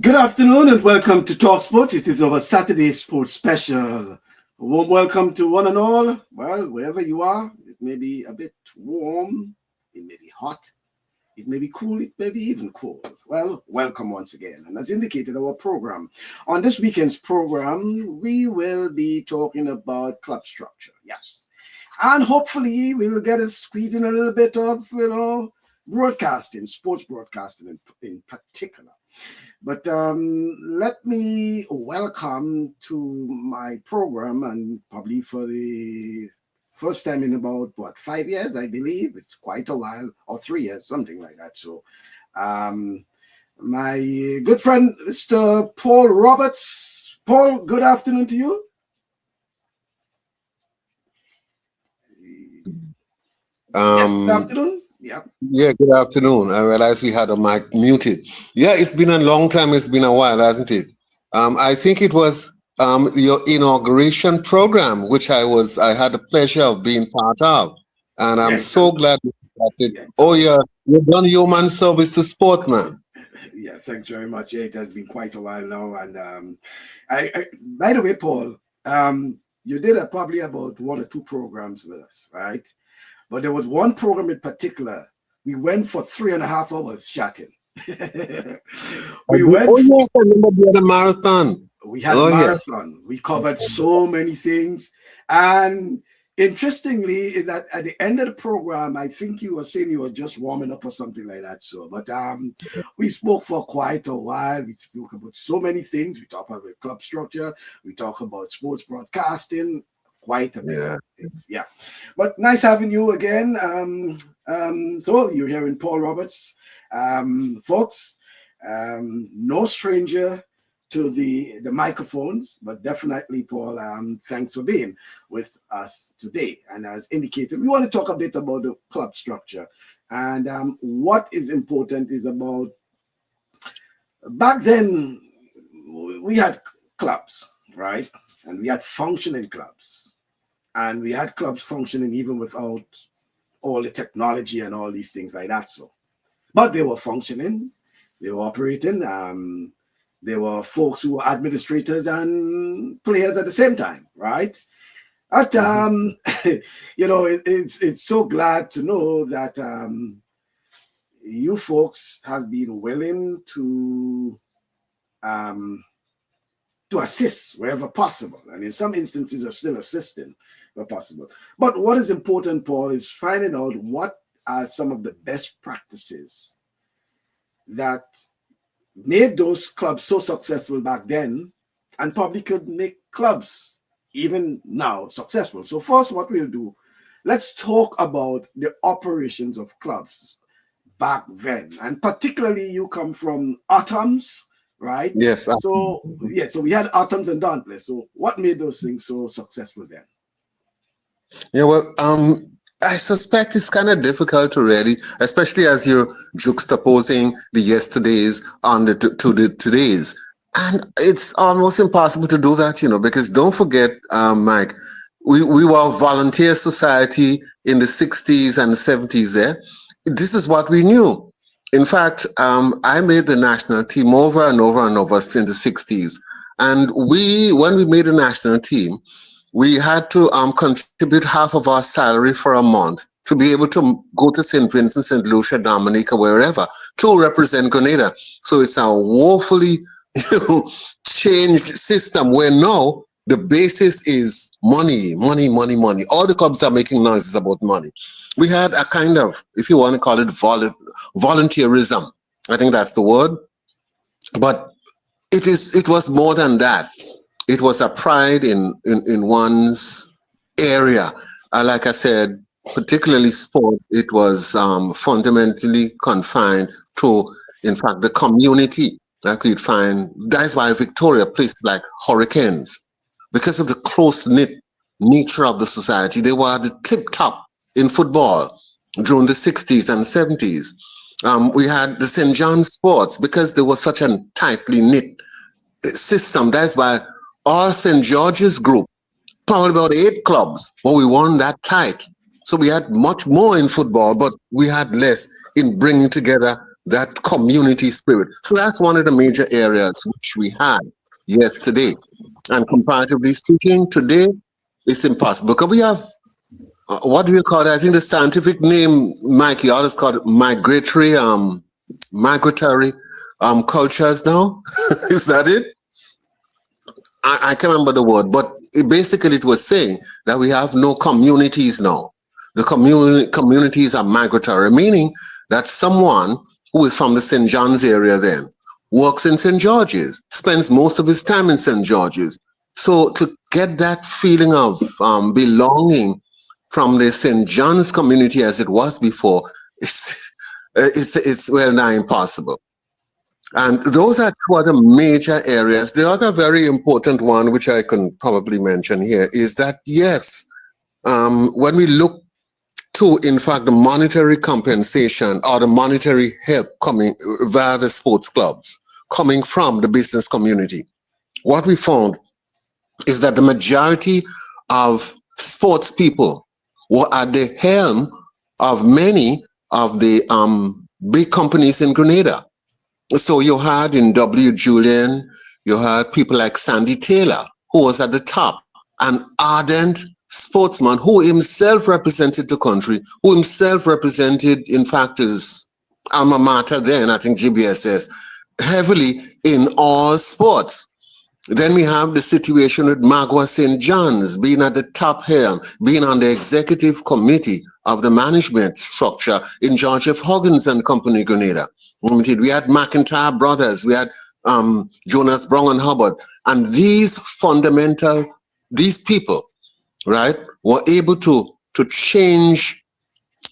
Good afternoon and welcome to TalkSports. It is our Saturday sports special. A warm welcome to one and all. Well, wherever you are, it may be a bit warm, it may be hot, it may be cool, it may be even cold. Well, welcome once again. And as indicated, our program. On this weekend's program, we will be talking about club structure. Yes. And hopefully we will get a squeeze in a little bit of, broadcasting, sports broadcasting in particular. But let me welcome to my program, and probably for the first time in about, 5 years, I believe. It's quite a while, or 3 years, something like that. So my good friend, Mr. Paul Roberts. Paul, good afternoon to you. Yes, good afternoon. Yeah. Yeah, good afternoon. I realized we had a mic muted. Yeah, it's been a long time. It's been a while, hasn't it? I think it was your inauguration program, which I had the pleasure of being part of. And I'm Yes. so glad you started. Yes. Oh, yeah, you've done human service to sport, man. Yeah, thanks very much. Yeah, it has been quite a while now. And I by the way, Paul, you did probably about one or two programs with us, right? But there was one program in particular. We went for 3.5 hours chatting. we went. Oh, yes, I remember the other marathon. We had a marathon. Yeah. We covered so many things. And interestingly, is that at the end of the program, I think you were saying you were just warming up or something like that. So, but we spoke for quite a while. We spoke about so many things. We talked about club structure. We talked about sports broadcasting. Quite a bit. Yeah. But nice having you again. So you're hearing Paul Roberts. Folks, no stranger to the microphones, but definitely, Paul, thanks for being with us today. And as indicated, we want to talk a bit about the club structure. And what is important is about, back then, we had clubs, right? And we had functioning clubs. And we had clubs functioning even without all the technology and all these things like that. So, but they were functioning, they were operating. There were folks who were administrators and players at the same time, right? But it's so glad to know that you folks have been willing to assist wherever possible, and in some instances are still assisting where possible. But what is important, Paul, is finding out what are some of the best practices that made those clubs so successful back then and probably could make clubs even now successful. So first, what we'll do, let's talk about the operations of clubs back then. And particularly you come from Atoms, right? Yes. So we had Atoms and Dauntless. So what made those things so successful then? Yeah, well, I suspect it's kind of difficult to really, especially as you're juxtaposing the yesterdays on to the todays. And it's almost impossible to do that, because don't forget, Mike, we were a volunteer society in the 60s and the 70s there. This is what we knew. In fact, I made the national team over and over and over since the 60s. And when we made the national team, we had to contribute half of our salary for a month to be able to go to St. Vincent, St. Lucia, Dominica, wherever, to represent Grenada. So it's a woefully changed system where now the basis is money. All the clubs are making noises about money. We had a kind of, if you want to call it volunteerism, I think that's the word. But it was more than that. It was a pride in one's area. Like I said, particularly sport, it was fundamentally confined to, in fact, the community. Like we'd find, that's why Victoria, places like Hurricanes, because of the close-knit nature of the society, they were the tip-top in football during the 60s and 70s. We had the St. John's Sports, because there was such a tightly knit system. That's why our St. George's group, probably about 8 clubs, but we weren't that tight. So we had much more in football, but we had less in bringing together that community spirit. So that's one of the major areas which we had yesterday. And comparatively speaking, today it's impossible because we have what do you call it? I think the scientific name, Mike, you always call it migratory cultures now. Is that it? I can't remember the word, but basically it was saying that we have no communities now. The communities are migratory, meaning that someone who is from the St. John's area then works in St. George's, spends most of his time in St. George's. So to get that feeling of belonging from the St. John's community as it was before, it's well nigh impossible. And those are two other major areas. The other very important one, which I can probably mention here, is that yes, when we look to, in fact, the monetary compensation or the monetary help coming via the sports clubs, coming from the business community, what we found is that the majority of sports people were at the helm of many of the big companies in Grenada. So you had in W. Julian, you had people like Sandy Taylor, who was at the top, an ardent sportsman who himself represented the country, who himself represented, in fact, his alma mater then, I think GBSS, heavily in all sports. Then we have the situation with Magua St. John's being at the top here, being on the executive committee of the management structure in George F. Huggins and Company, Grenada. We had McIntyre Brothers, we had Jonas Brown and Hubbard, and these people, right, were able to change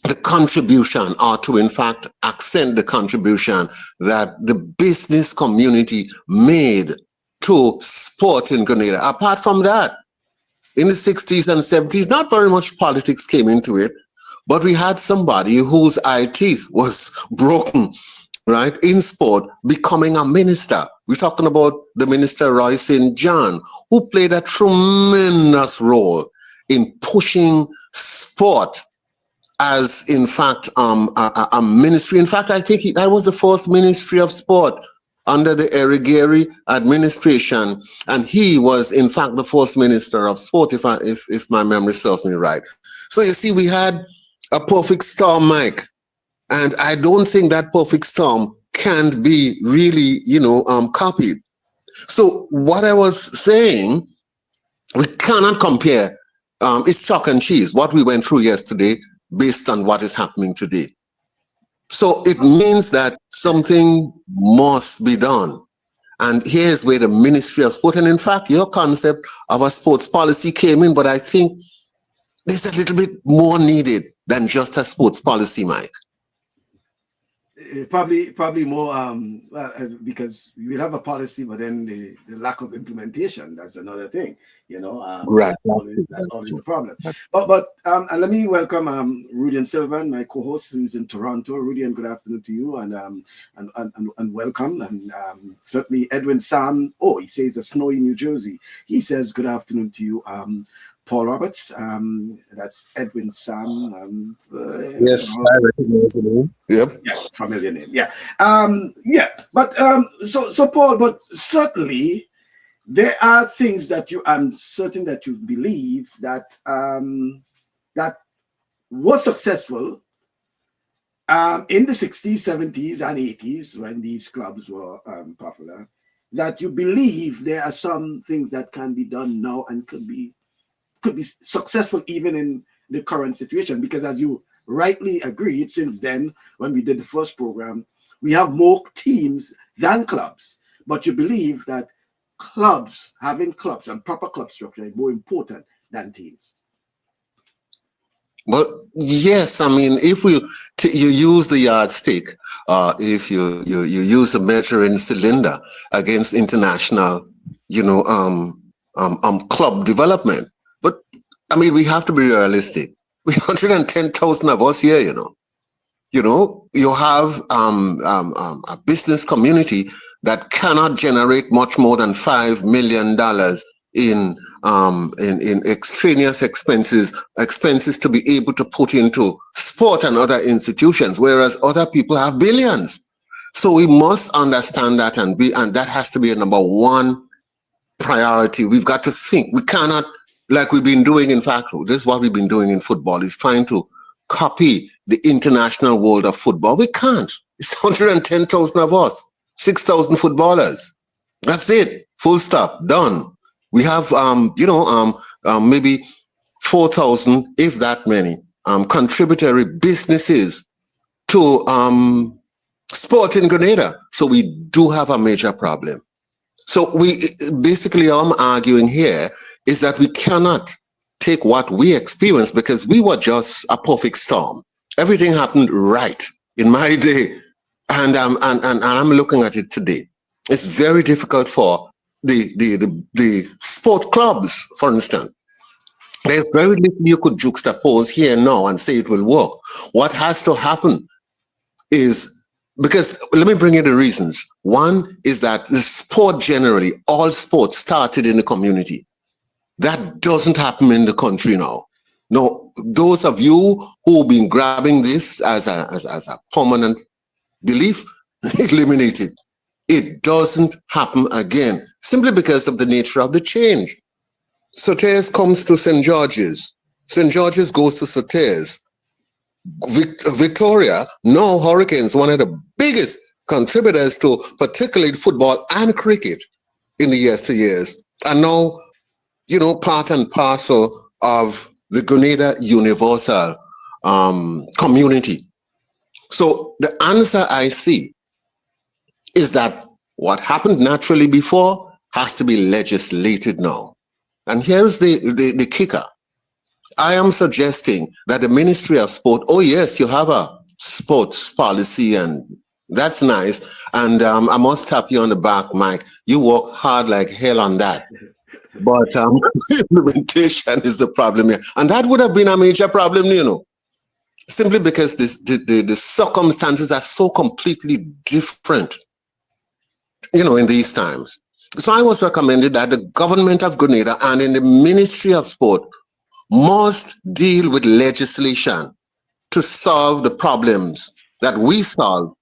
the contribution, or to in fact accent the contribution that the business community made to sport in Grenada. Apart from that, in the 60s and 70s, not very much politics came into it, but we had somebody whose eye teeth was broken, right, in sport, becoming a minister. We're talking about the minister Roy St. John, who played a tremendous role in pushing sport as, in fact, a ministry. In fact, I think that was the first ministry of sport under the Erigeri administration, and he was, in fact, the first minister of sport, if my memory serves me right. So you see, we had a perfect storm, Mike, and I don't think that perfect storm can be really, copied. So what I was saying, we cannot compare. It's chalk and cheese, what we went through yesterday, based on what is happening today. So it means that something must be done. And here's where the Ministry of Sport, and in fact, your concept of a sports policy came in, but I think there's a little bit more needed than just a sports policy, Mike. Probably more because we'll have a policy, but then the lack of implementation, that's another thing, Right. That's always a problem. But and let me welcome Rudy and Sylvan, my co-host who's in Toronto. Rudy, and good afternoon to you, and welcome. And certainly Edwin Sam, he says a snowy New Jersey. He says good afternoon to you. Paul Roberts, that's Edwin Sam. Yes, I recognize the name. Yep. Yeah, familiar name. Yeah. But so Paul, but certainly there are things that I'm certain that you believe that that was successful in the 60s, 70s, and 80s when these clubs were popular. That you believe there are some things that can be done now and could be successful even in the current situation, because as you rightly agreed, since then, when we did the first program, we have more teams than clubs. But you believe that having clubs and proper club structure is more important than teams. Well, yes, I mean, if you use the yardstick, if you use a measuring cylinder against international, club development. But I mean, we have to be realistic. We 110,000 of us here, you have a business community that cannot generate much more than $5 million in extraneous expenses to be able to put into sport and other institutions, whereas other people have billions. So we must understand that and that has to be a number one priority. We've got to think. We cannot, like we've been doing in fact, this is what we've been doing in football, is trying to copy the international world of football. We can't. It's 110,000 of us, 6,000 footballers. That's it. Full stop. Done. We have, maybe 4,000, if that many, contributory businesses to sport in Grenada. So we do have a major problem. So we basically, I'm arguing here is that we cannot take what we experienced, because we were just a perfect storm. Everything happened right in my day, and I'm looking at it today. It's very difficult for the sport clubs, for instance. There's very little you could juxtapose here now and say it will work. What has to happen is, because let me bring you the reasons. One is that the sport generally, all sports started in the community. That doesn't happen in the country now. No, those of you who've been grabbing this as a permanent belief, eliminate it. It doesn't happen again, simply because of the nature of the change. Soteres comes to St. George's. St. George's goes to Soteres. Victoria, now Hurricanes, one of the biggest contributors to particularly football and cricket in the yesteryears, are now, part and parcel of the Grenada Universal community. So the answer I see is that what happened naturally before has to be legislated now. And here's the kicker. I am suggesting that the Ministry of Sport, oh yes, you have a sports policy and that's nice. And I must tap you on the back, Mike. You work hard like hell on that. But implementation is the problem here. And that would have been a major problem, simply because the circumstances are so completely different, in these times. So I was recommended that the government of Grenada and in the Ministry of Sport must deal with legislation to solve the problems that we solved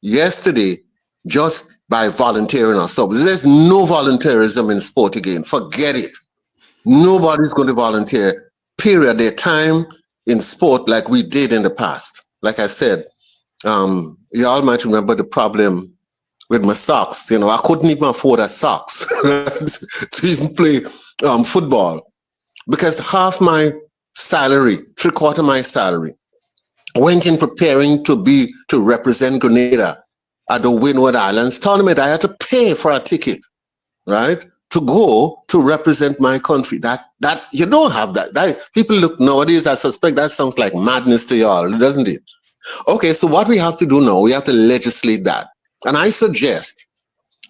yesterday just by volunteering ourselves. There's no volunteerism in sport again. Forget it. Nobody's going to volunteer, period, their time in sport like we did in the past. Like I said, you all might remember the problem with my socks. I couldn't even afford a socks to even play football, because half my salary, 3/4 my salary, went in preparing to represent Grenada at the Windward Islands tournament. I had to pay for a ticket, right, to go to represent my country. That you don't have that. People look nowadays, I suspect that sounds like madness to y'all, doesn't it? Okay, so what we have to do now, we have to legislate that. And I suggest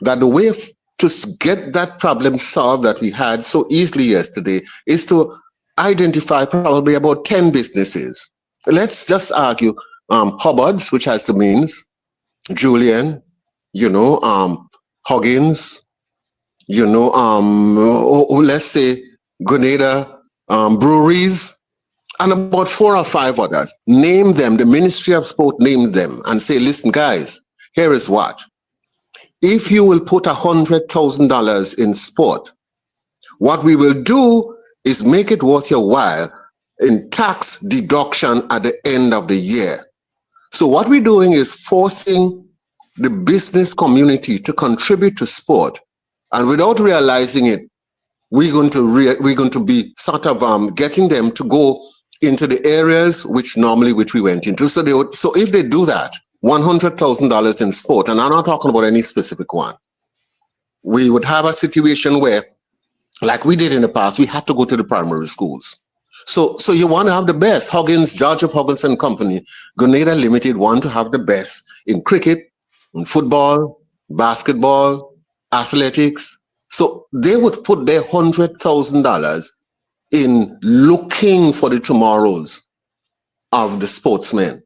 that the way to get that problem solved that we had so easily yesterday is to identify probably about 10 businesses. Let's just argue Hubbard's, which has the means, Julian, Huggins, let's say Grenada breweries, and about 4 or 5 others. Name them, the Ministry of Sport names them and say, listen, guys, here is what. If you will put $100,000 in sport, what we will do is make it worth your while in tax deduction at the end of the year. So what we're doing is forcing the business community to contribute to sport, and without realizing it, we're going to be sort of getting them to go into the areas which we went into. So if they do that, $100,000 in sport, and I'm not talking about any specific one, we would have a situation where, like we did in the past, we had to go to the primary schools. So you want to have the best. Huggins, George of Huggins and Company, Grenada Limited want to have the best in cricket, in football, basketball, athletics. So they would put their $100,000 in looking for the tomorrows of the sportsmen.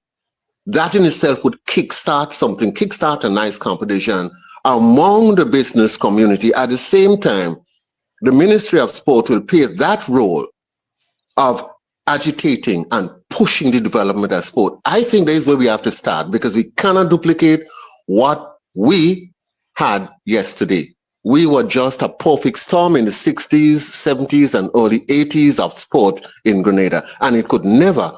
That in itself would kickstart a nice competition among the business community. At the same time, the Ministry of Sport will play that role of agitating and pushing the development of sport. I think that is where we have to start, because we cannot duplicate what we had yesterday. We were just a perfect storm in the 60s, 70s, and early 80s of sport in Grenada, and it could never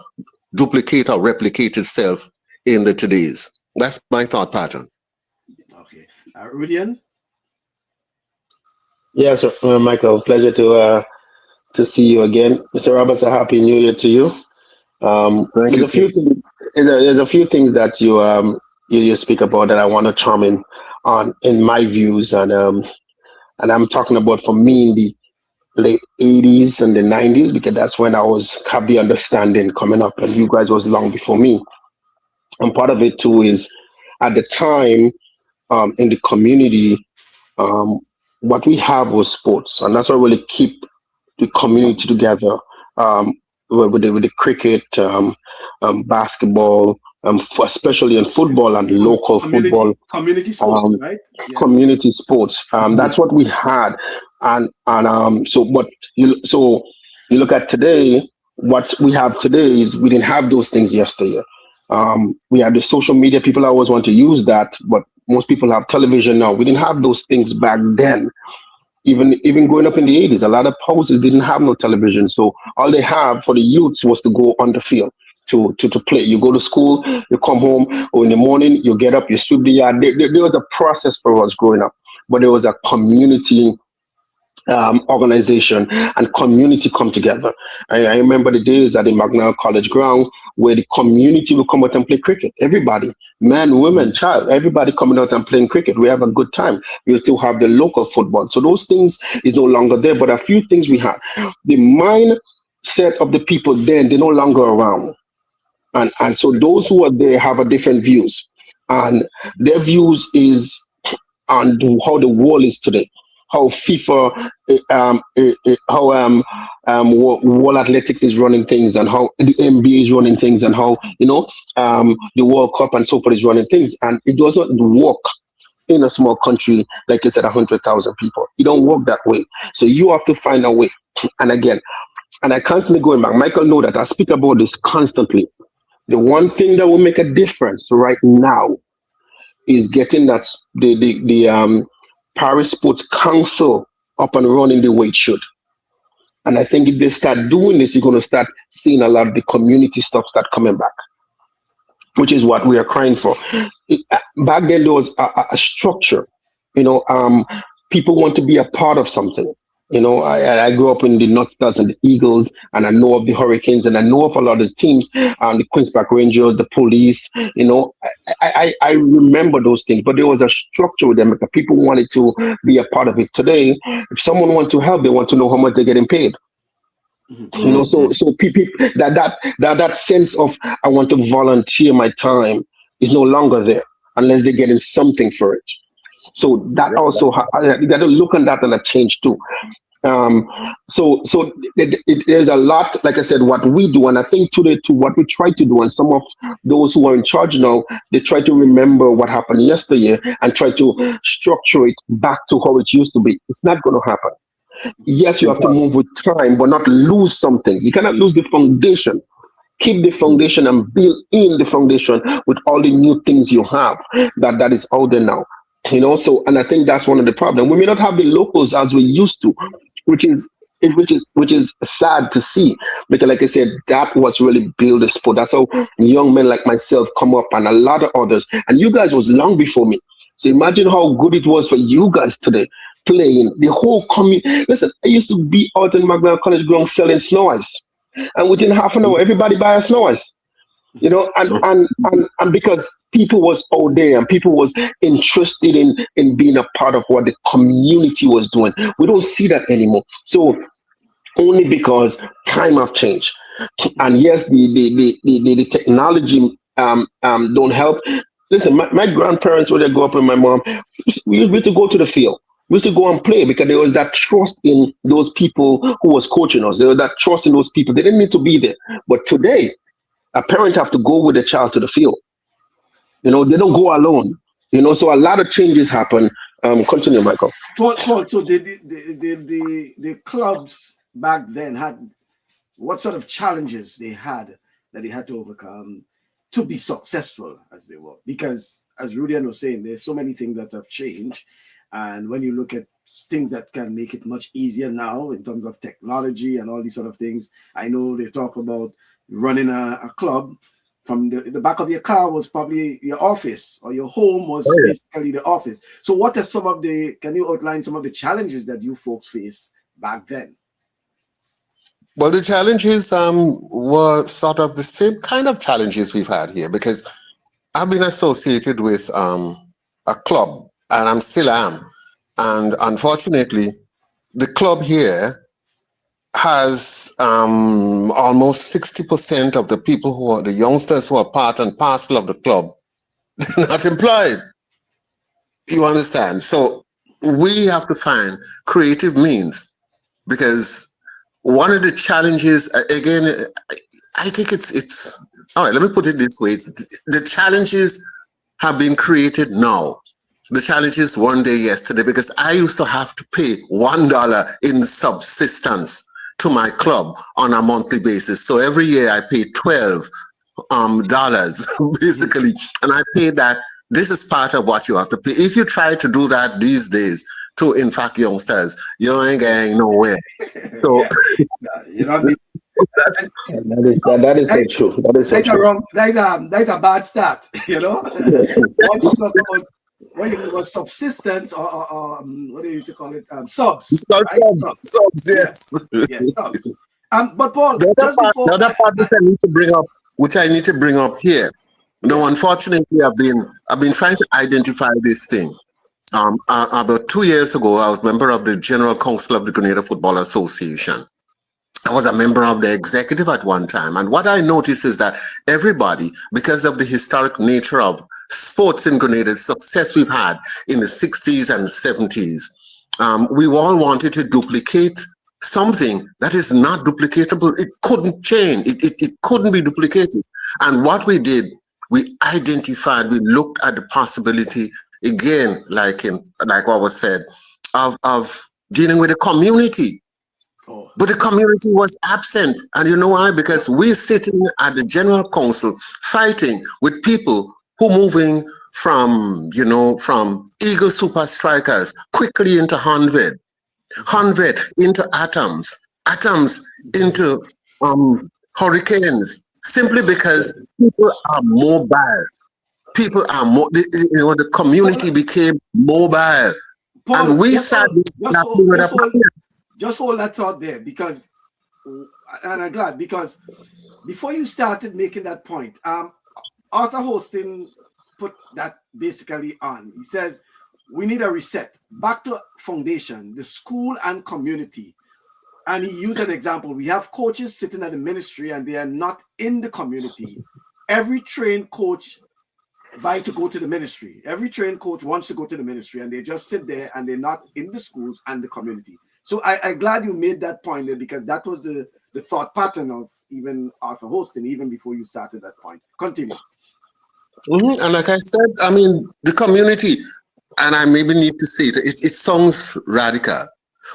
duplicate or replicate itself in the today's. That's my thought pattern. Okay. Rudian? Yes, Michael, pleasure to see you again. Mr. Roberts, a happy new year to you. Thank There's you, a sir. few things, there's a few things that you speak about that I want to chime in on in my views, and I'm talking about for me in the late 80s and the 90s, because that's when I was have the understanding coming up, and you guys was long before me. And part of it too is at the time, in the community, um, what we have was sports, and that's what really keep the community together, with the cricket, basketball, especially in football and local football, Community sports, um, right? Yeah. community sports. That's what we had, and so you look at today. What we have today is we didn't have those things yesterday. We have the social media. People always want to use that, but most people have television now. We didn't have those things back then. Even growing up in the 80s, a lot of houses didn't have no television, so all they have for the youths was to go on the field to play. You go to school, you come home, or in the morning you get up, you sweep the yard. There was a process for us growing up, but there was a community, organization and community come together. I remember the days at the Magna College ground where the community would come out and play cricket. Everybody, man, women, child, everybody coming out and playing cricket. We have a good time. We still have the local football. So those things is no longer there, but a few things we have. The mindset of the people then, they're no longer around. And so those who are there have a different views. And their views is on how the world is today, how FIFA, how world athletics is running things, and how the NBA is running things, and how the World Cup and so forth is running things, and it doesn't work in a small country like you said, 100,000 people. It don't work that way. So you have to find a way. And again, and I constantly going back. Michael know that I speak about this constantly. The one thing that will make a difference right now is getting the Paris Sports Council up and running the way it should. And I think if they start doing this, you're going to start seeing a lot of the community stuff start coming back, which is what we are crying for. Back then, there was a structure. You know, people want to be a part of something. You know, I grew up in the North Stars and the Eagles, and I know of the Hurricanes, and I know of a lot of these teams, the Queens Park Rangers, the Police. You know, I remember those things, but there was a structure with them. Like, people wanted to be a part of it. Today, if someone wants to help, they want to know how much they're getting paid. You know, so people that sense of I want to volunteer my time is no longer there unless they're getting something for it. So that also you got to look on that and a change too. There's a lot, like I said, what we do, and I think today to what we try to do, and some of those who are in charge now, they try to remember what happened yesterday and try to structure it back to how it used to be. It's not going to happen. Yes, you have to move with time, but not lose some things. You cannot lose the foundation. Keep the foundation and build in the foundation with all the new things you have that is out there now. You know, so and I think that's one of the problems. We may not have the locals as we used to, which is sad to see, because like I said, that was really build the sport. That's how young men like myself come up, and a lot of others. And you guys was long before me. So imagine how good it was for you guys today playing the whole community. Listen, I used to be out in Magna College ground selling snow ice, and within half an hour, everybody buy a snow ice. You know, and because people was out there and people was interested in being a part of what the community was doing. We don't see that anymore. So only because time have changed, and yes, the technology don't help. Listen, my grandparents, when they grew up with my mom, we used to go to the field. We used to go and play because there was that trust in those people who was coaching us. There was that trust in those people. They didn't need to be there. But today, a parent have to go with the child to the field. You know, they don't go alone. You know, so a lot of changes happen. Continue, Michael. Paul, so the clubs back then had what sort of challenges they had that they had to overcome to be successful as they were? Because as Rudian was saying, there's so many things that have changed. And when you look at things that can make it much easier now in terms of technology and all these sort of things, I know they talk about running a club from the back of your car was probably your office, or your home was basically the office. So what are some of can you outline some of the challenges that you folks faced back then? Well, the challenges were sort of the same kind of challenges we've had here, because I've been associated with a club, and I'm still am. And unfortunately, the club here has almost 60% of the people who are the youngsters who are part and parcel of the club not employed. You understand? So we have to find creative means, because one of the challenges, again, I think it's all right. Let me put it this way: the challenges have been created now. The challenges weren't there yesterday, because I used to have to pay $1 in subsistence to my club on a monthly basis. So every year I pay $12 basically, and I pay that. This is part of what you have to pay. If you try to do that these days to, in fact, youngsters, you ain't going nowhere. So you don't need. That is so true. That is so true. That's a bad start. You know, once you talk about what you call subsistence, or what do you used to call it? Subs. Subs, yes. Yeah, subs. But Paul, the other part which I need to bring up here. No, unfortunately, I've been trying to identify this thing. About 2 years ago, I was member of the General Council of the Grenada Football Association. I was a member of the executive at one time. And what I noticed is that everybody, because of the historic nature of sports in Grenada, the success we've had in the 60s and 70s, we all wanted to duplicate something that is not duplicatable. It couldn't change. It couldn't be duplicated. And what we did, we identified, we looked at the possibility, again, like what was said, of dealing with the community. But the community was absent. And you know why? Because we're sitting at the General Council fighting with people who moving from Eagle Super Strikers quickly into 100 into atoms into hurricanes, simply because people are mobile. People are more, the community became mobile. Paul, and we sat just hold that thought there, because, and I'm glad, because before you started making that point, Arthur Hostin put that basically on. He says, we need a reset, back to foundation, the school and community. And he used an example. We have coaches sitting at the ministry and they are not in the community. Every trained coach vie to go to the ministry. Every trained coach wants to go to the ministry, and they just sit there and they're not in the schools and the community. So I'm glad you made that point there, because that was the thought pattern of even Arthur Hostin, even before you started that point. Continue. Mm-hmm. And like I said, I mean, the community, and I maybe need to say it sounds radical,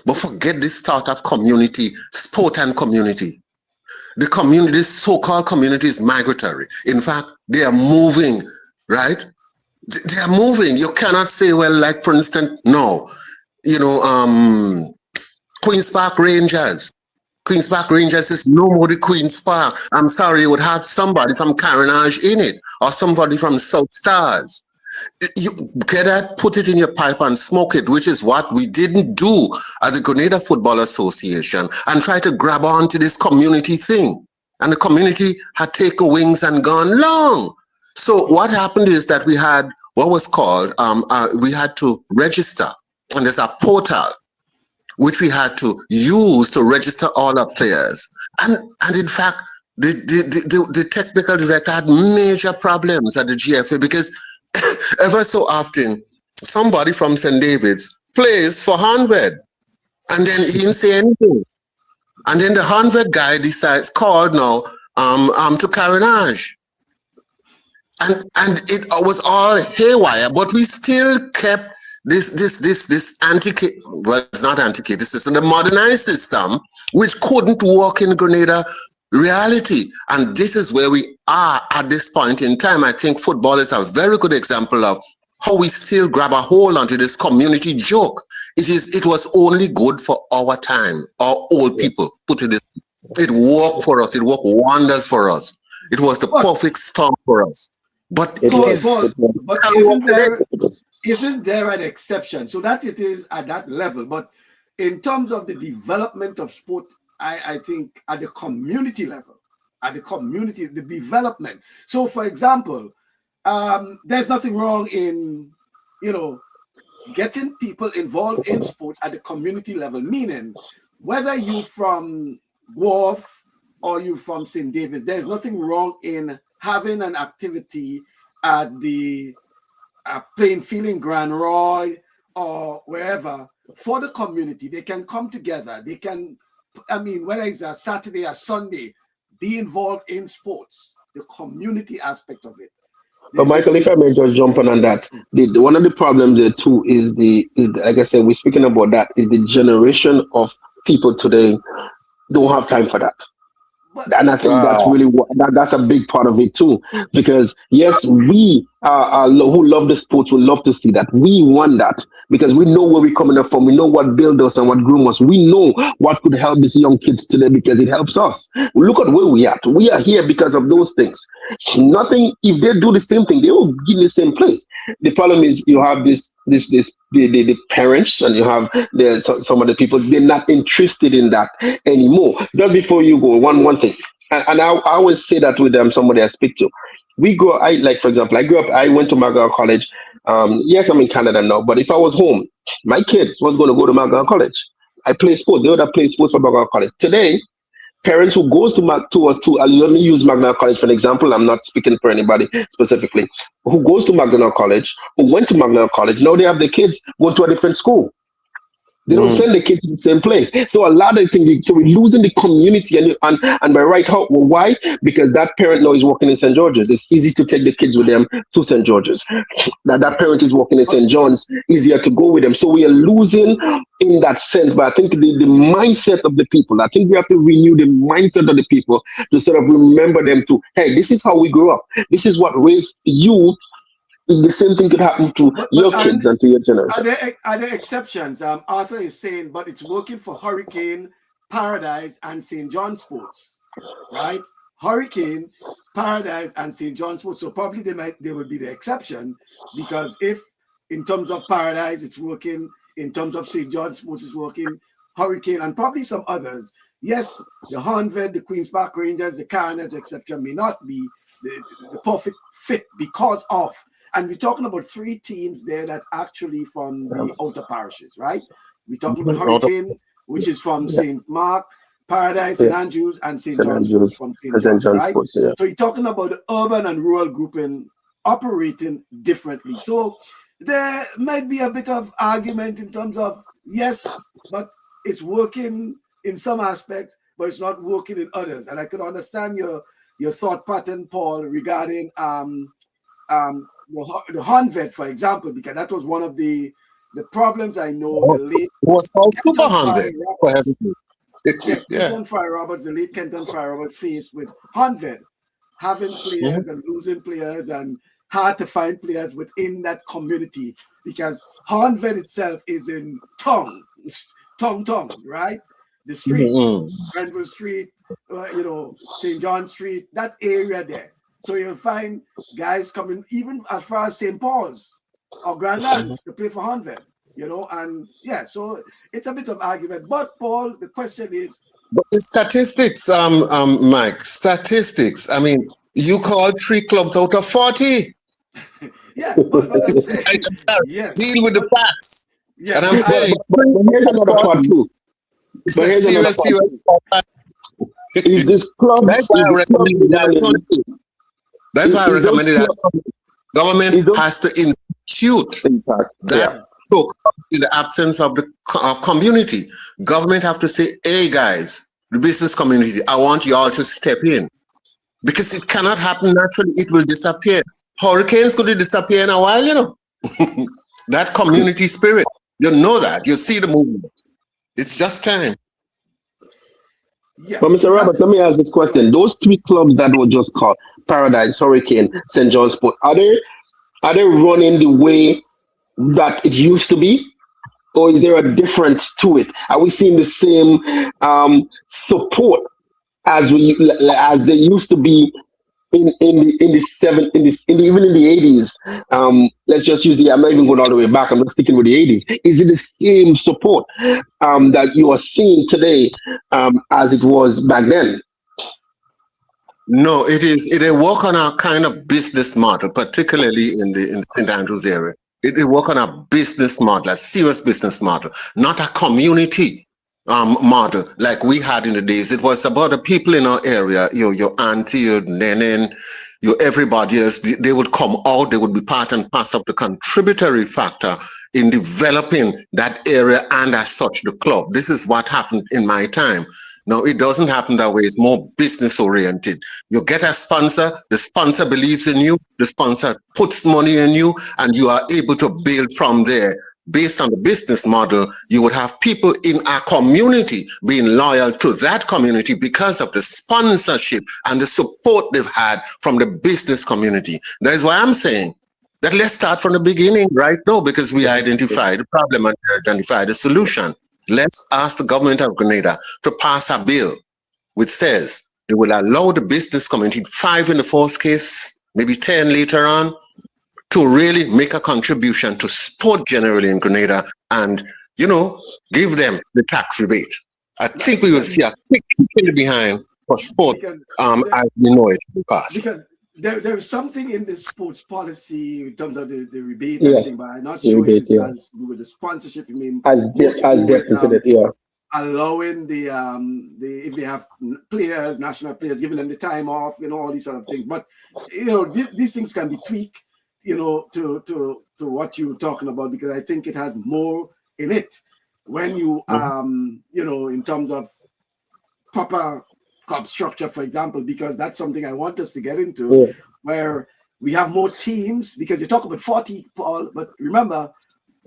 but forget this thought of community, sport and community. The community, this so-called community, is migratory. In fact, they are moving, right? They are moving. You cannot say, well, like, for instance, no, Queen's Park Rangers. Queen's Park Rangers is no more the Queen's Park. I'm sorry, you would have somebody from Carenage in it, or somebody from South Stars. You get that, put it in your pipe and smoke it, which is what we didn't do at the Grenada Football Association, and try to grab onto this community thing. And the community had taken wings and gone long. So what happened is that we had what was called, we had to register, and there's a portal which we had to use to register all our players. And in fact, the technical director had major problems at the GFA, because ever so often somebody from St. David's plays for 100, and then he didn't say anything. And then the 100 guy decides, called now to Carenage. And it was all haywire, but we still kept this anti-K, well, it's not anti-K, this is a modernized system which couldn't work in Grenada reality. And this is where we are at this point in time. I think football is a very good example of how we still grab a hold onto this community joke. It was only good for our time, our old people, put it this. It worked for us, it worked wonders for us. It was the perfect storm for us. But but isn't there an exception? So that it is at that level, but in terms of the development of sport, I think at the community level, the development. So, for example, there's nothing wrong in, getting people involved in sports at the community level, meaning whether you from Wharf or you from St. David's, there's nothing wrong in having an activity at the playing field in Grand Roy or wherever for the community. They can come together. They can, whether it's a Saturday or Sunday, be involved in sports, the community aspect of it. But Michael, if I may just jump on that, one of the problems there too is the like I said, we're speaking about that, is the generation of people today don't have time for that. And I think that's really that's a big part of it too, because yes, we who love the sport will love to see that. We want that because we know where we're coming up from. We know what built us and what grew us. We know what could help these young kids today because it helps us. Look at where we are. We are here because of those things. Nothing. If they do the same thing, they will be in the same place. The problem is you have the parents and you have some of the people. They're not interested in that anymore. Just before you go, one thing. And I always say that with somebody I speak to. For example, I went to McGraw College. Yes, I'm in Canada now, but if I was home, my kids was going to go to McGraw College. I play sports. They would have played sports for McGraw College. Today, parents who goes to let me use McGraw College for an example. I'm not speaking for anybody specifically. Who goes to McGraw College, who went to McGraw College, now they have the kids going to a different school. They don't send the kids to the same place. So a lot of things, so we're losing the community and by right, why? Because that parent now is working in St. George's. It's easy to take the kids with them to St. George's. That parent is working in St. John's, easier to go with them. So we are losing in that sense. But I think the mindset of the people, I think we have to renew the mindset of the people to sort of remember them to, hey, this is how we grew up. This is what raised you. The same thing could happen to your kids and to your generation. Are there exceptions? Arthur is saying, but it's working for Hurricane, Paradise, and St. John Sports, right? Hurricane, Paradise, and St. John Sports. So probably they would be the exception, because if in terms of Paradise it's working, in terms of St. John Sports is working, Hurricane, and probably some others. Yes, the Hanved, the Queen's Park Rangers, the Coronets, etc., may not be the perfect fit because of. And we're talking about 3 teams there that actually from the outer parishes, right? We're talking about Hurricane, which is from St. Mark, Paradise, St. Andrews, and St. John's from St. John, right? So you're talking about the urban and rural grouping operating differently. So there might be a bit of argument in terms of, yes, but it's working in some aspects, but it's not working in others. And I could understand your thought pattern, Paul, regarding the Hanvet, for example, because that was one of the problems I know. It was called Super Hanvet. Kenton Fry Roberts, the late Kenton Fry Roberts, faced with Hanvet, having players and losing players, and hard to find players within that community, because Hanvet itself is in Tong, right? The street, Grenville Street, St. John Street, that area there. So you'll find guys coming even as far as St. Paul's or Grenada to play for Hanvet, and so it's a bit of argument. But Paul, the question is, but the statistics, Mike, statistics. I mean, you called 3 clubs out of 40. Yeah, but yes. Deal with the facts. Yeah, and I'm saying, but here's another part too. It's a serious Is this club? That's why I recommended that. That's why I recommended that government has to institute that talk in the absence of the community. Government have to say, hey guys, the business community, I want you all to step in, because it cannot happen naturally. It will disappear. Hurricanes could disappear in a while, that community spirit. You know that. You see the movement. It's just time. Yeah. But Mr. Roberts, let me ask this question. Those 3 clubs that were just called, Paradise, Hurricane, St. John's Sport, are they running the way that it used to be? Or is there a difference to it? Are we seeing the same support as they used to be even in the 80s? Let's just use I'm not even going all the way back. I'm not sticking with the 80s. Is it the same support that you are seeing today as it was back then? No, it is. It work on a kind of business model, particularly in the St. Andrews area. It work on a business model, a serious business model, not a community model like we had in the days. It was about the people in our area, your auntie, your nene, your everybody else. They would come out, they would be part and parcel of the contributory factor in developing that area and as such the club. This is what happened in my time. No, it doesn't happen that way. It's more business oriented. You get a sponsor, the sponsor believes in you, the sponsor puts money in you, and you are able to build from there. Based on the business model, you would have people in our community being loyal to that community because of the sponsorship and the support they've had from the business community. That is why I'm saying that let's start from the beginning right now, because we identify the problem and identify the solution. Let's ask the government of Grenada to pass a bill which says they will allow the business community, 5 in the first case, maybe 10 later on, to really make a contribution to sport generally in Grenada and, give them the tax rebate. I think we will see a quick kick in the behind for sport as we know it in the past. Because there is something in the sports policy in terms of the rebate and thing, but I'm not sure if it has to do with the sponsorship. I mean, allowing the if they have players, national players, giving them the time off, all these sort of things. But these things can be tweaked, to what you're talking about, because I think it has more in it when you in terms of proper club structure, for example, because that's something I want us to get into, where we have more teams, because you talk about 40, Paul, but remember,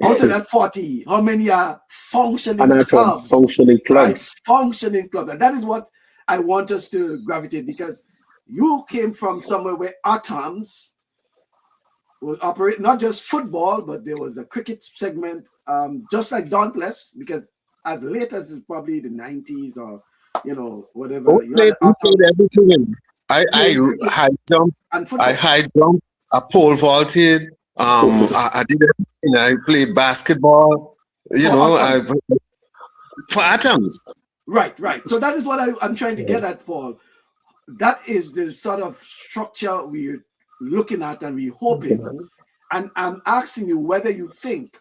out of that 40, how many are functioning clubs? Functioning clubs. Right? Functioning clubs. And that is what I want us to gravitate, because you came from somewhere where Atoms would operate not just football, but there was a cricket segment, just like Dauntless, because as late as probably the 90s or whatever. We played everything. I high jump, I pole vaulted. I did everything. I played basketball. For Atoms. Right. So that is what I'm trying to get at, Paul. That is the sort of structure we're looking at and we're hoping. And I'm asking you whether you think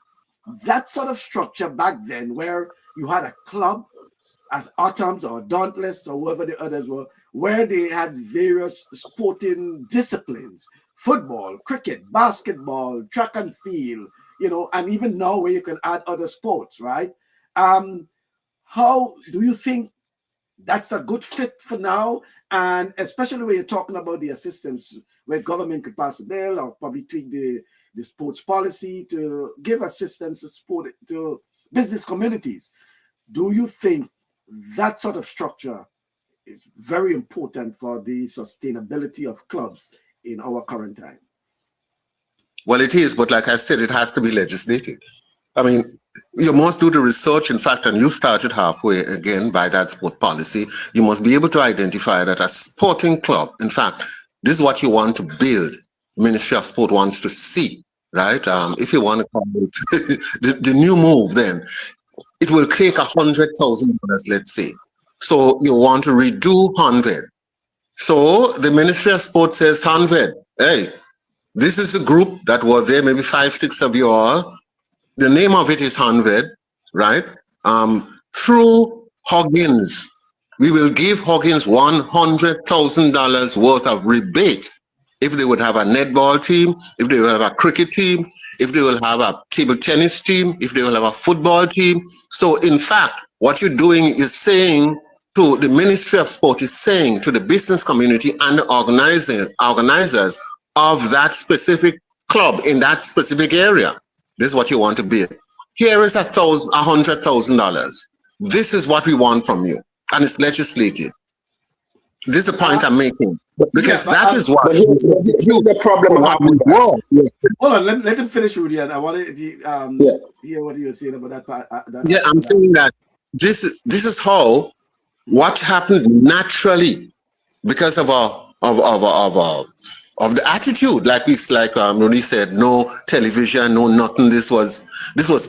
that sort of structure back then, where you had a club as Atoms or Dauntless or whoever the others were, where they had various sporting disciplines, football, cricket, basketball, track and field, and even now where you can add other sports, right? How do you think that's a good fit for now? And especially when you're talking about the assistance, where government could pass a bill or probably tweak the sports policy to give assistance to sport to business communities. Do you think that sort of structure is very important for the sustainability of clubs in our current time? Well, it is, but like I said, it has to be legislated. I mean, you must do the research, in fact, and you started halfway again by that sport policy. You must be able to identify that a sporting club, in fact, this is what you want to build. The Ministry of Sport wants to see, right? If you want to call it the new move, then it will take $100,000, let's say. So you want to redo 100. So the Ministry of Sport says 100. Hey, this is a group that was there, maybe 5, 6 of you all. The name of it is 100, right? Through Huggins, we will give Huggins $100,000 worth of rebate if they would have a netball team, if they will have a cricket team, if they will have a table tennis team, if they will have a football team. So in fact, what you're doing is saying to the Ministry of Sport, is saying to the business community and the organizers of that specific club in that specific area, this is what you want to be. Here is $100,000. This is what we want from you, and it's legislated. This is the point I'm making. Because Yeah, that is what But here's the problem I have with that. were. Yeah. hold on, let him finish, Rudy, and I want to Yeah. hear what you were saying about that part. Yeah, I'm saying that this is how what happened naturally because of the attitude. Rudy said, no television, no nothing. This was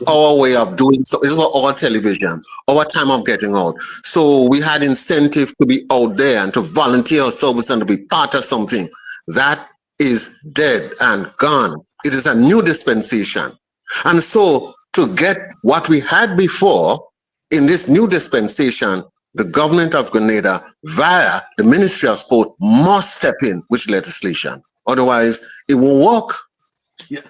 our way of doing so. This was our television, our time of getting out. So we had incentive to be out there and to volunteer our service and to be part of something. That is dead and gone. It is a new dispensation. And so to get what we had before in this new dispensation, the government of Grenada, via the Ministry of Sport, must step in with legislation. Otherwise, it won't work. Yeah,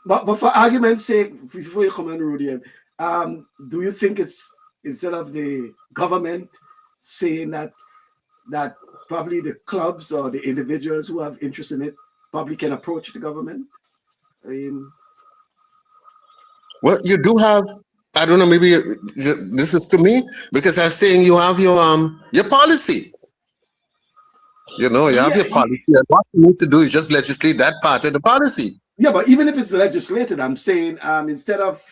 but for argument's sake, before you comment, Rudy, do you think it's instead of the government saying that probably the clubs or the individuals who have interest in it probably can approach the government? I mean, well, you do have. I don't know. Maybe this is to me because I'm saying you have your policy. You have your policy, and what you need to do is just legislate that part of the policy. Yeah, but even if it's legislated, I'm saying instead of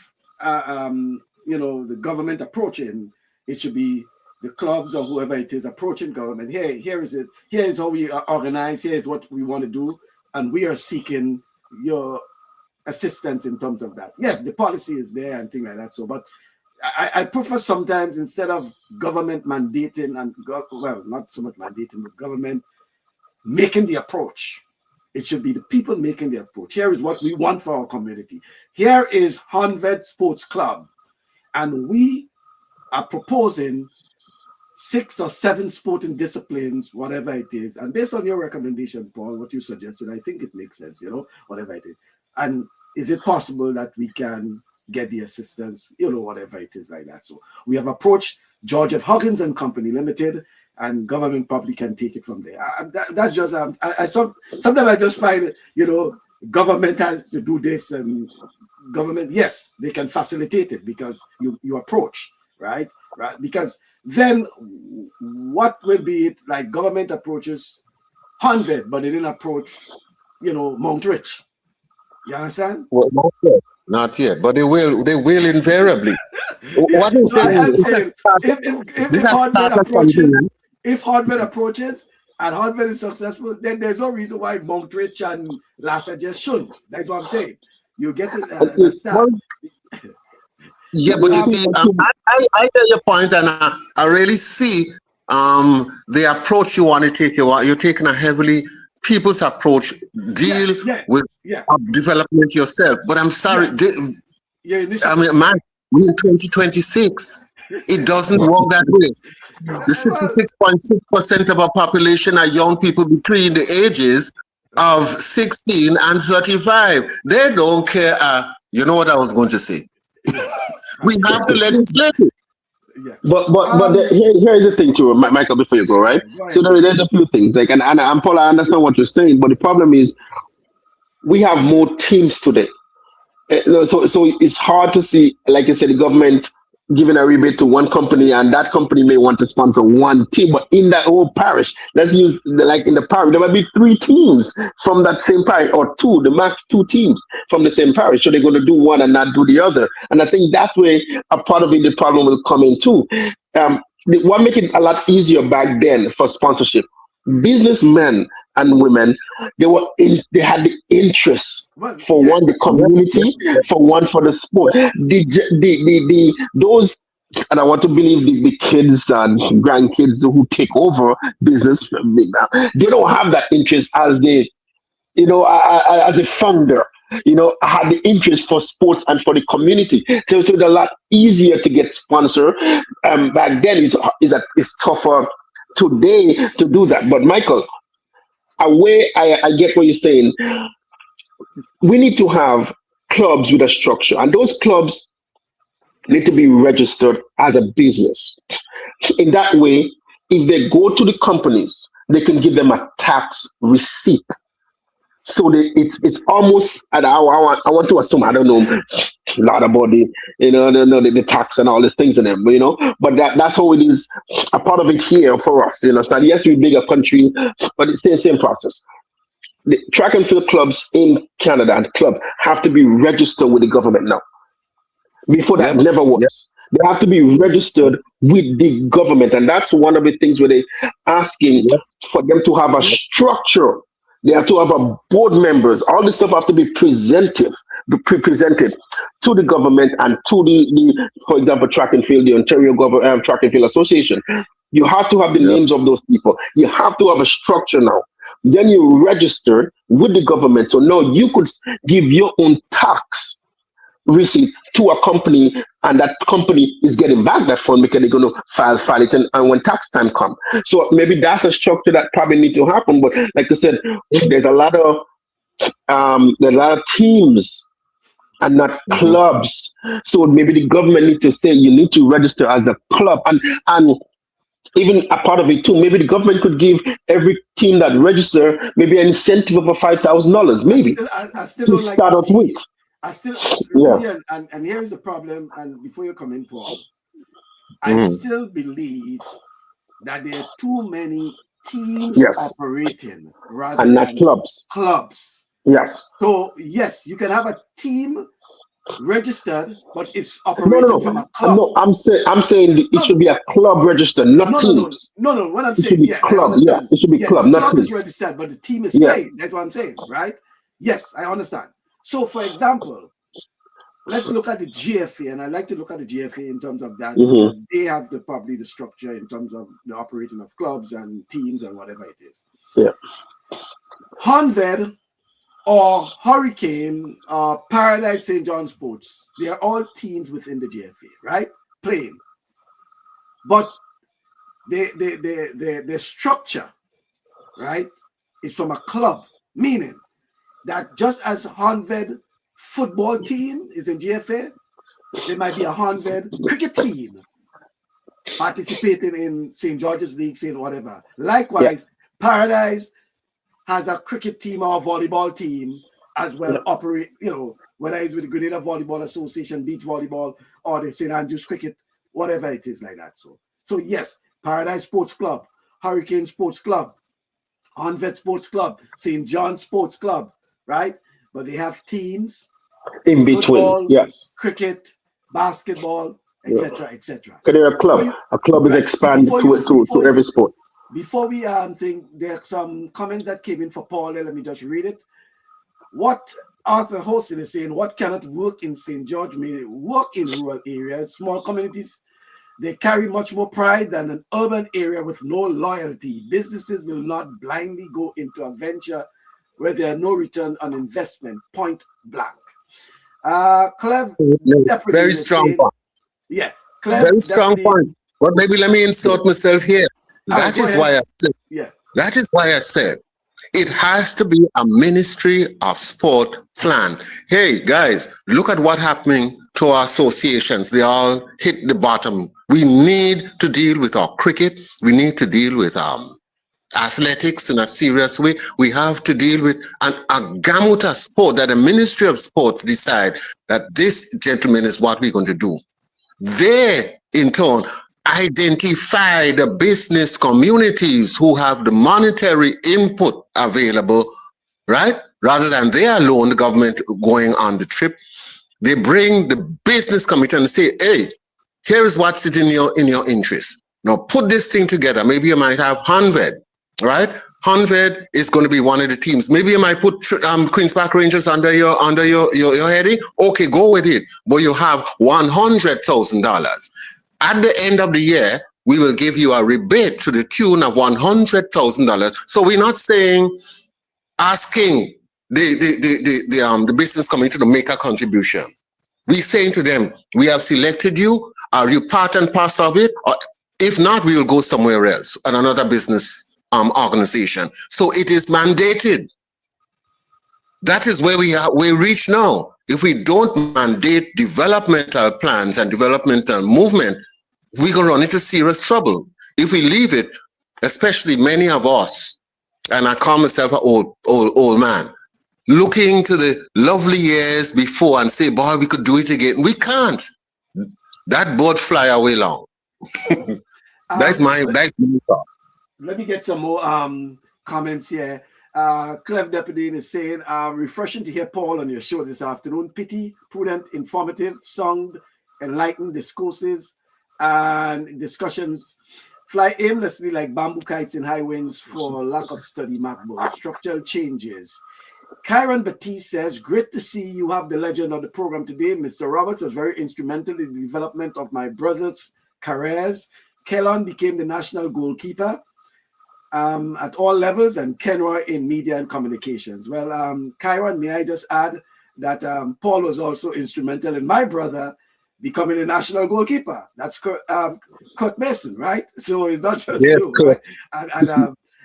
the government approaching, it should be the clubs or whoever it is approaching government. Hey, here is it. Here is how we organize. Here is what we want to do, and we are seeking your assistance in terms of that. Yes, the policy is there and things like that. So, but I prefer sometimes instead of government mandating and not so much mandating, but government making the approach. It should be the people making the approach. Here is what we want for our community. Here is Honved Sports Club, and we are proposing 6 or 7 sporting disciplines, whatever it is. And based on your recommendation, Paul, what you suggested, I think it makes sense, whatever it is. And is it possible that we can get the assistance, whatever it is like that? So we have approached George F. Huggins and Company Limited, and government probably can take it from there. That's just, sometimes I just find, government has to do this, and government, yes, they can facilitate it because you approach, right? Because then what will be it like government approaches Honved, but they didn't approach, Mount Rich. You understand? Well, not yet, but they will invariably. What I'm saying is, if Honved approaches and Honved is successful, then there's no reason why Mount Rich and Lassa just shouldn't. That's what I'm saying. You get it. Yeah, but you see, I hear your point, and I really see the approach you want to take. You're taking a heavily people's approach, deal with development yourself. But I'm sorry, we're in 2026. It doesn't work that way. The 66.6% of our population are young people between the ages of 16 and 35. They don't care. You know what I was going to say? We have to legislate it. Yeah. But here's the thing too, Michael, before you go, right? So there's a few things, like, and Paul, I understand what you're saying, but the problem is we have more teams today. So it's hard to see, like you said, the government giving a rebate to one company, and that company may want to sponsor one team, but in that whole parish, let's use like in the parish, there might be 3 teams from that same parish, or 2, the max 2 teams from the same parish. So they're going to do one and not do the other. And I think that's where a part of it, the problem will come in too. What make it a lot easier back then for sponsorship? Businessmen and women, they had the interest for one, the community, for one, for the sport. Those, and I want to believe the kids and grandkids who take over business from me now, they don't have that interest as they, as a founder. Had the interest for sports and for the community. So it's a lot easier to get sponsored. Back then it's tougher today to do that. But Michael, I get what you're saying. We need to have clubs with a structure, and those clubs need to be registered as a business. In that way, if they go to the companies, they can give them a tax receipt. So it's almost, and I want to assume, I don't know, a lot about the tax and all these things in them, but that's how it is. A part of it here for us, understand? Yes, we're a bigger country, but it's the same process. The track and field clubs in Canada and club have to be registered with the government now. Before that, Yep. never Yep. was. They have to be registered with the government, and that's one of the things where they asking Yep. for them to have a Yep. structure. They have to have a board members. All this stuff have to be presented to the government and to for example, track and field, the Ontario government track and field association. You have to have the Yep. names of those people. You have to have a structure now. Then you register with the government. So now you could give your own tax receipt to a company, and that company is getting back that fund because they're going to file it, and when tax time comes. So maybe that's a structure that probably needs to happen. But like I said, there's a lot of teams and not clubs. So maybe the government need to say you need to register as a club, and even a part of it too. Maybe the government could give every team that register maybe an incentive of $5,000, maybe I still to don't like start off with. I still, Yeah. and here is the problem. And before you come in, Paul, I Mhm. still believe that there are too many teams Yes. operating rather And not than clubs. clubs. Yes. So yes, you can have a team registered, but it's No, operating from a club. no. I'm saying it No, should be a club registered, not no. teams. What I'm It should saying, be yeah, I club. Yeah, understand. it should be Yeah, club, the not club is teams. registered, but the team is Yeah. playing. That's what I'm saying, right? Yes, I understand. So, for example, let's look at the GFA, and I like to look at the GFA in terms of that Mhm. because they have probably the structure in terms of the operating of clubs and teams and whatever it is. Yeah. Honved or Hurricane or Paradise St. John Sports, they are all teams within the GFA, right? Playing. But the structure, right, is from a club, meaning that just as Honved football team is in GFA, there might be a Honved cricket team participating in St. George's League, St. whatever. Likewise, Paradise has a cricket team or a volleyball team as well, operate, whether it's with the Grenada Volleyball Association, beach volleyball, or the St. Andrews Cricket, whatever it is like that. So yes, Paradise Sports Club, Hurricane Sports Club, Honved Sports Club, St. John Sports Club, right? But they have teams in between. football, Yes. cricket, basketball, etc., etc. Because they're a club. A club is expanded to every sport. Before we think, there are some comments that came in for Paul. Let me just read it. What Arthur Hostin is saying, what cannot work in St. George may work in rural areas, small communities. They carry much more pride than an urban area with no loyalty. Businesses will not blindly go into a venture where there are no return on investment, point blank. Clev, very strong point. Yeah, Clev, very strong point. But maybe let me insert myself here. That is why I said. Yeah. That is why I said it has to be a Ministry of Sport plan. Hey guys, look at what happening to our associations. They all hit the bottom. We need to deal with our cricket. We need to deal with athletics in a serious way. We have to deal with a gamut of sport that the Ministry of Sports decide that this, gentleman, is what we're going to do. They, in turn, identify the business communities who have the monetary input available, right? Rather than they alone, the government going on the trip. They bring the business committee and say, hey, here is what's in your interest. Now put this thing together. Maybe you might have Honved, right? Honved is going to be one of the teams. Maybe you might put Queen's Park Rangers under your heading. Okay, go with it. But you have $100,000. At the end of the year, we will give you a rebate to the tune of $100,000. So we're not asking the business community to make a contribution. We're saying to them, we have selected you. Are you part and parcel of it? Or if not, we will go somewhere else and another business organization. So it is mandated. That is where we reach now. If we don't mandate developmental plans and developmental movement, we're going to run into serious trouble. If we leave it, especially many of us, and I call myself an old man, looking to the lovely years before and say, boy, we could do it again. We can't. That boat fly away long. That's my thought. Let me get some more comments here. Clef Deputy is saying, refreshing to hear Paul on your show this afternoon. Pithy, prudent, informative, sound, enlightened discourses and discussions fly aimlessly like bamboo kites in high winds for lack of study, MacBook. Structural changes. Kyron Batiste says, great to see you have the legend of the program today. Mr. Roberts was very instrumental in the development of my brother's careers. Kellon became the national goalkeeper at all levels, and Kenroy in media and communications. Well, Kyron, may I just add that Paul was also instrumental in my brother becoming a national goalkeeper. That's Kurt Mason, right? So it's not just yes, you, right?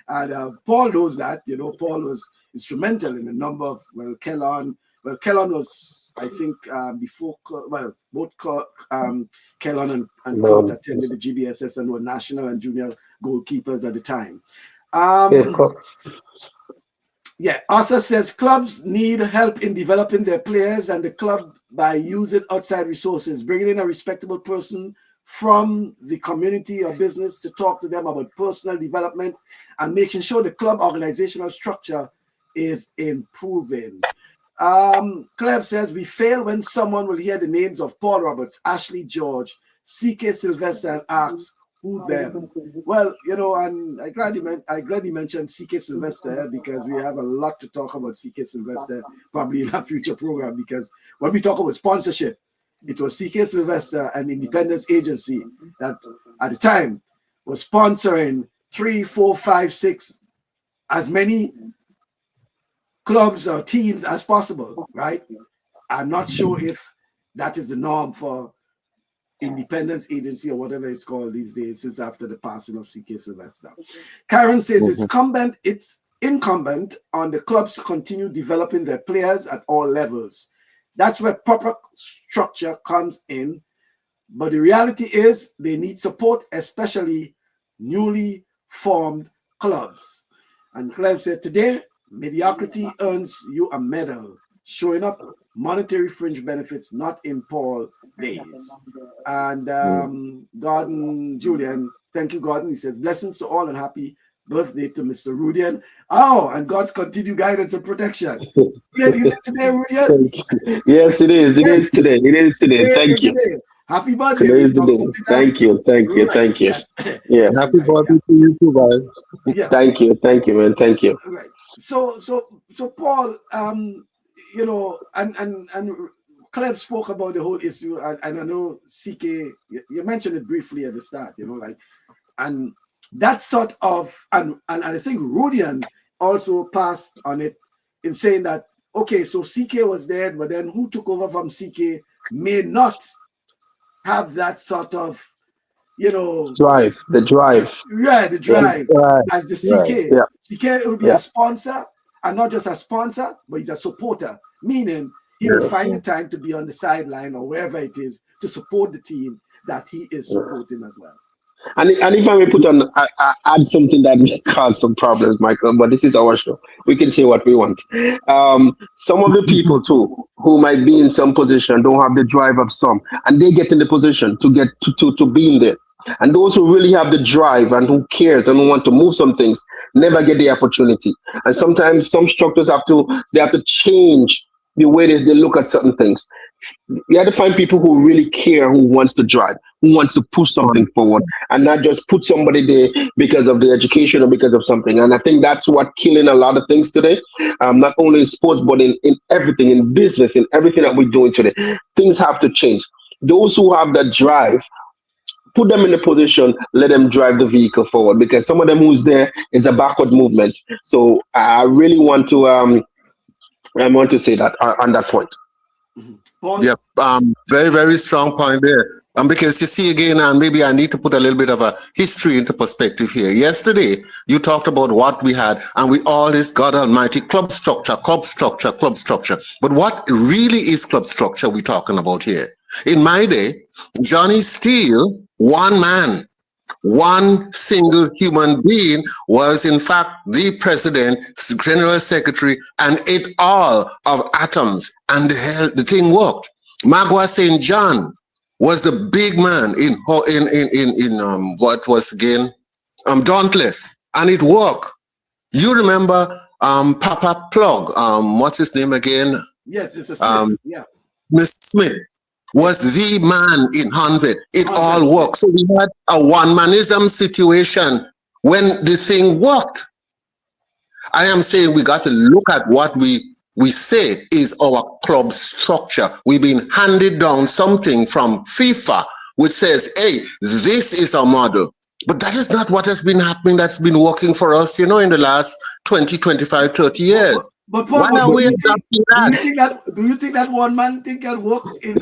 And Paul knows that. You know, Paul was instrumental in a number of, Kellon was, I think, before, both Kellon and Kurt attended the GBSS and were national and junior goalkeepers at the time. Yeah, Arthur says clubs need help in developing their players, and the club by using outside resources, bringing in a respectable person from the community or business to talk to them about personal development and making sure the club organizational structure is improving. Cleve says, we fail when someone will hear the names of Paul Roberts, Ashley George, C.K. Sylvester and asks, who them? Well, you know, and I glad you mentioned C.K. Sylvester because we have a lot to talk about C.K. Sylvester probably in our future program, because when we talk about sponsorship, it was C.K. Sylvester, an independence agency that at the time was sponsoring 3, 4, 5, 6, as many clubs or teams as possible, right? I'm not sure if that is the norm for independence agency or whatever it's called these days since after the passing of C.K. Sylvester. Karen says it's incumbent on the clubs to continue developing their players at all levels. That's where proper structure comes in. But the reality is they need support, especially newly formed clubs. And Claire said, today, mediocrity earns you a medal, showing up monetary fringe benefits, not in Paul days. And Gordon Julian, thank you, Gordon. He says, blessings to all and happy birthday to Mr. Rudian. Oh, and God's continued guidance and protection. Is it today, Rudian? Yes, it is. It is today. It is today. Thank you. Today. Happy birthday. Today is the day. Thank you. Thank you. Thank you. Yeah. Happy birthday to you too, guys. Yeah. Thank you. Thank you, man. Thank you. Right. So Paul, you know, and Cleve spoke about the whole issue, and I know CK, you mentioned it briefly at the start, you know, like, and that sort of, and I think Rudian also passed on it in saying that, okay, so CK was dead, but then who took over from CK may not have that sort of, you know, the drive. Yeah, the drive as the CK. Yeah. CK will be a sponsor, and not just a sponsor, but he's a supporter, meaning he will find the time to be on the sideline or wherever it is to support the team that he is supporting as well. And if I may put on, add something that may cause some problems, Michael, but this is our show. We can say what we want. Some of the people too, who might be in some position, don't have the drive of some, and they get in the position to get to be in there. And those who really have the drive and who cares and who want to move some things never get the opportunity. And sometimes some structures have to change the way they look at certain things. You have to find people who really care, who wants to drive, who wants to push something forward, and not just put somebody there because of the education or because of something. And I think that's what killing a lot of things today, not only in sports, but in everything, in business, in everything that we're doing today. Things have to change. Those who have that drive, put them in a position, let them drive the vehicle forward, because some of them who's there is a backward movement. So I really want to say that on that point. Yep, very, very strong point there. Because you see again, and maybe I need to put a little bit of a history into perspective here. Yesterday, you talked about what we had, and we all this God Almighty club structure. But what really is club structure we're talking about here? In my day, Johnny Steele, one man, One single human being was in fact the president, general secretary, and it all of atoms, and the thing worked. Magua St. John was the big man in what was again Dauntless, and it worked. You remember Papa Plug, what's his name again? Yes, it's a Smith. Yeah. Mr. Smith was the man in Hanvet. It all worked. So we had a one-manism situation when the thing worked. I am saying we got to look at what we say is our club structure. We've been handed down something from FIFA which says, hey, this is our model. But that is not what has been happening, that's been working for us, in the last 20, 25, 30 years. But Paul, why are we adopting that? Do you think that one man thing can work in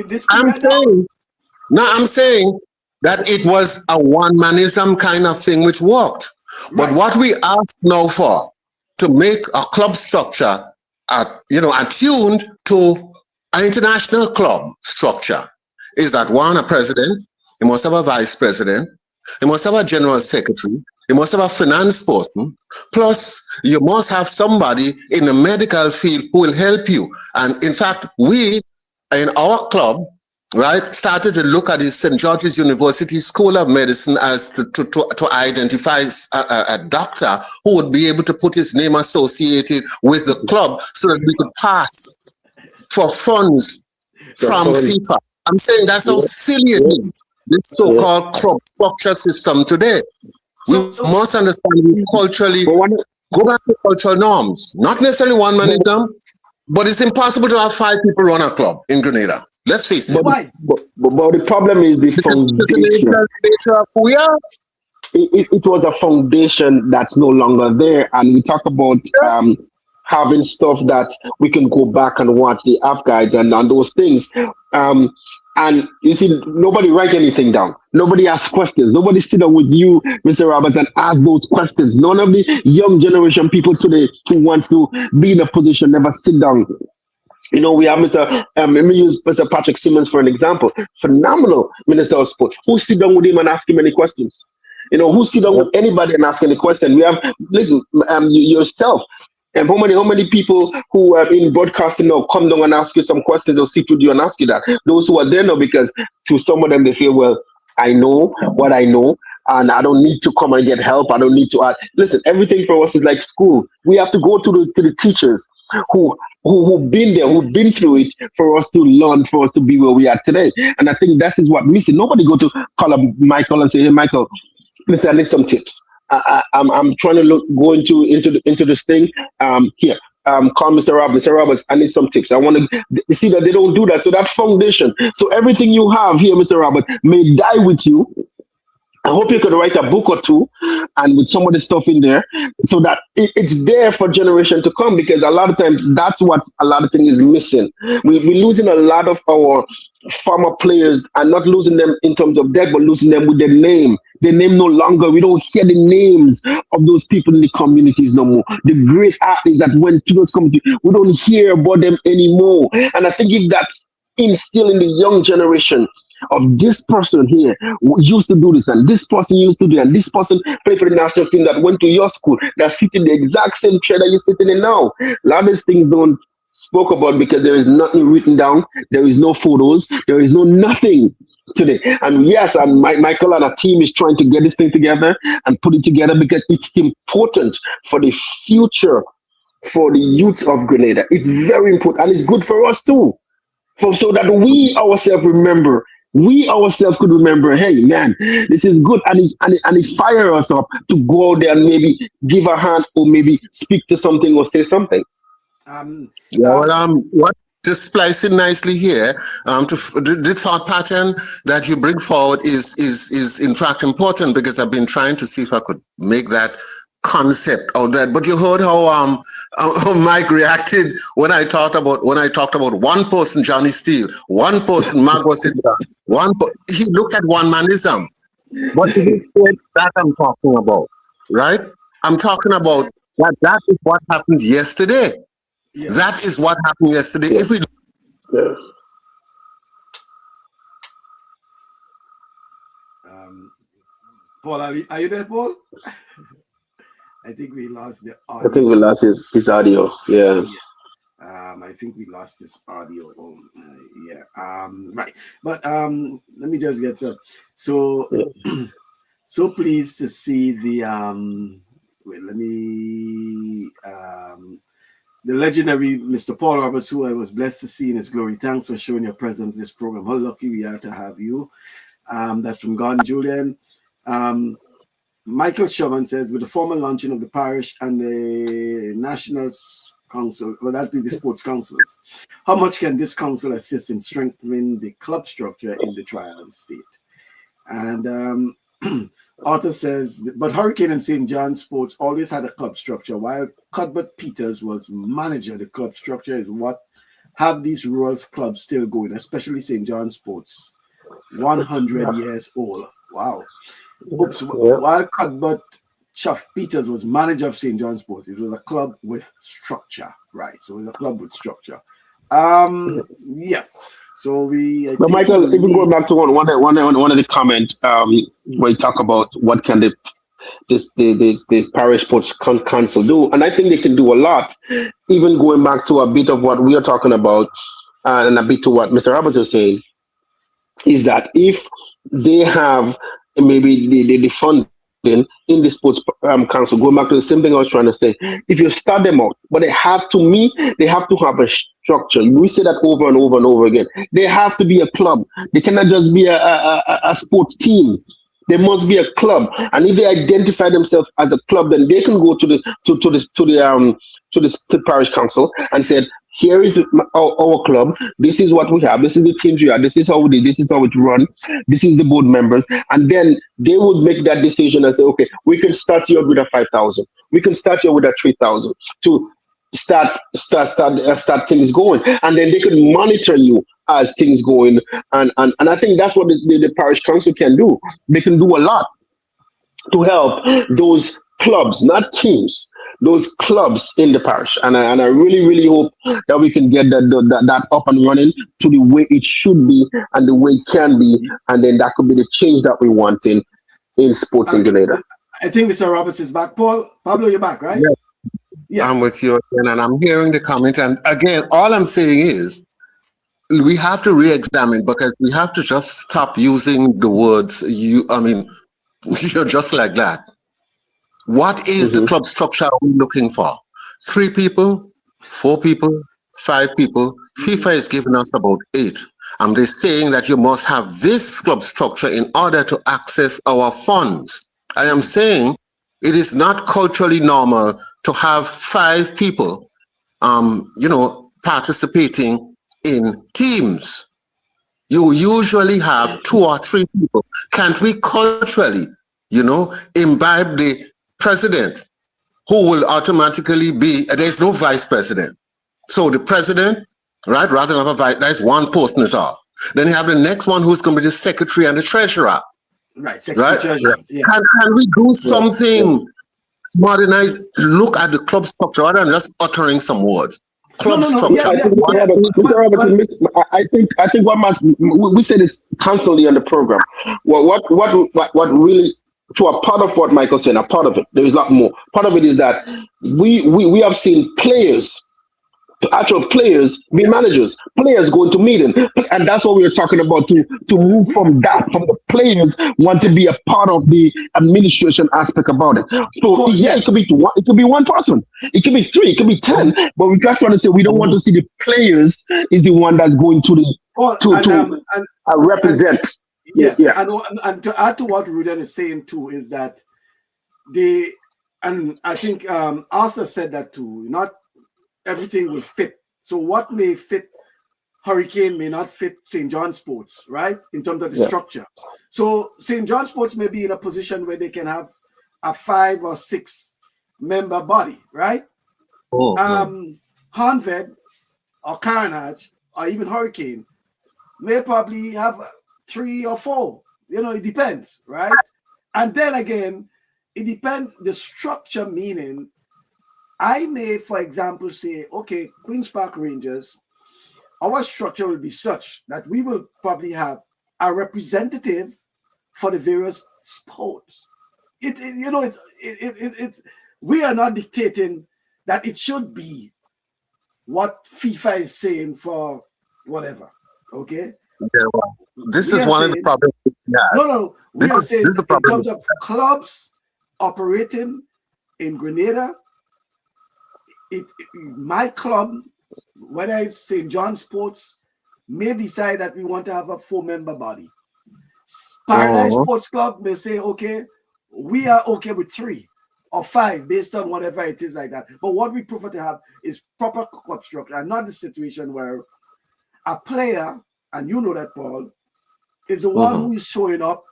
this I'm saying that it was a one-manism kind of thing which worked. Right. But what we ask now for, to make a club structure, attuned to an international club structure, is that one, a president, he must have a vice president, he must have a general secretary, you must have a finance person, plus you must have somebody in the medical field who will help you. And in fact, we in our club, right, started to look at the St. George's University School of Medicine as to identify a doctor who would be able to put his name associated with the club so that we could pass for funds from FIFA. I'm saying that's how silly it is, this so-called club structure system today. We must understand we culturally go back to cultural norms, not necessarily one-manism, but it's impossible to have 5 people run a club in Grenada. Let's face it. But the problem is the foundation. It was a foundation that's no longer there, and we talk about having stuff that we can go back and watch the app guides and those things. And you see, nobody write anything down. Nobody asks questions. Nobody sit down with you, Mr. Roberts, and ask those questions. None of the young generation people today who wants to be in a position never sit down. We have let me use Mr. Patrick Simmons for an example. Phenomenal Minister of Sport. Who sit down with him and ask him any questions? Who sit down with anybody and ask any question? We have, listen, yourself. And how many people who are in broadcasting now come down and ask you some questions or sit with you and ask you that? Those who are there now, because to some of them they feel, well, I know what I know, and I don't need to come and get help. I don't need to ask. Listen, everything for us is like school. We have to go to the teachers who've been there, who've been through it, for us to learn, for us to be where we are today. And I think that is what missing. Nobody go to call up Michael and say, hey, Michael, listen, I need some tips. I'm trying to go into this thing. Here, call Mr. Roberts. Mr. Roberts, I need some tips. I want to see that they don't do that. So that foundation. So everything you have here, Mr. Roberts, may die with you. I hope you could write a book or two and with some of the stuff in there so that it's there for generation to come, because a lot of times that's what a lot of things is missing. We're losing a lot of our former players, and not losing them in terms of death, but losing them with their name. Their name no longer. We don't hear the names of those people in the communities no more. The great athletes that when people come to, we don't hear about them anymore. And I think if that's instilled in the young generation, of this person here used to do this, and this person used to do, and this person played for the national team that went to your school, that sit in the exact same chair that you're sitting in now. A lot of these things don't spoke about because there is nothing written down, there is no photos, there is no nothing today. And yes, and Michael and our team is trying to get this thing together and put it together because it's important for the future, for the youth of Grenada. It's very important, and it's good for us too, so that we ourselves remember. We ourselves could remember, hey man, this is good, and it fire us up to go out there and maybe give a hand or maybe speak to something or say something. What just splicing nicely here, the thought pattern that you bring forward is in fact important, because I've been trying to see if I could make that concept of that. But you heard how Mike reacted when I talked about one person, Johnny Steele, one person, Mark he looked at one-manism. What is it that I'm talking about, right? I'm talking about that is what happened yesterday. Yeah. That is what happened yesterday. Yeah. If we Paul, are you there, Paul? I think we lost the I think audio. we lost his audio. Yeah. I think we lost this audio. Right. But let me just get to so Yeah. so pleased to see the let me the legendary Mr. Paul Roberts, who I was blessed to see in his glory. Thanks for showing your presence in this program. How lucky we are to have you. That's from Gordon Julian. Michael Chauvin says, with the formal launching of the parish and the National Council, well, that be the sports councils, how much can this council assist in strengthening the club structure in the Tri-Island state? And Arthur says, but Hurricane and St. John Sports always had a club structure, while Cuthbert Peters was manager. The club structure is what have these rural clubs still going, especially St. John Sports, 100 years old. Wow. Oops. Yeah. While Cuthbert Chuff Peters was manager of St. John Sports, it was a club with structure, right? So it's a club with structure. Yeah. So But Michael, if we go back to one of the comment where you talk about what can the parish sports council do, and I think they can do a lot. Even going back to a bit of what we are talking about, and a bit to what Mr. Roberts was saying, is that if they have maybe the funding in the sports council, going back to the same thing I was trying to say, if you start them out, but they have to have a structure. We say that over and over and over again. They have to be a club. They cannot just be a sports team. There must be a club, and if they identify themselves as a club, then they can go to the parish council and said, here is our club. This is what we have. This is the teams we have. This is how we do. This is how it run. This is the board members, and then they would make that decision and say, okay, we can start you with a 5,000. We can start you with a 3,000 to start things going, and then they can monitor you as things going. And I think that's what the parish council can do. They can do a lot to help those clubs, not teams, those clubs in the parish. And I really, really hope that we can get that up and running to the way it should be and the way it can be. And then that could be the change that we want in sports in Grenada. I think Mr. Roberts is back. Pablo, you're back, right? Yeah. I'm with you again, and I'm hearing the comment. And again, all I'm saying is we have to re-examine, because we have to just stop using the words you're just like that. What is the club structure we're looking for? 3 people, 4 people, 5 people. FIFA is giving us about 8. And they're saying that you must have this club structure in order to access our funds. I am saying it is not culturally normal to have 5 people, participating in teams. You usually have 2 or 3 people. Can't we culturally, imbibe the president, who will automatically be, there's no vice president. So the president, right, rather than have a vice, that's one post is off. Then you have the next one who's going to be the secretary and the treasurer. Right, secretary, treasurer. Yeah. Can we do something modernized? Look at the club structure rather than just uttering some words. Club structure. I think what must, we say this constantly on the program. What really, to a part of what Michael said, a part of it, there is a lot more. Part of it is that we have seen players, actual players, be managers, players going to meeting, and that's what we were talking about, to move from the players want to be a part of the administration aspect about it. So it could be one person, it could be 3, it could be 10, but we just want to say we don't want to see the players is the one that's going to represent. And to add to what Ruden is saying too, is that and I think Arthur said that too, not everything will fit. So what may fit Hurricane may not fit St. John Sports, right? In terms of the structure. So St. John Sports may be in a position where they can have a 5 or 6 member body, right? Hanved or Carnage or even Hurricane may probably have 3 or 4. It depends, right? And then again, it depends the structure, meaning I may, for example, say, okay, Queen's Park Rangers, our structure will be such that we will probably have a representative for the various sports. It's we are not dictating that it should be what FIFA is saying for whatever. Okay, Yeah, well, this we is are one of the saying problems. Yeah, no. We are saying this is a in problem. terms of clubs operating in Grenada, my club, whether it's St. John Sports, may decide that we want to have a 4-member body. Paradise Sports Club may say, okay, we are okay with 3 or 5 based on whatever it is like that. But what we prefer to have is proper club structure and not the situation where a player, and you know that, Paul, is the one who is showing up,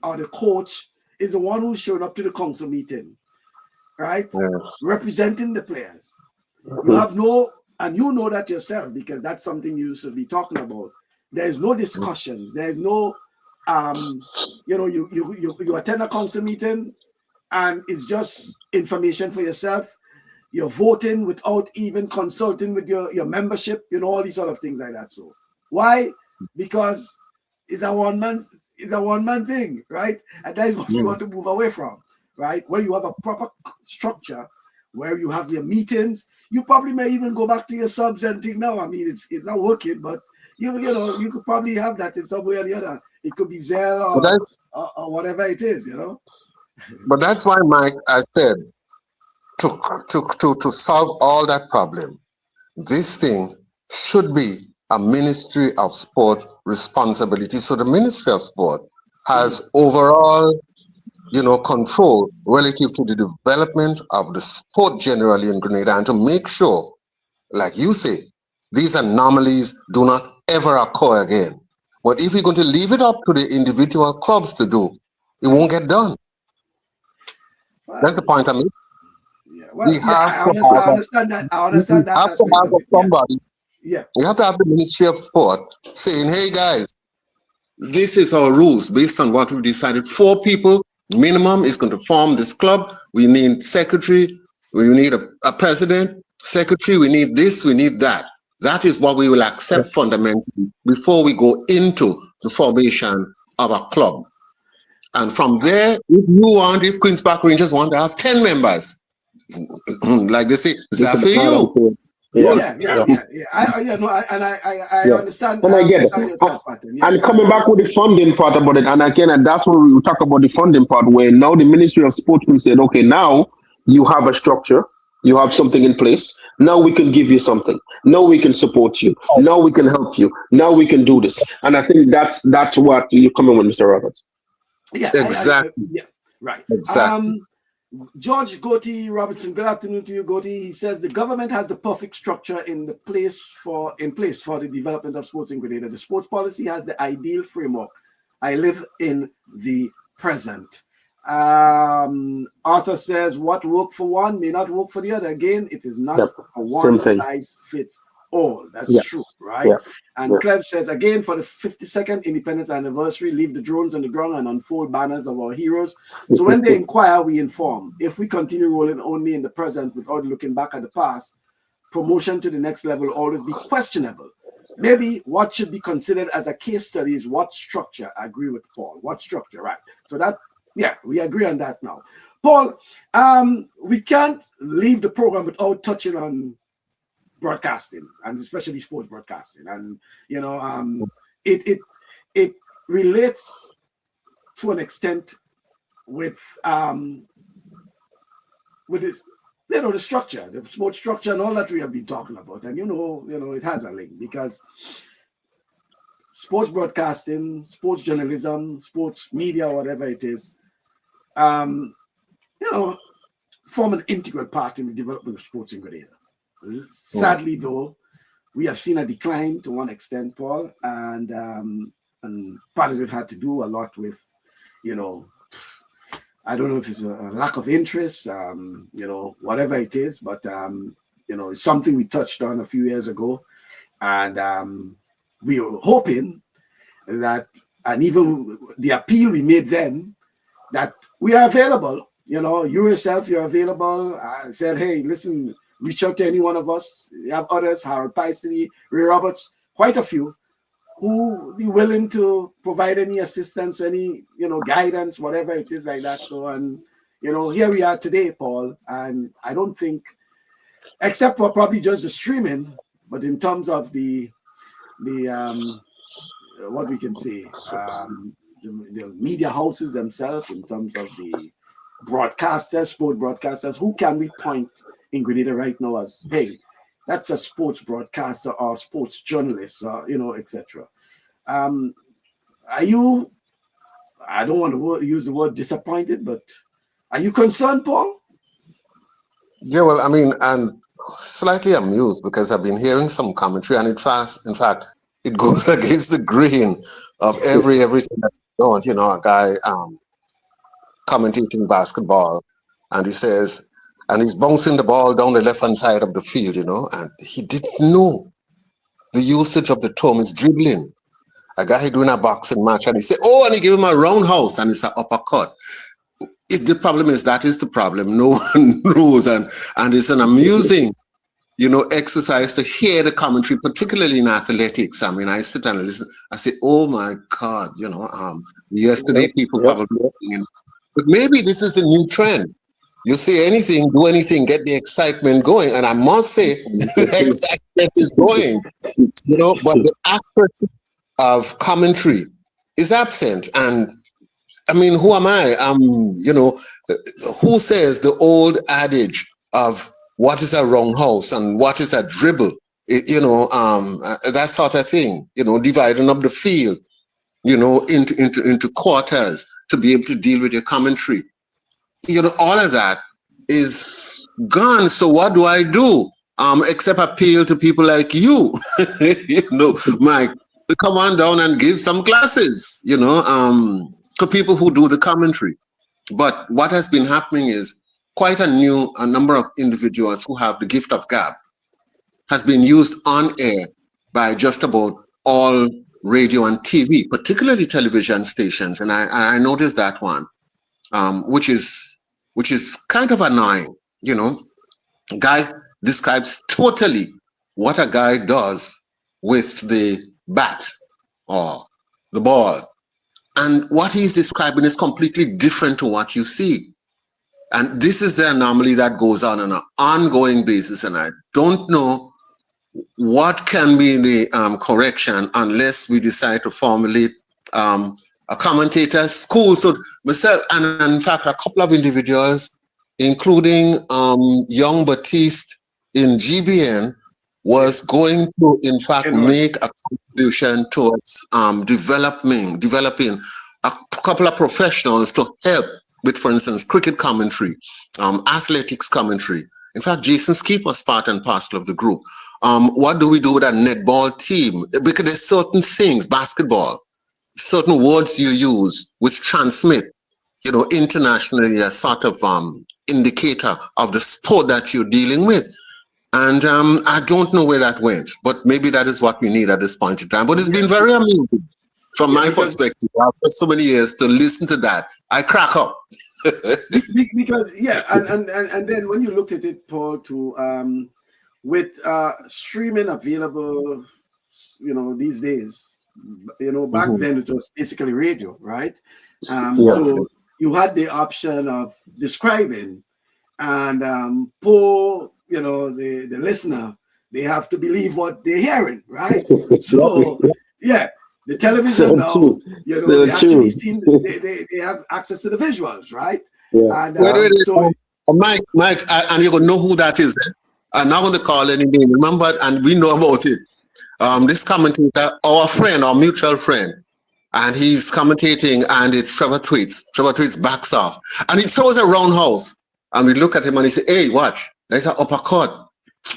or the coach is the one who's showing up to the council meeting, right? Yeah. Representing the players. You have no, and you know that yourself because that's something you should be talking about. There is no discussions. There is no, you attend a council meeting and it's just information for yourself. You're voting without even consulting with your membership, all these sort of things like that. So why? Because it's a one-man thing, right? And that is what we want to move away from, right? Where you have a proper structure, where you have your meetings. You probably may even go back to your subs and think, no, I mean, it's not working, but you could probably have that in some way or the other. It could be Zelle or whatever it is, But that's why, Mike, I said to solve all that problem, this thing should be a Ministry of Sport responsibility. So the Ministry of Sport has overall, control relative to the development of the sport generally in Grenada, and to make sure, like you say, these anomalies do not ever occur again. But if we're going to leave it up to the individual clubs to do, it won't get done. That's the point I mean. Yeah, well, I understand that. I understand that. You have to have somebody. Yeah. You have to have the Ministry of Sport saying, hey guys, this is our rules based on what we've decided. 4 people minimum is going to form this club. We need secretary, we need a president, secretary, we need this, we need that. That is what we will accept fundamentally before we go into the formation of a club. And from there, if Queen's Park Rangers want to have 10 members, like they say, that for you. I understand. And I get it. And coming back with the funding part about it, and again, and that's when we talk about the funding part, where now the Ministry of Sport will say, okay, now you have a structure, you have something in place. Now we can give you something. Now we can support you. Now we can help you. Now we can do this. And I think that's what you're coming with, Mr. Roberts. Yeah, exactly. Right. Exactly. George Gotti Robertson, good afternoon to you, Gotti. He says the government has the perfect structure in place for the development of sports in Grenada. The sports policy has the ideal framework. I live in the present. Arthur says what worked for one may not work for the other. Again, it is not a one size fits all. That's true, right? And Clev says, again, for the 52nd independence anniversary, leave the drones on the ground and unfold banners of our heroes. So when they inquire, we inform. If we continue rolling only in the present without looking back at the past, promotion to the next level will always be questionable. Maybe what should be considered as a case study is what structure. I agree with Paul. What structure, right? So that, we agree on that now. Paul, we can't leave the program without touching on broadcasting, and especially sports broadcasting, and it relates to an extent with this, the structure, the sports structure, and all that we have been talking about, and it has a link because sports broadcasting, sports journalism, sports media, whatever it is, form an integral part in the development of sports in Grenada. Sadly, though, we have seen a decline to one extent, Paul, and part of it had to do a lot with, I don't know if it's a lack of interest, whatever it is, but it's something we touched on a few years ago, and we were hoping that, and even the appeal we made then, that we are available. You yourself, you're available. I said, hey, listen. Reach out to any one of us. You have others, Harold Paisley, Ray Roberts, quite a few. who be willing to provide any assistance, any guidance, whatever it is like that. So, and here we are today, Paul, and I don't think, except for probably just the streaming, but in terms of the what we can say, the media houses themselves, in terms of the broadcasters, sport broadcasters, who can we point in Grenada right now as, hey, that's a sports broadcaster or sports journalist, or etc. Are you? I don't want to use the word disappointed, but are you concerned, Paul? Yeah, well, I mean, I'm slightly amused because I've been hearing some commentary, and in fact, it goes against the grain of everything that you know, a guy commentating basketball, and he says, and he's bouncing the ball down the left-hand side of the field, and he didn't know the usage of the term is dribbling. A guy doing a boxing match, and he said, oh, and he gave him a roundhouse, and it's an uppercut. The problem is that is the problem. No one knows, and it's an amusing, exercise to hear the commentary, particularly in athletics. I mean, I sit and listen. I say, oh my God, yesterday people probably, but maybe this is a new trend. You say anything, do anything, get the excitement going, and I must say, the excitement is going. But the accuracy of commentary is absent, and I mean, who am I? Who says the old adage of what is a roundhouse and what is a dribble? That sort of thing. Dividing up the field, into quarters to be able to deal with your commentary. All of that is gone. So what do I do? Except appeal to people like you, Mike, to come on down and give some classes, to people who do the commentary. But what has been happening is quite a number of individuals who have the gift of gab has been used on air by just about all radio and TV, particularly television stations. And I noticed that one, which is kind of annoying. Guy describes totally what a guy does with the bat or the ball. And what he's describing is completely different to what you see. And this is the anomaly that goes on an ongoing basis. And I don't know what can be the correction unless we decide to formulate a commentator school. So myself, and in fact, a couple of individuals, including young Batiste in GBN, was going to, in fact, make a contribution towards developing a couple of professionals to help with, for instance, cricket commentary, athletics commentary. In fact, Jason Skeet was part and parcel of the group. What do we do with a netball team? Because there's certain things, basketball, certain words you use which transmit, internationally, a sort of indicator of the sport that you're dealing with. And I don't know where that went, but maybe that is what we need at this point in time. But it's been very amusing from my perspective after so many years to listen to that. I crack up. Because and then when you look at it, Paul, to with streaming available, these days, back then it was basically radio, right? So you had the option of describing, and poor, the listener, they have to believe what they're hearing, right? So the television now, they actually seen, they have access to the visuals, right? Yeah. And so Mike, and you know who that is. I'm not going to call any name, remember, and we know about it. This commentator, our friend, our mutual friend, and he's commentating, and it's Trevor Tweets. Trevor Tweets backs off, and he throws a roundhouse, and we look at him and he said, "Hey, watch, there's an uppercut."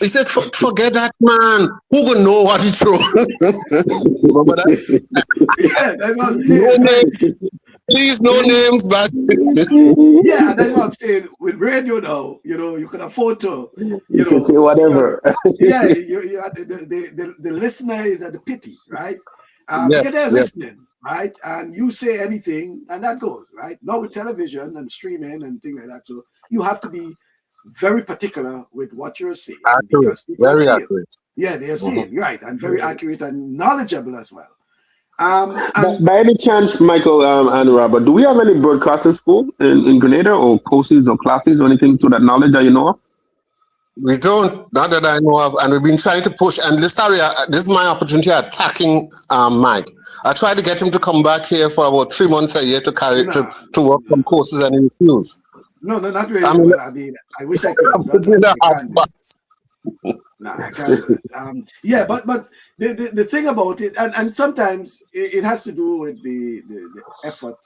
He said, "Forget that, man. Who gonna know what he threw?" Remember that? Yeah, that's what I'm saying. No names. Please, no names, but yeah, that's what I'm saying. With radio now, you can afford to, you can say whatever. Because, you the listener is at the pity, right? Because they're listening, right? And you say anything, and that goes, right? Now with television and streaming and things like that, so you have to be very particular with what you're saying. Accurate. Because people Very are accurate. Yeah, they're saying, right, and very accurate and knowledgeable as well. And By any chance, Michael and Robert, do we have any broadcasting school in Grenada or courses or classes or anything to that knowledge that you know of? We don't, not that I know of, and we've been trying to push. And this is my opportunity attacking Mike. I tried to get him to come back here for about 3 months a year to to work on courses, and he refused. No, not really. I mean, Well, I mean, I wish I could I'm have done putting that, in but the I hot can't do it. spots. No, I can't do it. Yeah, but the thing about it, and sometimes it has to do with the effort.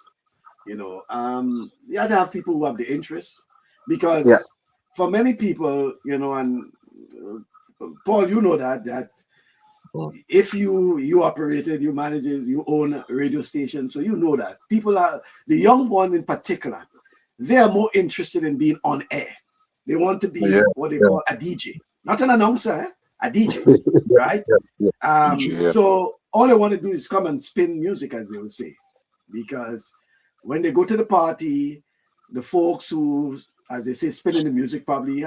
You have to have people who have the interest, Yeah. because for many people, and Paul, you know that if you operated, you manage it, you own a radio station, so you know that people are, the young one in particular, they are more interested in being on air. They want to be Yeah, what they yeah, call a DJ, not an announcer, a DJ, right? yeah, yeah. So all they want to do is come and spin music, as they would say, because when they go to the party, the folks who, as they say, spinning the music probably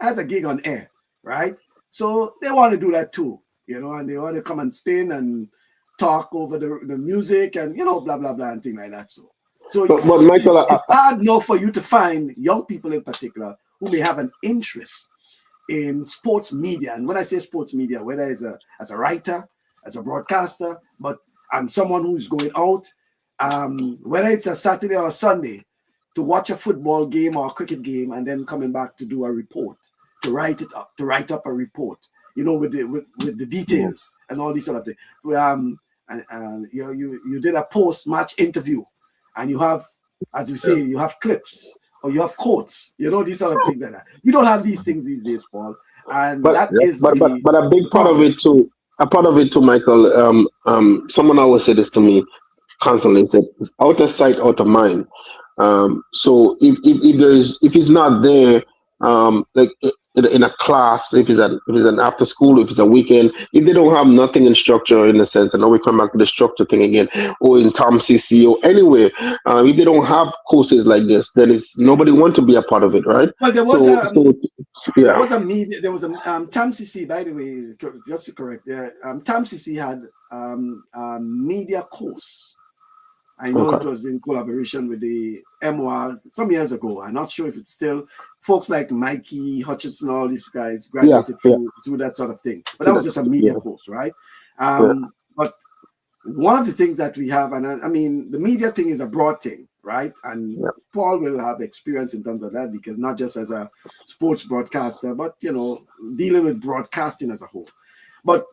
has a gig on air, right? So they want to do that too, and they want to come and spin and talk over the music and, blah, blah, blah, and things like that. So But Michael, it's hard enough for you to find young people in particular who may have an interest in sports media. And when I say sports media, whether as a writer, as a broadcaster, but I'm someone who's going out, whether it's a Saturday or a Sunday, to watch a football game or a cricket game, and then coming back to do a report, to write up a report, with the details and all these sort of things. You did a post-match interview, and you have, as we say, you have clips or you have quotes, these sort of things like that. We don't have these things these days, Paul, and but that is but a big part of it too. A part of it too, Michael. Someone always said this to me constantly. Said, "Out of sight, out of mind." So if it's not there, like in a class, if it's an after school, if it's a weekend, if they don't have nothing in structure in a sense, and now we come back to the structure thing again, or in Tom CC or anywhere, if they don't have courses like this, then it's nobody want to be a part of it, right? Well, there was a media. There was a Tam CC, by the way, just to correct there. Tam CC had a media course. I know it was in collaboration with the MWA some years ago. I'm not sure if it's still. Folks like Mikey Hutchinson, all these guys graduated through that sort of thing. But that was just a media course, right? But one of the things that we have, and I mean, the media thing is a broad thing, right? And Paul will have experience in terms of that, because not just as a sports broadcaster, but, dealing with broadcasting as a whole. But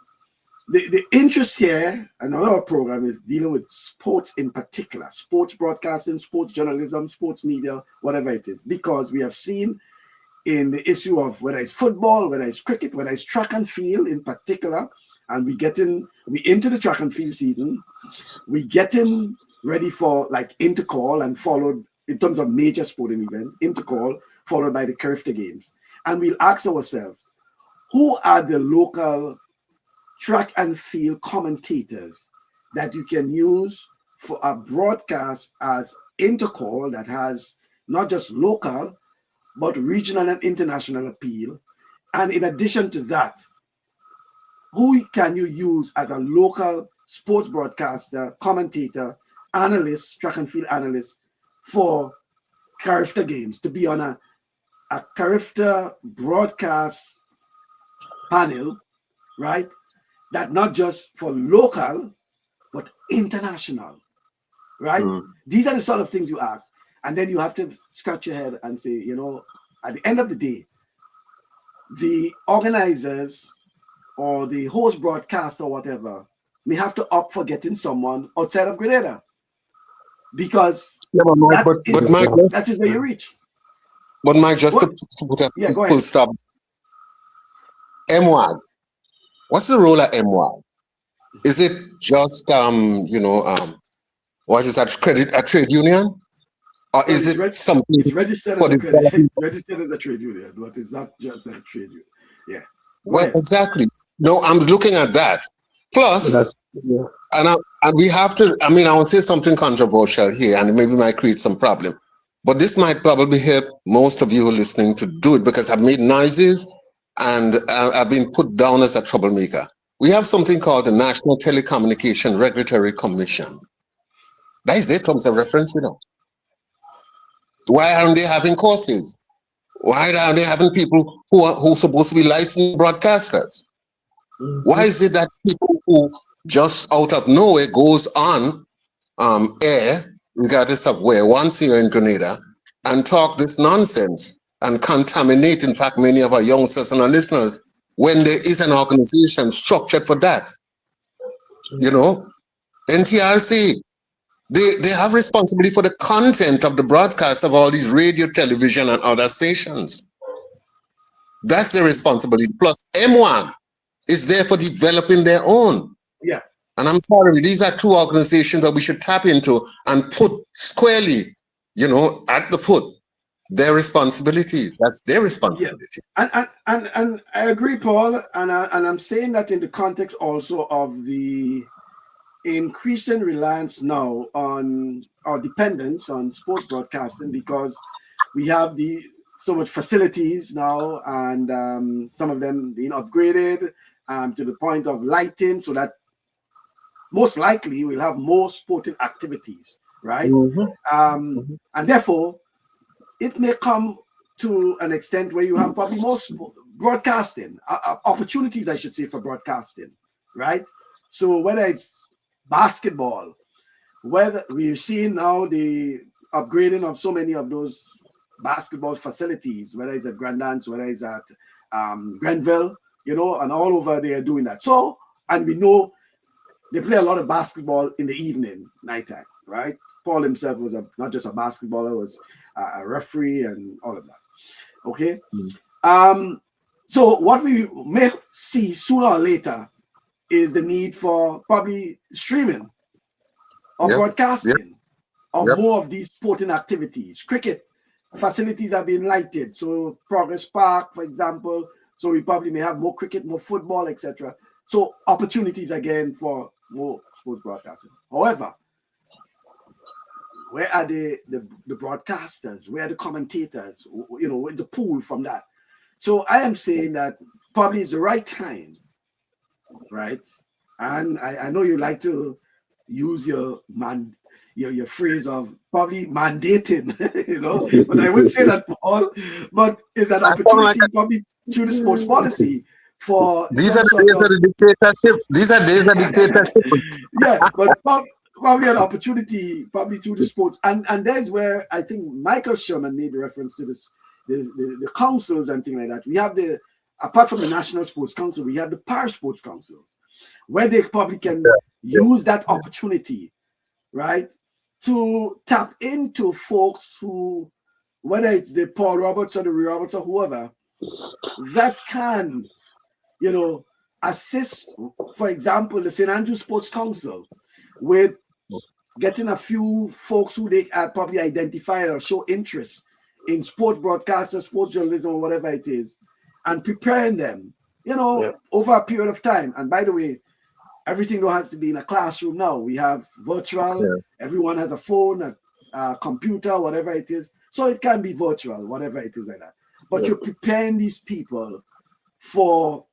the interest here and our program is dealing with sports in particular, sports broadcasting, sports journalism, sports media, whatever it is, because we have seen in the issue of whether it's football, whether it's cricket, whether it's track and field in particular, and we into the track and field season, we getting ready for like intercall, and followed in terms of major sporting events, intercall followed by the Carifta games, and we'll ask ourselves, who are the local track and field commentators that you can use for a broadcast as intercall that has not just local, but regional and international appeal? And in addition to that, who can you use as a local sports broadcaster, commentator, analyst, track and field analyst for Carifta games, to be on a Carifta broadcast panel, right? That not just for local, but international, right? These are the sort of things you ask. And then you have to scratch your head and say, at the end of the day, the organizers or the host broadcaster or whatever may have to opt for getting someone outside of Grenada, because that is where you reach. But Mike, just to put a full stop, MWAG. What's the role of MWAG? Is it just what is that, a trade union? Or is it something? It's registered as a trade union, but it's not just a trade union. Yeah. Well, exactly. No, I'm looking at that. Plus, and we have to, I will say something controversial here, and it maybe might create some problem. But this might probably help most of you who are listening to do it, because I've made noises and I've been put down as a troublemaker. We have something called the National Telecommunication Regulatory Commission. That is their terms of reference, you know. Why aren't they having courses? Why aren't they having people who are supposed to be licensed broadcasters? Why is it that people who just out of nowhere goes on air, regardless of where, once here in Grenada, and talk this nonsense and contaminate, in fact, many of our youngsters and our listeners when there is an organization structured for that? You know, NTRC, they have responsibility for the content of the broadcast of all these radio, television, and other stations. That's their responsibility. Plus, MWAG is there for developing their own. Yeah. And I'm sorry, these are two organizations that we should tap into and put squarely, you know, at the foot their responsibilities. That's their responsibility. Yeah. And I agree, Paul. And I'm saying that in the context also of the increasing reliance now on our dependence on sports broadcasting, because we have so much facilities now, and some of them being upgraded to the point of lighting, so that most likely we'll have more sporting activities, right? And therefore, it may come to an extent where you have probably more broadcasting opportunities, I should say, for broadcasting, right? So whether it's basketball, whether we're seeing now the upgrading of so many of those basketball facilities, whether it's at Grandance, whether it's at Grenville, you know, and all over they are doing that. So, and we know they play a lot of basketball in the evening, nighttime, right? Paul himself was not just a basketballer, was a referee and all of that. Okay. So what we may see sooner or later is the need for probably streaming or broadcasting of more of these sporting activities. Cricket facilities are being lighted. So Progress Park, for example. So we probably may have more cricket, more football, etc. So opportunities again for more sports broadcasting. However, where are the broadcasters? Where are the commentators? You know, the pool from that. So I am saying that probably is the right time, right? And I know you like to use your phrase of probably mandating, you know, but I would say that for all, but is an opportunity probably through the sports policy for these are the days of the dictatorship. These are days of dictatorship. Yeah, but probably an opportunity, probably through the sports, and there's where I think Michael Sherman made reference to this, the councils and things like that. We have apart from the National Sports Council, we have the Parish Sports Council, where they probably can use that opportunity, right, to tap into folks who, whether it's the Paul Roberts or the Ray Roberts or whoever, that can, you know, assist, for example, the St. Andrews Sports Council with getting a few folks who they probably identify or show interest in sports broadcasters, sports journalism, or whatever it is, and preparing them, you know, over a period of time. And by the way, everything don't have to be in a classroom now. We have virtual. Everyone has a phone, a computer, whatever it is. So it can be virtual, whatever it is like that. But you're preparing these people for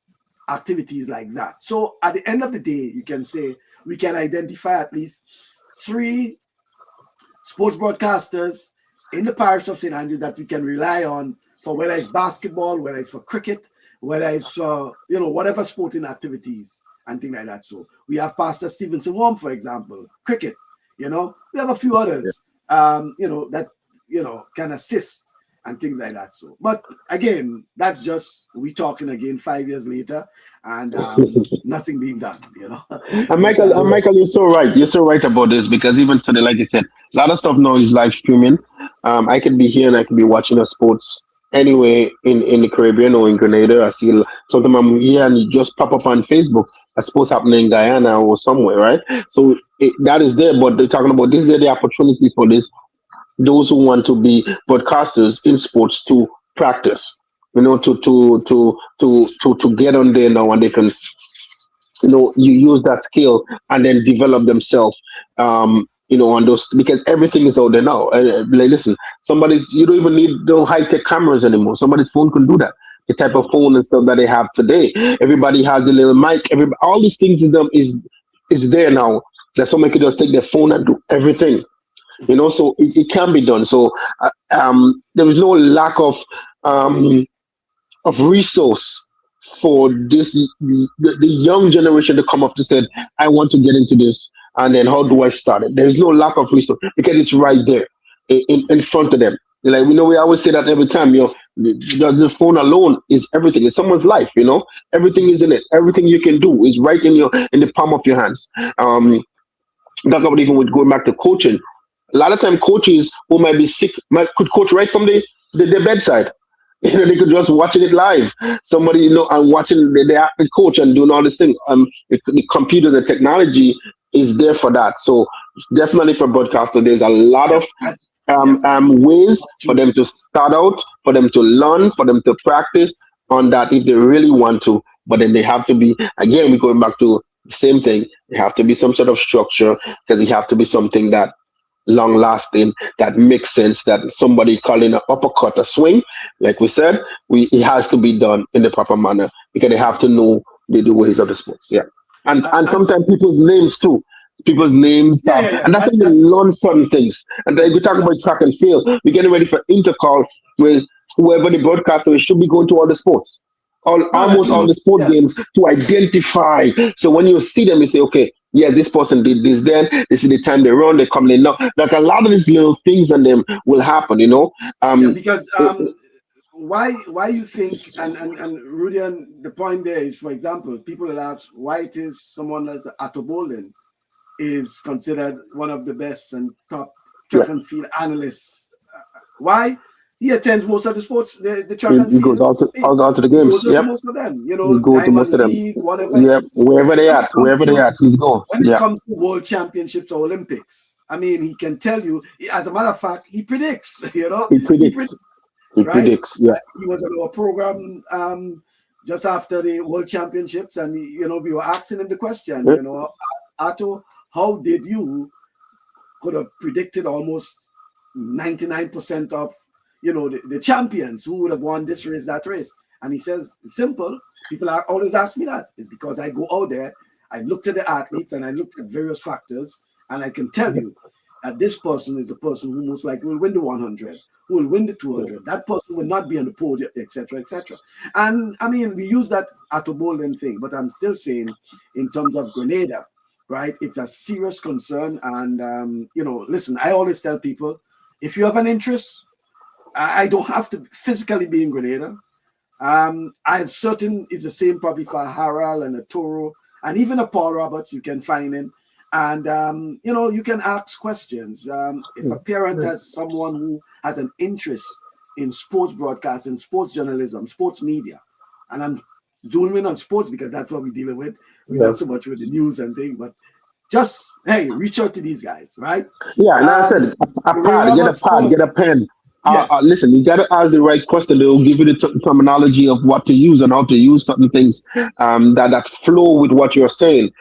activities like that. So at the end of the day, you can say we can identify at least 3 sports broadcasters in the parish of St. Andrews that we can rely on for whether it's basketball, whether it's for cricket, whether it's you know, whatever sporting activities and things like that. So we have Pastor Stevenson Wom, for example, cricket, you know, we have a few others, you know, that, you know, can assist and things like that. So, but again, that's just, we talking again 5 years later and nothing being done, you know. And Michael, you're so right. You're so right about this, because even today, like you said, a lot of stuff now is live streaming. I could be here and I could be watching a sports anyway in the Caribbean or in Grenada. I see something I'm here and you just pop up on Facebook. I suppose happening in Guyana or somewhere, right? So that is there, but they're talking about this is the opportunity for those who want to be broadcasters in sports to practice, you know, to get on there now, and they can, you know, you use that skill and then develop themselves, you know, on those, because everything is out there now. Like, listen, you don't even need no high-tech cameras anymore. Somebody's phone can do that. the type of phone and stuff that they have today. Everybody has the little mic. Everybody, all these things in them is there now. That someone could just take their phone and do everything. So it can be done. So there is no lack of resource for the young generation to come up to say, I want to get into this, and then how do I start it? There is no lack of resource because it's right there in front of them. Like we always say that every time. The phone alone is everything. It's someone's life. Everything is in it. Everything you can do is right in the palm of your hands. Talk about even with going back to coaching. A lot of time, coaches who might be sick could coach right from their bedside. They could just watching it live. Somebody, and watching the coach and doing all this thing. The computers and technology is there for that. So definitely for broadcaster, there's a lot of ways for them to start out, for them to learn, for them to practice on that if they really want to. But then they have to be, again, we're going back to the same thing. There have to be some sort of structure because it have to be something that long lasting, that makes sense, that somebody calling an uppercut a swing, like we said, it has to be done in the proper manner because they have to know the ways of the sports. Yeah. And sometimes people's names too. People's names, and that's how you learn certain things. And then we talk about track and field. We're getting ready for intercall with whoever the broadcaster is, should be going to all the sports, almost all the sport games to identify. So when you see them, you say, okay, yeah, this person did this then. This is the time they run, they come in now. Like a lot of these little things and them will happen, because why you think and Rudy, and the point there is, for example, people will ask why it is someone as Atto Bolden is considered one of the best and top track and field analysts. Why? He attends most of the sports, the track and field. He goes out to the games. He goes to most of them. He goes to most of them. League, whatever. Yeah, wherever they at, he's going. When it comes to World Championships or Olympics, I mean, he can tell you. As a matter of fact, he predicts. He predicts. He predicts. Yeah. He was on our program just after the World Championships, and we were asking him the question. Atto, how did you could have predicted almost 99% of the champions who would have won this race, that race? And he says, it's simple. People always ask me that. It's because I go out there, I looked at the athletes and I looked at various factors, and I can tell you that this person is the person who most likely will win the 100, who will win the 200. That person will not be on the podium, etc., etc. And I mean, we use that Atto Bolden thing, but I'm still saying in terms of Grenada, right? It's a serious concern. And, listen, I always tell people, if you have an interest, I don't have to physically be in Grenada. I'm certain it's the same probably for a Harold and a Toro and even a Paul Roberts. You can find him. And, you can ask questions. If a parent has someone who has an interest in sports broadcasting, sports journalism, sports media, and I'm zooming in on sports because that's what we're dealing with. We're not so much with the news and things, but just, hey, reach out to these guys, right? Yeah, and I said, get a pen. Listen, you got to ask the right question. They will give you the terminology of what to use and how to use certain things that flow with what you're saying.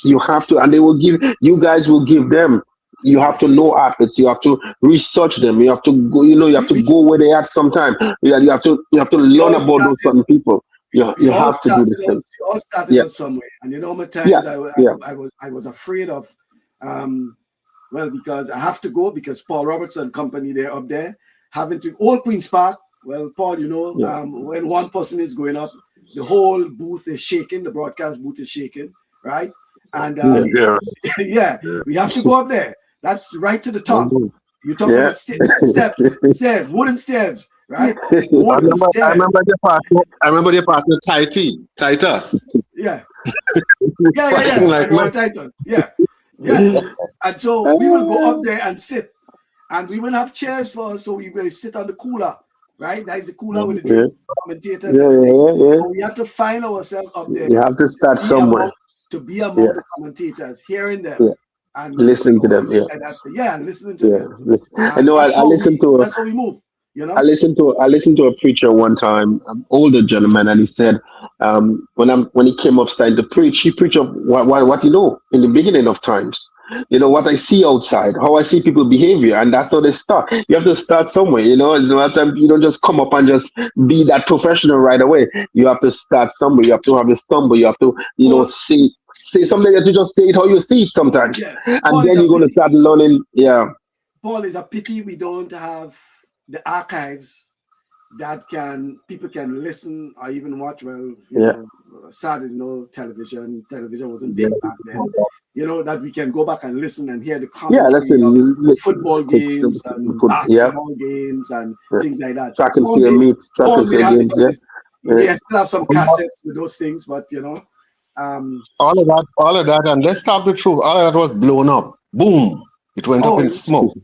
You have to, and you guys will give them. You have to know athletes. You have to research them. You have to go. You have to go where they at sometime. You have to learn about those certain people. You have to do these things. You all started out somewhere, and how many times I was afraid of. Because I have to go because Paul Roberts and company, they're up there having to Old Queen's Park. Well, Paul, when one person is going up, the whole booth is shaking. The broadcast booth is shaking, right? And we have to go up there. That's right to the top. You're talking about stairs, wooden stairs, right? I remember your partner Titus. Yeah. Like Titus. Yeah. Yeah. And so we will go up there and sit. And we will have chairs for us, so we will sit on the cooler, right? That is the cooler with the commentators. So we have to find ourselves up there. You have to start somewhere. To be among the commentators, hearing them. And listening to them, and listening to them. I know. I listen to. That's how we move. You know? I listened to a preacher one time, an older gentleman, and he said, when he came up starting to preach, he preached of what in the beginning of times. What I see outside, how I see people behavior, and that's how they start. You have to start somewhere. You don't just come up and just be that professional right away. You have to start somewhere. You have to have a stumble. You have to Paul, say something that you just say it how you see it sometimes, yeah, and Paul is then a you're gonna pity. start learning. Yeah, Paul is a pity we don't have the archives that people can listen or even watch. Well, yeah. sad, television. Television wasn't Yeah. big back then. That we can go back and listen and hear the Yeah, that's commentary of football take games and yeah, basketball games and yeah. things like that. Track and Paul field may, meets, track Paul and may field have it games. on Yeah, his. He yeah. may still have some cassettes with those things, but um, All of that, and let's talk the truth. All of that was blown up. Boom! It went up oh, in smoke.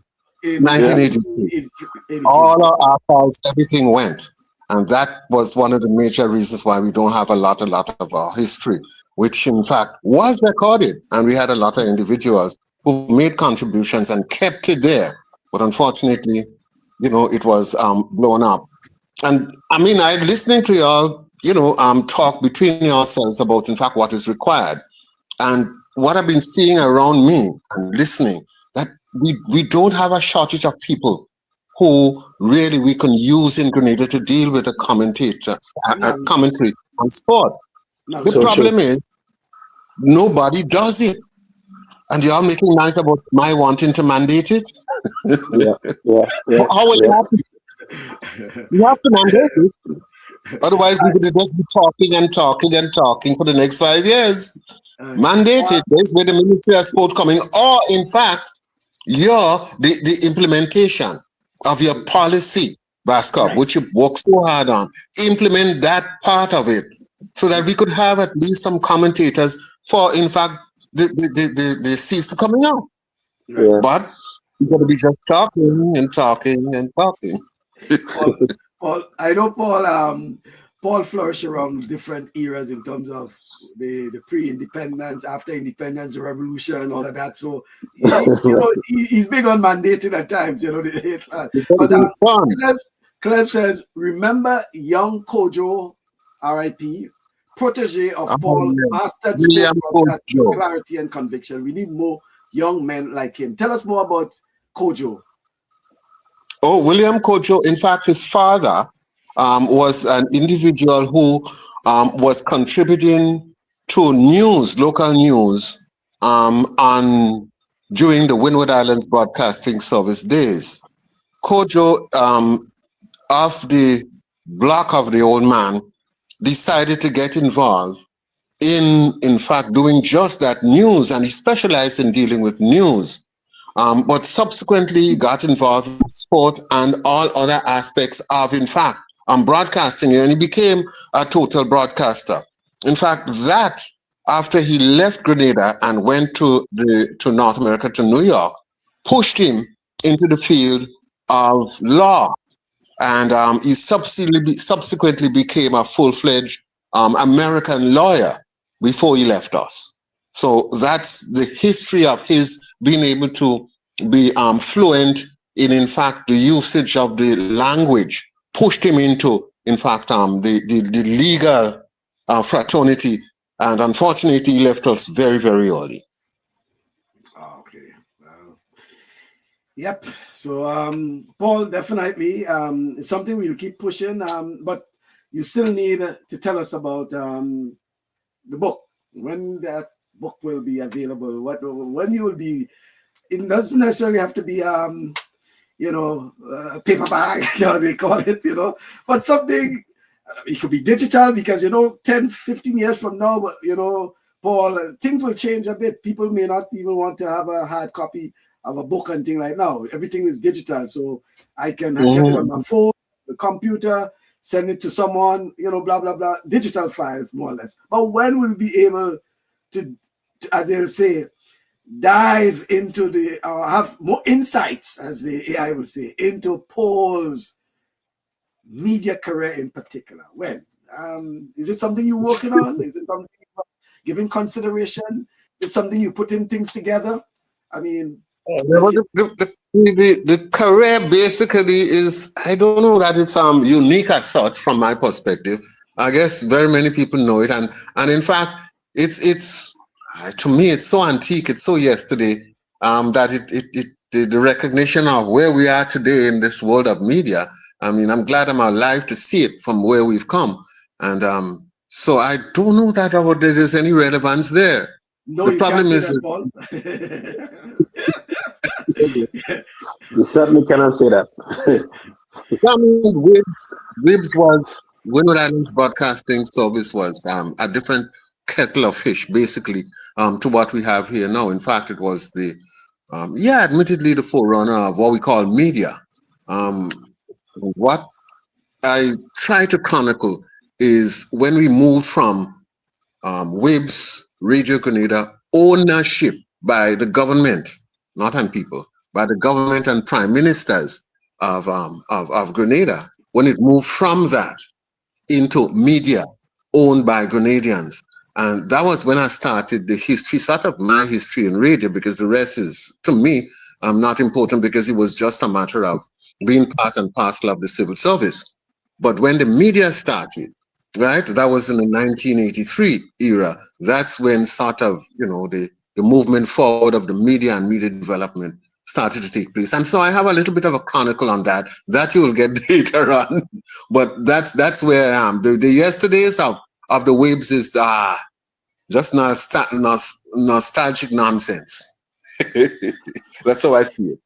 in Yeah. 1983. 1983. All our archives, everything went, and that was one of the major reasons why we don't have a lot of our history, which in fact was recorded, and we had a lot of individuals who made contributions and kept it there. But unfortunately, it was blown up. And I mean, I listening to y'all, talk between yourselves about, in fact, what is required. And what I've been seeing around me and listening, that we don't have a shortage of people who really we can use in Grenada to deal with a No, commentary on sport. not The So really. true. problem is nobody does it. And you're making nice about my wanting to mandate it. Yeah, yeah, yeah, How will it yeah. happen? You have to mandate it. Otherwise, we're going to just be talking and talking and talking for the next 5 years. Mandated. There's where the Ministry of Sport coming. Or, in fact, the implementation of your policy, Bascom, Right. which you work so hard on. Implement that part of it so that we could have at least some commentators for, in fact, the season coming out. Right. Yeah. But we're going to be just talking and talking and talking. Paul, I know Paul flourished around different eras in terms of the pre-independence, after independence, the revolution, all of that. So he's big on mandating at times. But It's fun. Clem says, remember young Kojo, R.I.P., protege of Paul, Yeah. mastered sport William broadcasting with Kojo. clarity and conviction. We need more young men like him. Tell us more about Kojo. Oh, William Kojo, in fact, his father was an individual who was contributing to local news, during the Windward Islands Broadcasting Service days. Kojo, of the block of the old man, decided to get involved in fact, doing just that news, and he specialized in dealing with news. But subsequently got involved with sport and all other aspects of, in fact, broadcasting, and he became a total broadcaster. In fact, that after he left Grenada and went to North America, to New York, pushed him into the field of law, and he subsequently became a full-fledged American lawyer before he left us. So that's the history of his being able to be fluent in fact, the usage of the language pushed him into, in fact, the legal fraternity. And unfortunately, he left us very, very early. Okay. Well, yep. So, Paul, definitely, it's something we'll keep pushing. But you still need to tell us about the book. When that book will be available? When you will be? It doesn't necessarily have to be paper bag, they call it, but something. It could be digital because 10, 15 years from now, Paul, things will change a bit. People may not even want to have a hard copy of a book and thing like now. Everything is digital, so I can get it on my phone, the computer, send it to someone, blah blah blah, digital files more or less. But when we'll be able to as they'll say, dive into have more insights, as the AI will say, into Paul's media career in particular? When? Is it something you're working on? Is it something you're giving consideration? Is it something you putting things together? I mean, the The career basically is, I don't know that it's unique as such from my perspective. I guess very many people know it, and in fact, it's to me it's so antique, it's so yesterday, that the recognition of where we are today in this world of media. I mean, I'm glad I'm alive to see it from where we've come, and so I don't know that there's any relevance there. No, The you problem can't say is, that, Paul. You certainly cannot say that. I mean, Wibs was Winwood Islands Broadcasting Service was a different kettle of fish, basically, to what we have here now. In fact, it was admittedly the forerunner of what we call media. What I try to chronicle is when we moved from Wibs, Radio Grenada, ownership by the government, not on people, by the government and prime ministers of Grenada, when it moved from that into media owned by Grenadians. And that was when I started the history, sort of my history in radio, because the rest is, to me, not important, because it was just a matter of being part and parcel of the civil service. But when the media started, right, that was in the 1983 era, that's when sort of, the movement forward of the media and media development started to take place. And so I have a little bit of a chronicle on that you will get later on. But that's where I am. The yesterdays of the Wibs is just nostalgic nonsense. That's how I see it.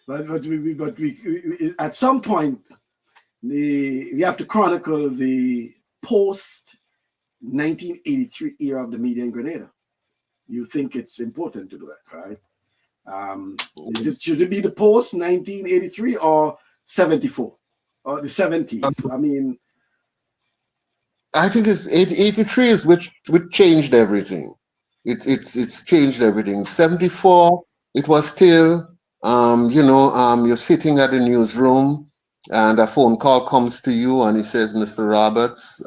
All right, but we at some point we have to chronicle the post 1983 era of the media in Grenada. You think it's important to do that, right? Should it be the post 1983 or 74 or the 70s? I mean, I think it's 83 is which changed everything. It's changed everything. 74, it was still you're sitting at the newsroom and a phone call comes to you and he says, Mr. Roberts,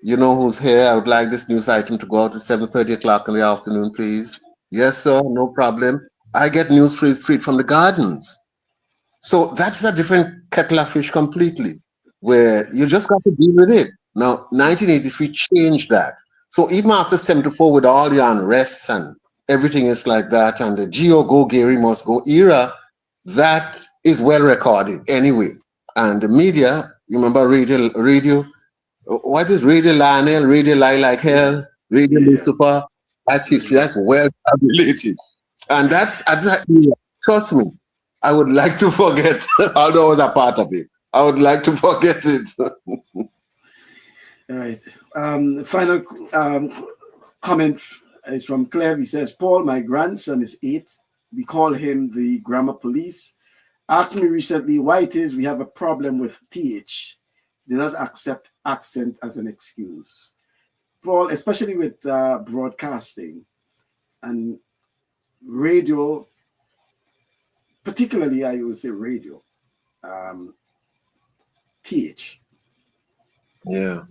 you know who's here? I would like this news item to go out at 7:30 o'clock in the afternoon, please. Yes, sir, no problem. I get news straight from the gardens. So that's a different kettle of fish completely, where you just got to deal with it. Now, 1983 changed that. So even after 74, with all the unrests and everything is like that, and the Geo Go Gary Must Go era, that is well recorded anyway. And the media, you remember radio, what is Radio Lionel, Radio Lie Like Hell, Radio Lucifer? That's history. That's well tabulated. And that's trust me, I would like to forget, although I was a part of it. I would like to forget it. All right. Final comment is from Claire. He says, Paul, my grandson is 8. We call him the grammar police. Asked me recently why it is we have a problem with TH. They not accept accent as an excuse. Paul, especially with broadcasting and radio, particularly I would say radio, TH. Yeah.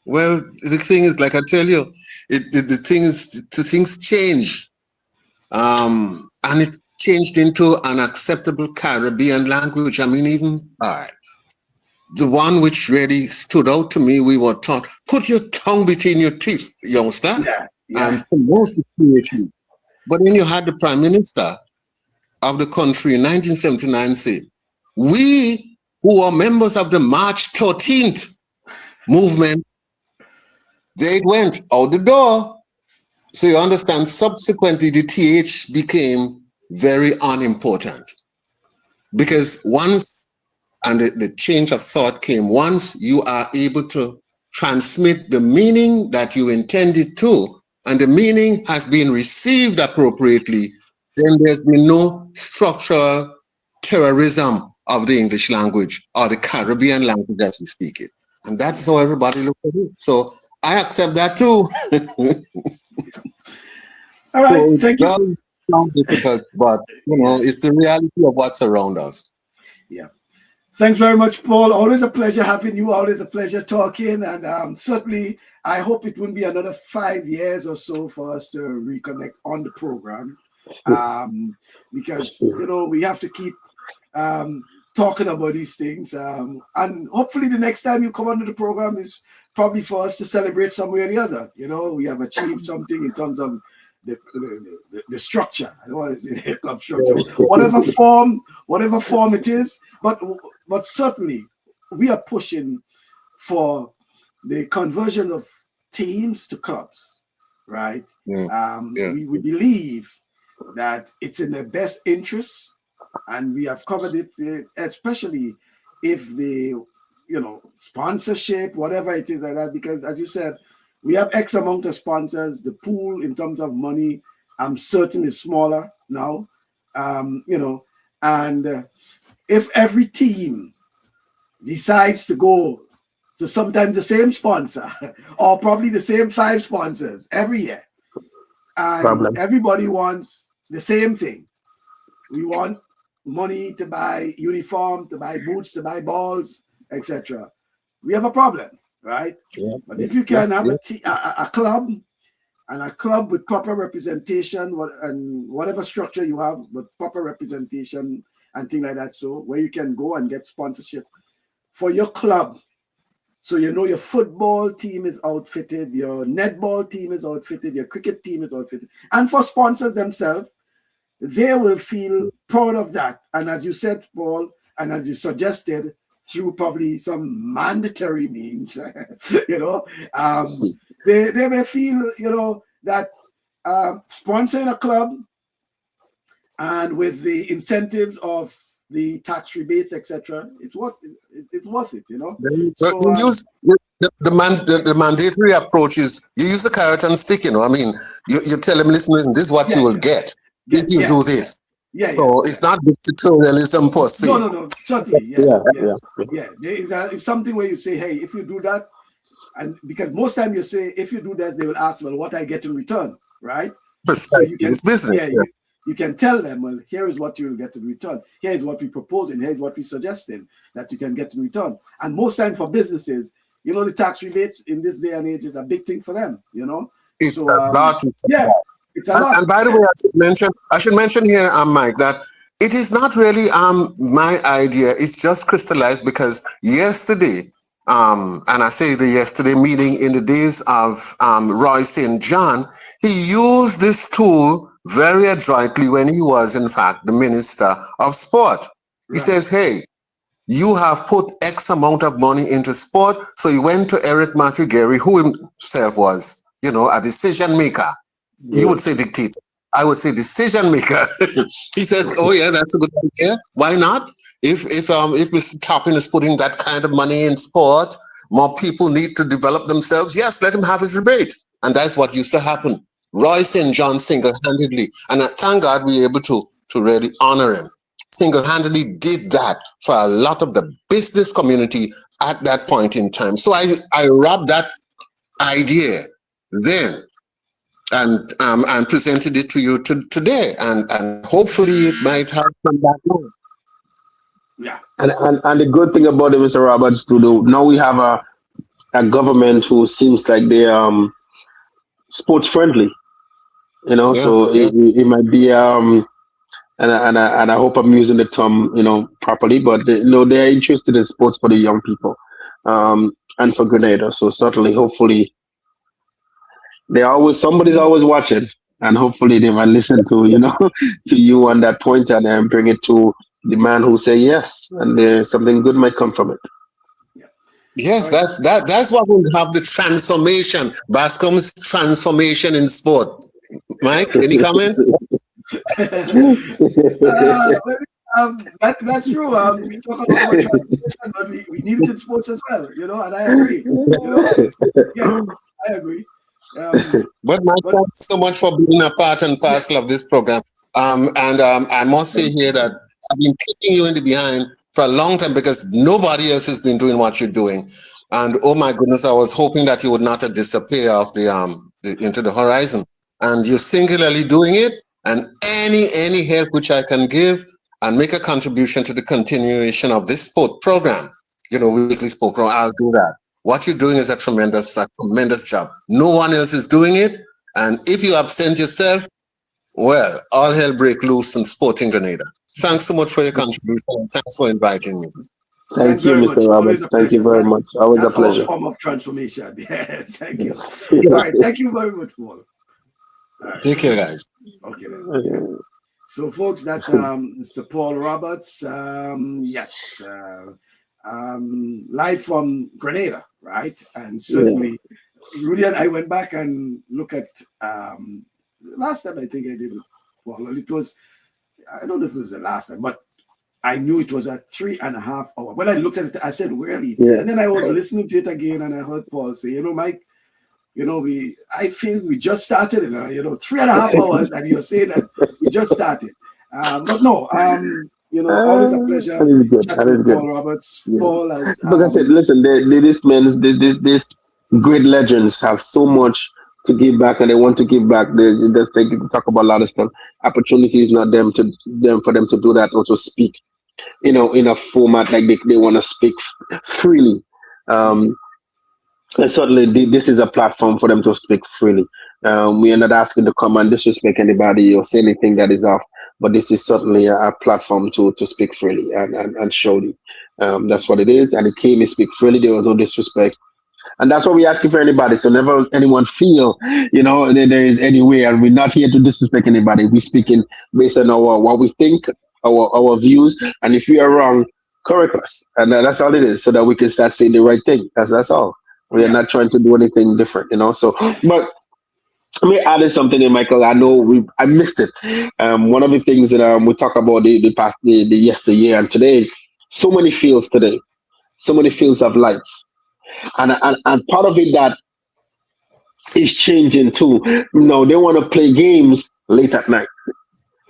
Well, the thing is, like I tell you, the things change, and it changed into an acceptable Caribbean language. I mean, even the one which really stood out to me, we were taught, put your tongue between your teeth, youngster, and pronounce the PhD. But then you had the Prime Minister of the country in 1979 say, we who are members of the March 13th movement, there it went out the door. So you understand, subsequently the TH became very unimportant, because once, and the change of thought came, once you are able to transmit the meaning that you intended to, and the meaning has been received appropriately, then there's been no structural terrorism of the English language or the Caribbean language as we speak it. And that's how everybody looks at it. So I accept that too. All right, thank you. It sounds difficult, but it's the reality of what's around us. Yeah. Thanks very much, Paul. Always a pleasure having you. Always a pleasure talking. And certainly, I hope it won't be another 5 years or so for us to reconnect on the program. because we have to keep talking about these things, and hopefully the next time you come onto the program is probably for us to celebrate some way or the other. We have achieved something in terms of the structure. I don't want to say the club structure, whatever form it is, but certainly we are pushing for the conversion of teams to clubs, right? We believe that it's in their best interest, and we have covered it, especially if the sponsorship, whatever it is like that, because as you said, we have X amount of sponsors. The pool in terms of money, I'm certain, is smaller now. And if every team decides to go to sometimes the same sponsor or probably the same 5 sponsors every year, and everybody wants the same thing. We want money to buy uniform, to buy boots, to buy balls, etc. We have a problem, right? Yeah. But if you can have a club, and a club with proper representation, and whatever structure you have, but proper representation and things like that, so where you can go and get sponsorship for your club. So your football team is outfitted, your netball team is outfitted, your cricket team is outfitted. And for sponsors themselves, they will feel proud of that. And as you said, Paul, and as you suggested, through probably some mandatory means, they may feel, that sponsoring a club and with the incentives of the tax rebates, etc., it's worth it. But So, you use the mandatory approach is you use the carrot and stick. I mean, you tell them, listen, this is what you will get if you do this. It's not dictatorialism per se. No, certainly, It's something where you say, hey, if you do that, and because most time you say, if you do that, they will ask, well, what I get in return, right? Precisely, so it's business. You can tell them, well, here is what you will get in return. Here is what we propose, and here is what we suggesting that you can get in return. And most time for businesses, the tax rebates in this day and age is a big thing for them. It's a lot. It's a lot. And by the way, I should mention here, Mike, that it is not really my idea. It's just crystallized because yesterday, and I say the yesterday meeting in the days of Roy St. John, he used this tool very adroitly when he was, in fact, the Minister of Sport. He says, hey, you have put X amount of money into sport. So he went to Eric Matthew Gary, who himself was, a decision maker. You would say dictator. I would say decision maker. He says, oh yeah, that's a good idea. Why not? If Mr. Toppin is putting that kind of money in sport, more people need to develop themselves. Yes, let him have his rebate. And that's what used to happen. Roy St. John single-handedly, and thank God we were able to really honor him, single-handedly did that for a lot of the business community at that point in time. So I wrapped that idea then and presented it to you today, and hopefully it might have come back on. Yeah. And the good thing about it, Mr. Roberts, now we have a government who seems like they're sports friendly. So it might be and I hope I'm using the term properly, but they're interested in sports for the young people, and for Grenada. So certainly, hopefully, somebody's always watching, and hopefully they might listen to to you on that point and bring it to the man who say yes, and something good might come from it. Yes, that's what will have the transformation, Bascom's transformation in sport. Mike, any comments? That's true. We talk about transformation, but we need it in sports as well, and I agree. I agree. But Mike, thanks so much for being a part and parcel of this program. I must say here that I've been kicking you in the behind for a long time because nobody else has been doing what you're doing. And oh my goodness, I was hoping that you would not disappear off into the horizon. And you're singularly doing it. And any help which I can give and make a contribution to the continuation of this sport program, weekly sport program, I'll do that. What you're doing is a tremendous job. No one else is doing it. And if you absent yourself, Well, all hell break loose in Sporting Grenada. Thanks so much for your contribution and thanks for inviting me. Thanks Thank you, very much. Mr. Always Roberts. a Thank you pleasure. very much. Always a That's our pleasure. form of transformation. Yes, thank you. Yeah. All right, thank you very much, Paul. All right. Take care, guys. Okay then. Yeah. So, folks, that's Mr. Paul Roberts. Yes, live from Grenada, right? And certainly, Rudy and I went back and looked at last time I think I did with Paul. It was, I don't know if it was the last time, but I knew it was a 3.5 hour. When I looked at it, I said, really? Yeah. And then I was listening to it again and I heard Paul say, Mike, I feel we just started, 3.5 hours, and you're saying that we just started. But no, always a pleasure. That is good. Chatting That is with good. Paul Roberts. Yeah. Paul has, Like I said, listen, these great legends have so much to give back, and they want to give back. They talk about a lot of stuff. Opportunity is not for them to do that or to speak, in a format like they want to speak freely. And certainly, this is a platform for them to speak freely. We are not asking to come and disrespect anybody or say anything that is off, but this is certainly a platform to speak freely and show it. That's what it is. And it came to speak freely. There was no disrespect. And that's what we're asking for anybody. So never anyone feel, that there is any way. And we're not here to disrespect anybody. We're speaking based on what we think, our views. And if we are wrong, correct us. And that's all it is, so that we can start saying the right thing. That's all. We are not trying to do anything different, So, but let me add in something in, Michael. I know I missed it. One of the things that we talk about the past, the yesteryear and today. So many fields today, so many fields of lights, and part of it that is changing too. They want to play games late at night.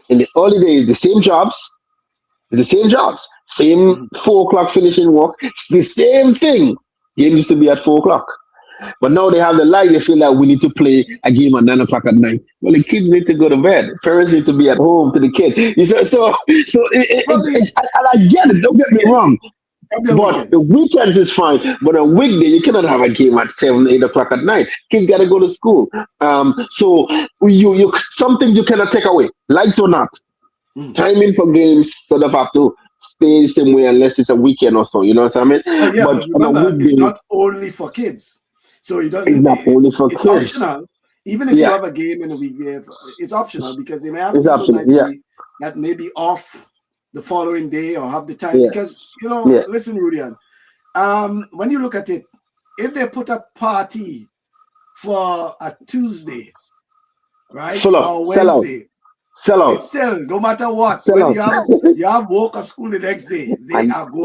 In the early days, the same jobs, same 4 o'clock finishing work, it's the same thing. Game used to be at 4 o'clock. But now they have the light, they feel like we need to play a game at 9 o'clock at night. Well, the kids need to go to bed. Parents need to be at home to the kids. And I get it, don't get me wrong. But the weekends is fine. But on weekday, you cannot have a game at 7, 8 o'clock at night. Kids got to go to school. So you some things you cannot take away, lights or not. Timing for games sort of have to stay the same way unless it's a weekend or so. You know what I mean? Oh, yeah, but remember, it's not only for kids. So it doesn't. It's not only for it's kids. Optional. Even if you have a game in a weekday, it's optional because they may have it's optional. That may be off the following day or have the time. Because listen, Rudian, when you look at it, if they put a party for a Tuesday, right, or Wednesday, sell out. It's still, no matter what, when you have work or school the next day, they are going.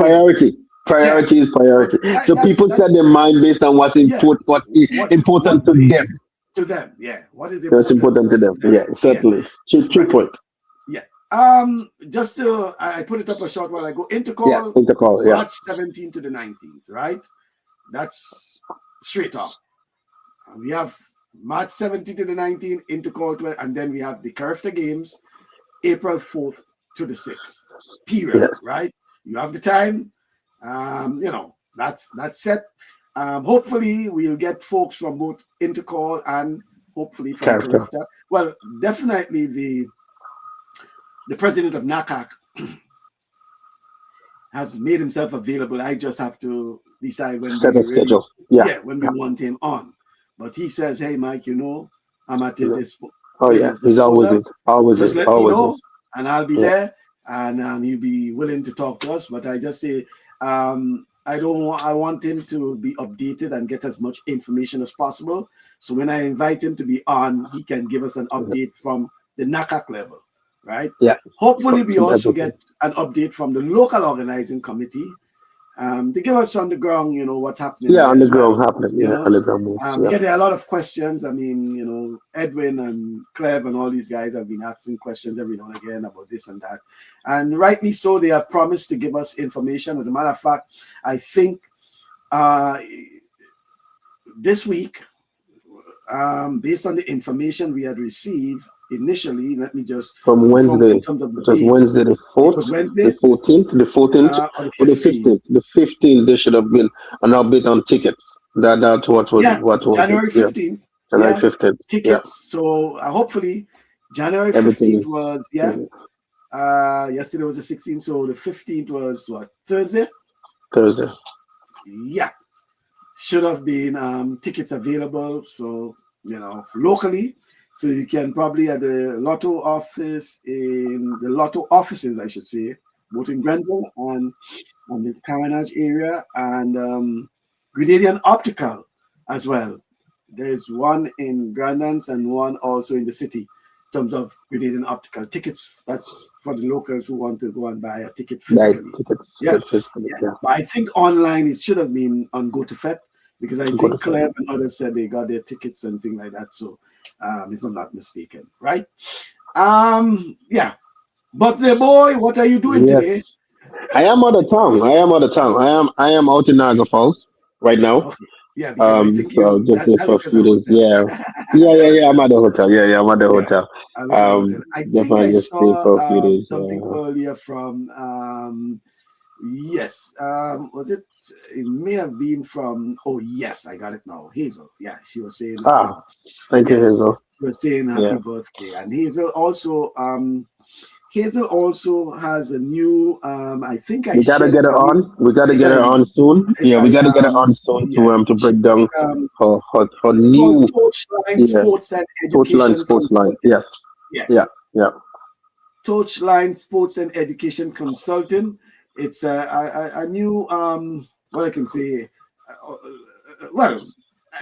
Priority is priority. So people set their mind based on what's important to them. To them, yeah. What is important to them? Yeah, certainly. True point. Yeah. I put it up a short while ago. Intercall, March 17th to the 19th, right? That's straight off. We have March 17th to the 19th, Intercall 12, and then we have the Carifta Games, April 4th to the 6th. Period, right? You have the time. That's set. Hopefully we'll get folks from both Intercall and hopefully from Carifta. Well, definitely the president of NACAC has made himself available. I just have to decide when set a schedule. When we want him on. But he says, "Hey, Mike, I'm at this." Oh yeah, he's always it. Always let me know, and I'll be there, and he'll be willing to talk to us. But I just say, I want him to be updated and get as much information as possible. So when I invite him to be on, he can give us an update from the NACAC level, right? Yeah. Hopefully, we also get an update from the local organizing committee to give us on the ground, what's happening. Yeah, on the ground happening. Yeah, on the ground moves. Because there are a lot of questions. I mean, Edwin and Cleve and all these guys have been asking questions every now and again about this and that. And rightly so, they have promised to give us information. As a matter of fact, I think this week, based on the information we had received initially, let me just from Wednesday. It was Wednesday the 4th, the 14th, or the 15th. The 15th, there should have been an update on tickets. That's what was January 15th. January 15th. Tickets. So hopefully January Everything 15th is was, yeah, yesterday was the 16th, so the 15th was what, Thursday? Thursday. Yeah, should have been tickets available. So, locally. So you can probably at the Lotto office, in the Lotto offices, I should say, both in Grenville and the Carenage area, and Grenadian Optical as well. There's one in Grandans and one also in the city in terms of Grenadian Optical tickets. That's for the locals who want to go and buy a ticket Buy physically. tickets Yeah, physically. yeah. Yeah, But I think online it should have been on GoToFet because I go to think Clem and others said they got their tickets and things like that. So, if I'm not mistaken, right? Yeah. Birthday boy, what are you doing today? Yes, I am out of town. I am out in Niagara Falls right now. Okay. Yeah, because I think So I'll you just that, say that for a look as a few days. hotel. Yeah, yeah. I'm at the hotel. Yeah, I'm at the Yeah, hotel. I look as a hotel. I think I Definitely just stay saw for a few days. something earlier from yes, was it? It may have been from. Oh yes, I got it now. Hazel. Yeah, she was saying. Ah, thank you, Yeah, Hazel. she was saying happy Yeah, birthday, and Hazel also has a new. I think I we gotta shared get it her with you. on. We gotta If get her I on soon. if Yeah, we I gotta get her on soon yeah, to break down her it's called new Torchline yeah Sports and Torchline Education Sports line. Consulting. Yes, Yeah, yeah, yeah. Torchline Sports and Education Consulting. It's a new what I can say. Well,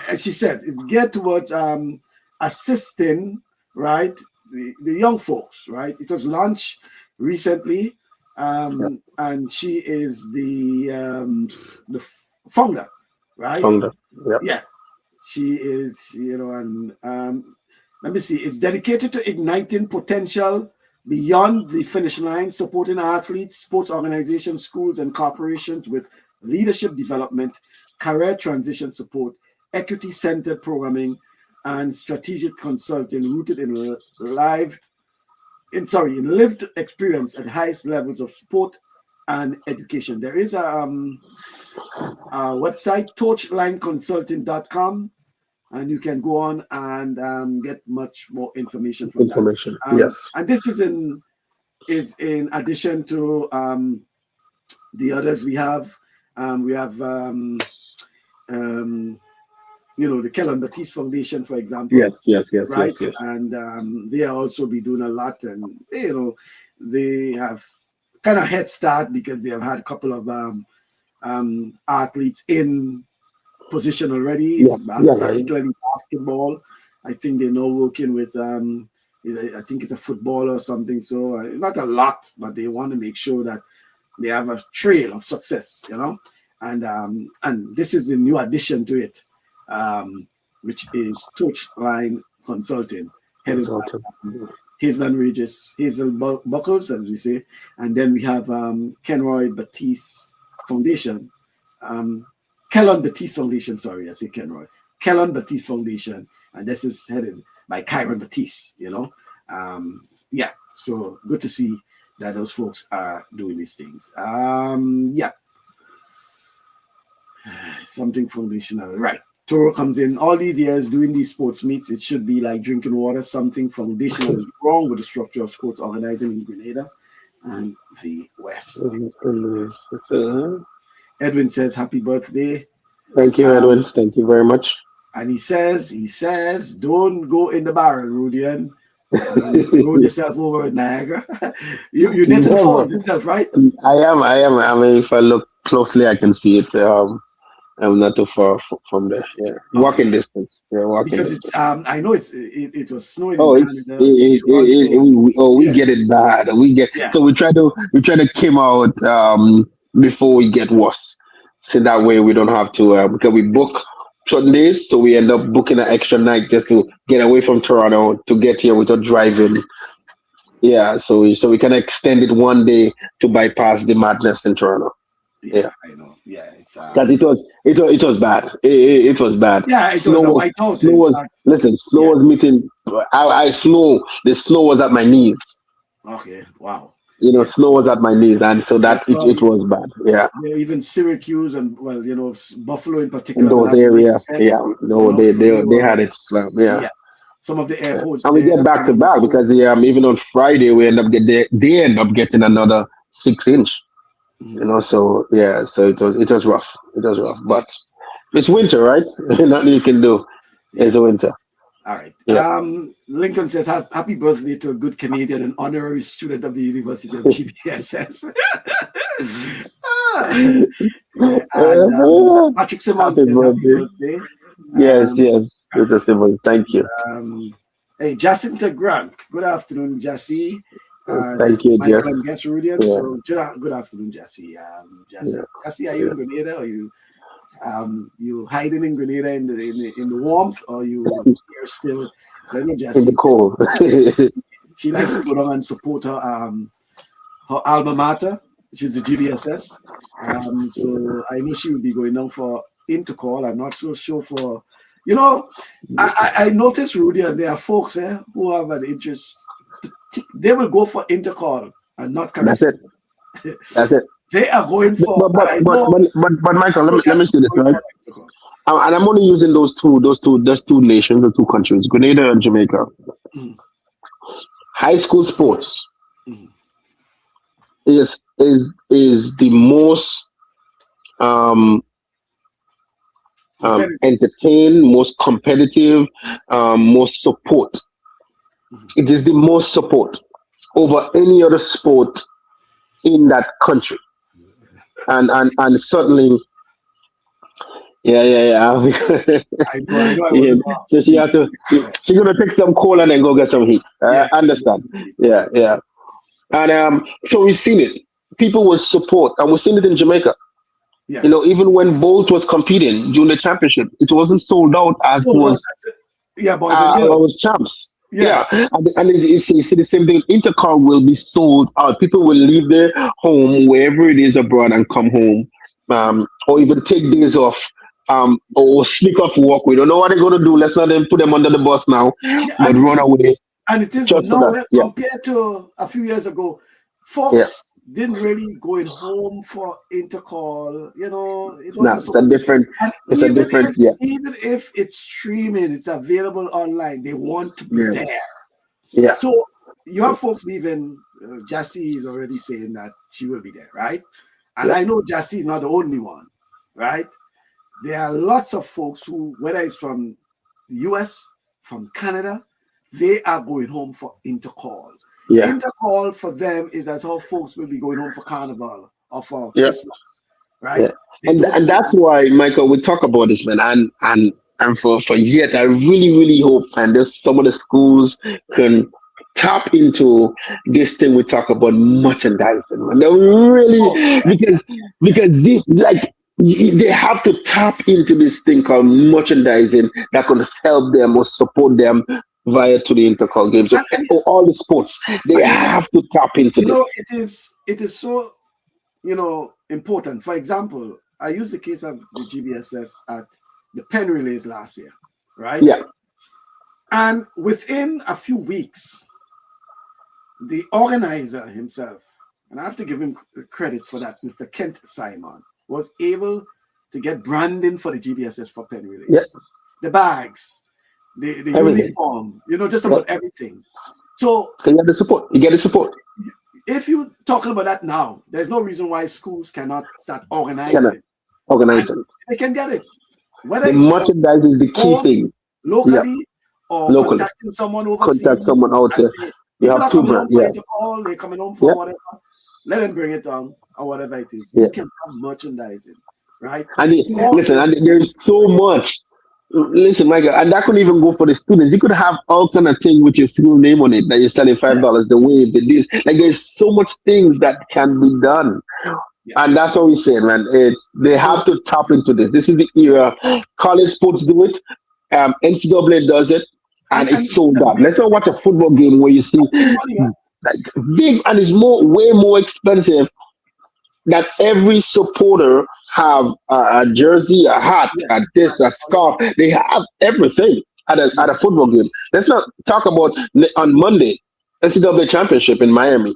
as she says, it's geared towards assisting, right, the young folks, right. It was launched recently, Yeah. and she is the founder, right. Founder. Yeah. Yeah, she is, and let me see. It's dedicated to igniting potential beyond the finish line, supporting athletes, sports organizations, schools, and corporations with leadership development, career transition support, equity-centered programming, and strategic consulting rooted in lived experience at highest levels of sport and education. There is a website, torchlineconsulting.com, and you can go on and get much more information from that. Information. Yes. And this is in addition to the others we have. We have the Kellen Batiste Foundation, for example. Yes. Right, and they also be doing a lot, and they have kind of head start because they have had a couple of athletes in position already, particularly basketball. I think they're now working with I think it's a football or something. So not a lot, but they want to make sure that they have a trail of success, and this is the new addition to it, which is Torchline Consulting, headed by Hazel Buckles, as we say, and then we have Kenroy Batiste Foundation. Kellon Batiste Foundation, sorry, I say Kenroy. Kellon Batiste Foundation, and this is headed by Kyron Batiste, Yeah, so good to see that those folks are doing these things. Yeah. Something foundational, right. Toro comes in all these years doing these sports meets. It should be like drinking water. Something foundational is wrong with the structure of sports organizing in Grenada and the West. Edwin says, happy birthday. Thank you, Edwin. Thank you very much. And he says, don't go in the barrel, Rudian. Roll yourself over at Niagara. you knit the falls itself, right? I am. I mean, if I look closely, I can see it. I'm not too far from there. Yeah, okay. Walking distance. Yeah, walking because distance. It's I know it was snowing in Canada. We get it bad. So we try to come out before we get worse. So that way we don't have to because we book certain days, so we end up booking an extra night just to get away from Toronto to get here without driving. Yeah, so we can extend it one day to bypass the madness in Toronto. Yeah, I know. Yeah, it's because it was bad. It was bad. Yeah, Snow was meeting. The snow was at my knees. Okay, wow. Snow was at my knees, and so that it was bad. Yeah. Even Syracuse and Buffalo in particular. In those areas, they had it slammed. Yeah. some of the airports And we there. get back to back because even on Friday we end up they end up getting another 6 inch. So yeah, so it was rough. It was rough, but it's winter, right? Nothing you can do. It's a winter. All right. Yeah. Lincoln says, happy birthday to a good Canadian and honorary student of the University of GBSS. And Patrick Simmons says, happy birthday. Yes. It's a symbol. Thank you. Hey, Jacinta Grant. Good afternoon, Jassy. Thank you, Jeff. Michael and Guest Rudian. So good afternoon, Jassy. Jassy, are you in Grenada? Or you hiding in Grenada in the warmth, or you're still in the cold? She likes to go down and support her alma mater, which is the GBSS. So I know she will be going down for intercall. I'm not so sure for I noticed, Rudy, and there are folks who have an interest. They will go for intercall and not That's it. That's it. They are going for. But Michael, let me say this, right? And I'm only using those two nations, the two countries, Grenada and Jamaica. High school sports is the most entertained, most competitive, most support. It is the most support over any other sport in that country, and certainly, yeah. I know. So she's gonna take some cola and then go get some heat. I understand. Yeah. And so we've seen it. People will support, and we've seen it in Jamaica. Yeah. Even when Bolt was competing during the championship, it wasn't sold out as was. Was champs. Yeah. And you see the same thing. Intercall will be sold out. People will leave their home wherever it is abroad and come home, or even take days off, or sneak off work. We don't know what they're going to do. Let's not then put them under the bus now, but run away. And it is just now compared to a few years ago, folks didn't really going home for intercall. It's a different. Even if it's streaming, it's available online. They want to be there. Yeah. So you have folks leaving. Jassy is already saying that she will be there, right? And I know Jassy is not the only one, right? There are lots of folks who, whether it's from the US, from Canada, they are going home for intercall. Yeah. Intercall for them is as how folks will be going home for Carnival or for Christmas, right? Yeah. And that's why, Michael, we talk about this, man, and for yet, I really hope, and there's some of the schools can tap into this thing we talk about, merchandising, man. They really because this they have to tap into this thing called merchandising that can help them or support them via to the intercall games or all the sports. They have to tap into this. It is so important. For example, I used the case of the GBSS at the Pen Relays last year, right? Yeah. And within a few weeks, the organizer himself, and I have to give him credit for that, Mr. Kent Simon, was able to get branding for the GBSS for Pen Relays. Yeah. The bags, the uniform, just about everything. So you get the support. If you're talking about that now, there's no reason why schools cannot start organizing. They can get it. Whether the merchandise is the key thing. Locally or contacting someone overseas. Contact someone out there. You have two brands. They're coming home for whatever. Let them bring it down or whatever it is. You can have merchandising, right? And there's so much. Listen, Michael, and that could even go for the students. You could have all kind of thing with your school name on it that you're selling $5, the way the this. Like there's so much things that can be done. Yeah. And that's what we say, man. They have to tap into this. This is the era. College sports do it. NCAA does it, and it's sold out. Let's not watch a football game where you see like big, and it's way more expensive. That every supporter have a jersey, a hat, a scarf. They have everything at a football game. Let's not talk about on Monday, NCAA championship in Miami.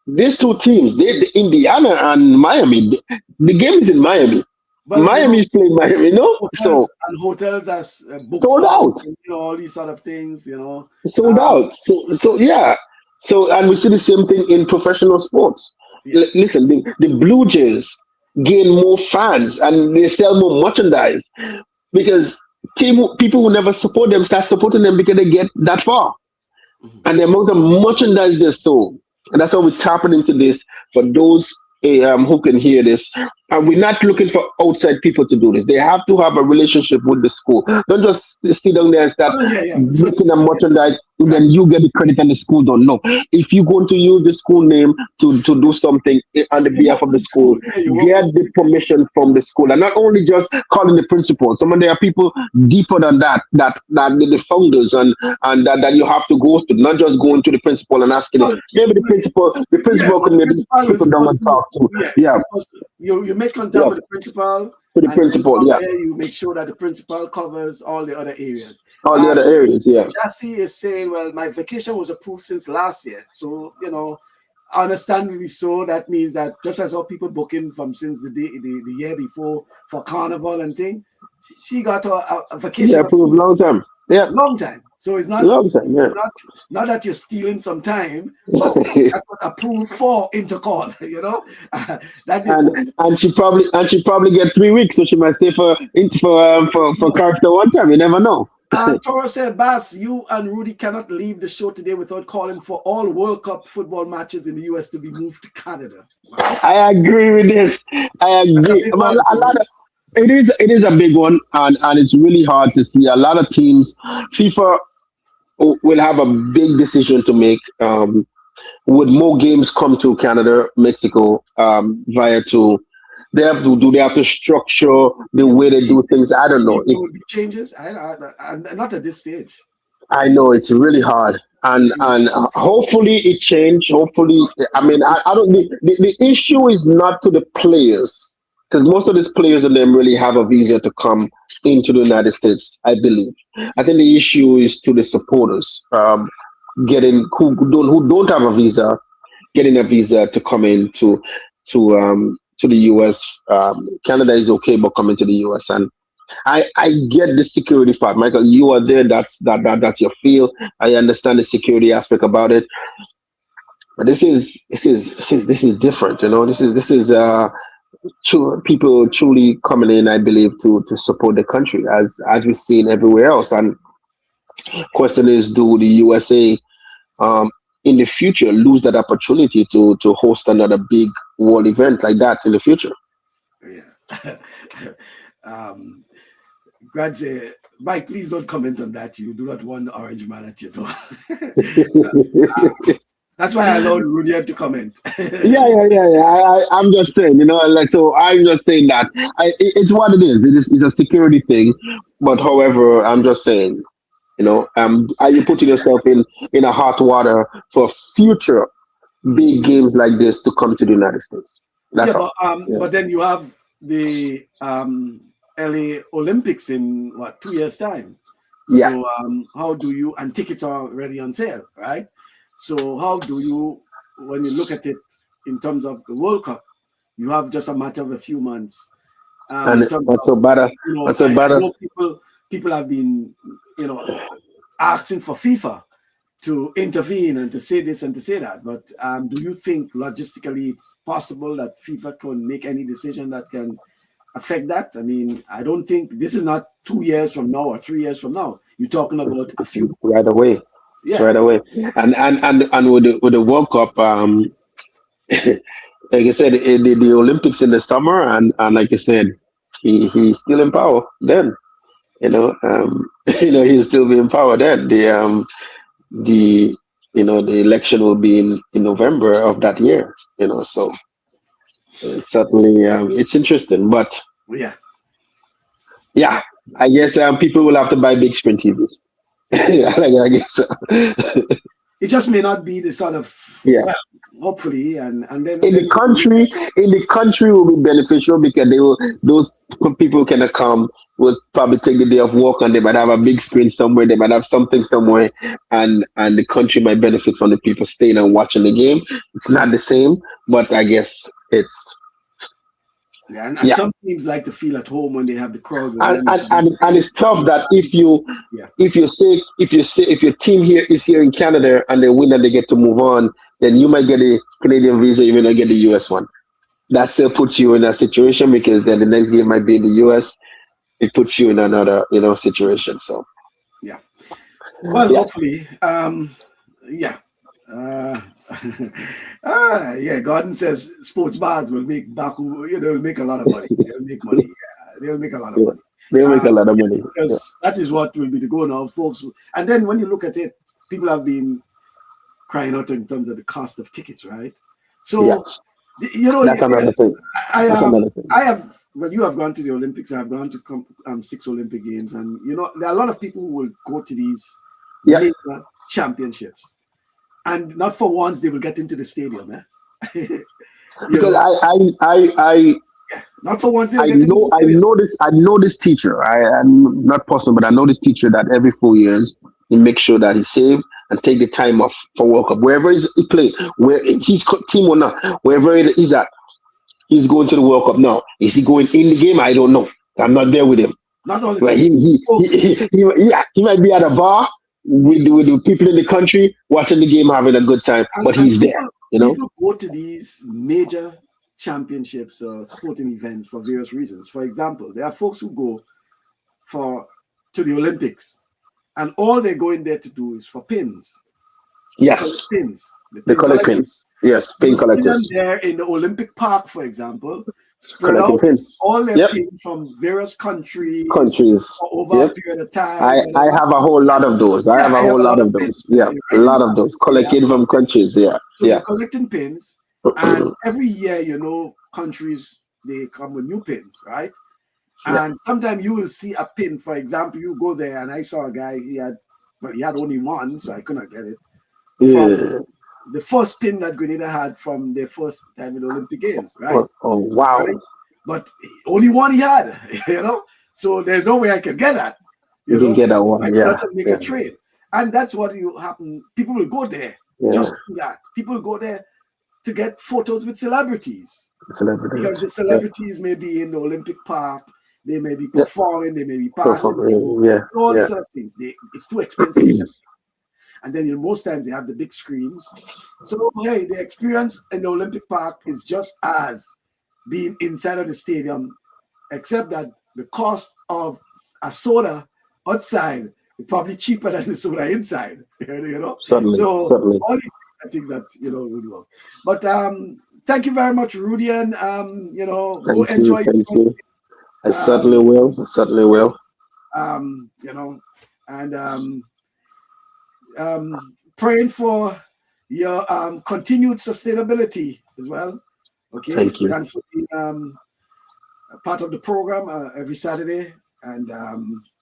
These two teams, the Indiana and Miami, the game is in Miami. Well, Miami's playing Miami, so hotels as booked sold out, out. all these sort of things, Sold Um, out. So yeah. So and we see the same thing in professional sports. yeah. Listen, the Blue Jays gain more fans and they sell more merchandise because people who never support them start supporting them because they get that far. Mhm. And the amount of merchandise they sold. And that's how we're tapping into this for those who can hear this. And we're not looking for outside people to do this. They have to have a relationship with the school. Don't just sit down there and start Oh, yeah, yeah. So, making a merchandise, right. then you get the credit and the school don't know. If you're going to use the school name to do something on the You behalf work of with the the school. school, Yeah, you work get with the permission from the school. And not only just calling the principal. Some of there are people deeper than that the founders and that you have to go to, not just going to the principal and asking it. well, Maybe the yeah, principal well, could the maybe principal is trickle down supposed and to, talk to. yeah, Yeah, you make contact yeah, with the principal, to the and then principal. from Yeah, there you make sure that the principal covers all the other areas. all the other areas. Yeah, Jassy is saying, well, my vacation was approved since last year. So, understandably so, that means that just as all people booking from since the year before for carnival and thing, she got a yeah, vacation for a approved long time. Yeah, long time. So it's long time. Yeah. not that you're stealing some time, but that was approved for intercall, That's it. and she probably get 3 weeks, so she might stay for character one time. You never know. Toro said, Bass, you and Rudy cannot leave the show today without calling for all World Cup football matches in the US to be moved to Canada. Wow. I agree with this. I That's a agree. big But one, a lot Toro. of it is a big one, and it's really hard to see a lot of teams. FIFA will have a big decision to make. Would more games come to Canada, Mexico, via to they have to structure the Yeah, way they do things? I don't know. there will be changes. Not at this stage. I know it's really hard, and hopefully it change. Hopefully, I mean, I don't. The issue is not to the players because most of these players and them really have a visa to come into the United States. I believe. I think the issue is to the supporters getting who don't have a visa, getting a visa to come in to the US. Canada is okay, but coming to the US, and I get the security part, Michael. You are there. That's your field. I understand the security aspect about it, but this is different. This is people truly coming in. I believe to support the country as we've seen everywhere else. And question is, do the USA um, in the future lose that opportunity to host another big world event like that in the future? Yeah. um, Grant say, Mike, please don't comment on that. You do not want the orange man at your door. That's why I allowed Rudy to comment. Yeah. I'm just saying, like, so I'm just saying that it's what it is. It's a security thing. But however, I'm just saying, are you putting yourself in a hot water for future big games like this to come to the United States? Yeah, That's all. Yeah. but then you have the LA Olympics in 2 years time. Yeah. So how do you, and tickets are already on sale, right? So how do you, when you look at it in terms of the World Cup, you have just a matter of a few months. In And terms what's of, so better? What's so I better? know people have been, asking for FIFA to intervene and to say this and to say that. But do you think logistically it's possible that FIFA can make any decision that can affect that? I mean, I don't think this is not 2 years from now or 3 years from now. You're talking about a It's few. right away. It's Yeah. right away. And with the World Cup, like I said, the Olympics in the summer, and like I said, he's still in power then. He'll still be in power then. The the election will be in November of that year. So certainly it's interesting, but Yeah. yeah, I guess people will have to buy big screen TVs. I guess so. It just may not be the sort of, Yeah. well, hopefully, and then In the country will be beneficial because those people can come will probably take the day of work and they might have a big screen somewhere, they might have something somewhere, and the country might benefit from the people staying and watching the game. It's not the same, but I guess Yeah, and some teams like to feel at home when they have the crowd. And it's tough that if your team here is here in Canada and they win and they get to move on, then you might get a Canadian visa, you may not get the US one. That still puts you in a situation because then the next game might be in the US. It puts you in another, situation. So yeah. Well, hopefully, yeah. Gordon says sports bars will make make a lot of money. They'll make money. Yeah, they'll make a lot of money. They'll make a lot of money. Because that is what will be the goal now, folks. And then when you look at it, people have been crying out in terms of the cost of tickets, right? So, that's another thing. I have. Well, you have gone to the Olympics. I've gone to 6 Olympic Games, and there are a lot of people who will go to these major championships, and not for once they will get into the stadium. Because I not for once. I know this teacher. I'm not personal, but I know this teacher that every 4 years he makes sure that he save and take the time off for World Cup wherever he play, where he's team or not, wherever it is at. He's going to the World Cup now. Is he going in the game? I don't know. I'm not there with him. Not all the time. He might be at a bar with the people in the country watching the game, having a good time, but he's there. People go to these major championships or sporting events for various reasons. For example, there are folks who go to the Olympics, and all they're going there to do is for pins. Yes. Pins. They collect pins. Yes, pin collectors. There in the Olympic Park, for example, spread out pins. all their pins from various countries over a period of time. I have a whole lot of those. I have a whole lot of those. Yeah, a lot of those collected from countries. Yeah, so they're collecting pins, and every year, countries they come with new pins, right? And sometimes you will see a pin. For example, you go there, and I saw a guy. He had only one, so I couldn't get it. The first pin that Grenada had from their first time in the Olympic Games, right? Oh wow! Right? But only one he had, So there's no way I can get that. You can get that one, I to make a trade, and that's what will happen. People will go there just to do that. People will go there to get photos with celebrities. Because the celebrities may be in the Olympic Park, they may be performing, they may be passing, all sorts of things. It's too expensive. And then most times they have the big screens. So hey, the experience in the Olympic Park is just as being inside of the stadium, except that the cost of a soda outside is probably cheaper than the soda inside. Certainly, so certainly. All these things that would work. But thank you very much, Rudy, and go enjoy. Thank you. I certainly will. I certainly will. Praying for your continued sustainability as well. Okay. Thank you. Thanks for being a part of the program every Saturday, and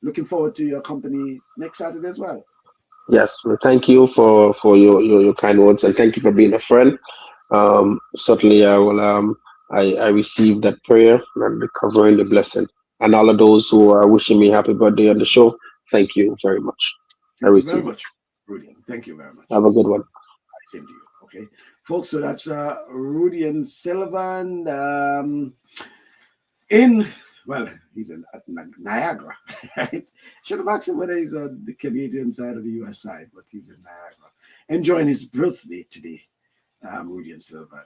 looking forward to your company next Saturday as well. Yes, well, thank you for your kind words, and thank you for being a friend. Certainly, I will. I received that prayer and the covering, the blessing, and all of those who are wishing me happy birthday on the show. Thank you very much. Thank you very much, Rudy. Thank you very much. Have a good one. Same to you. Okay, folks. So that's Rudy and Sullivan he's in Niagara, right? Should have asked him whether he's on the Canadian side or the US side, but he's in Niagara, enjoying his birthday today. Rudy and Sullivan.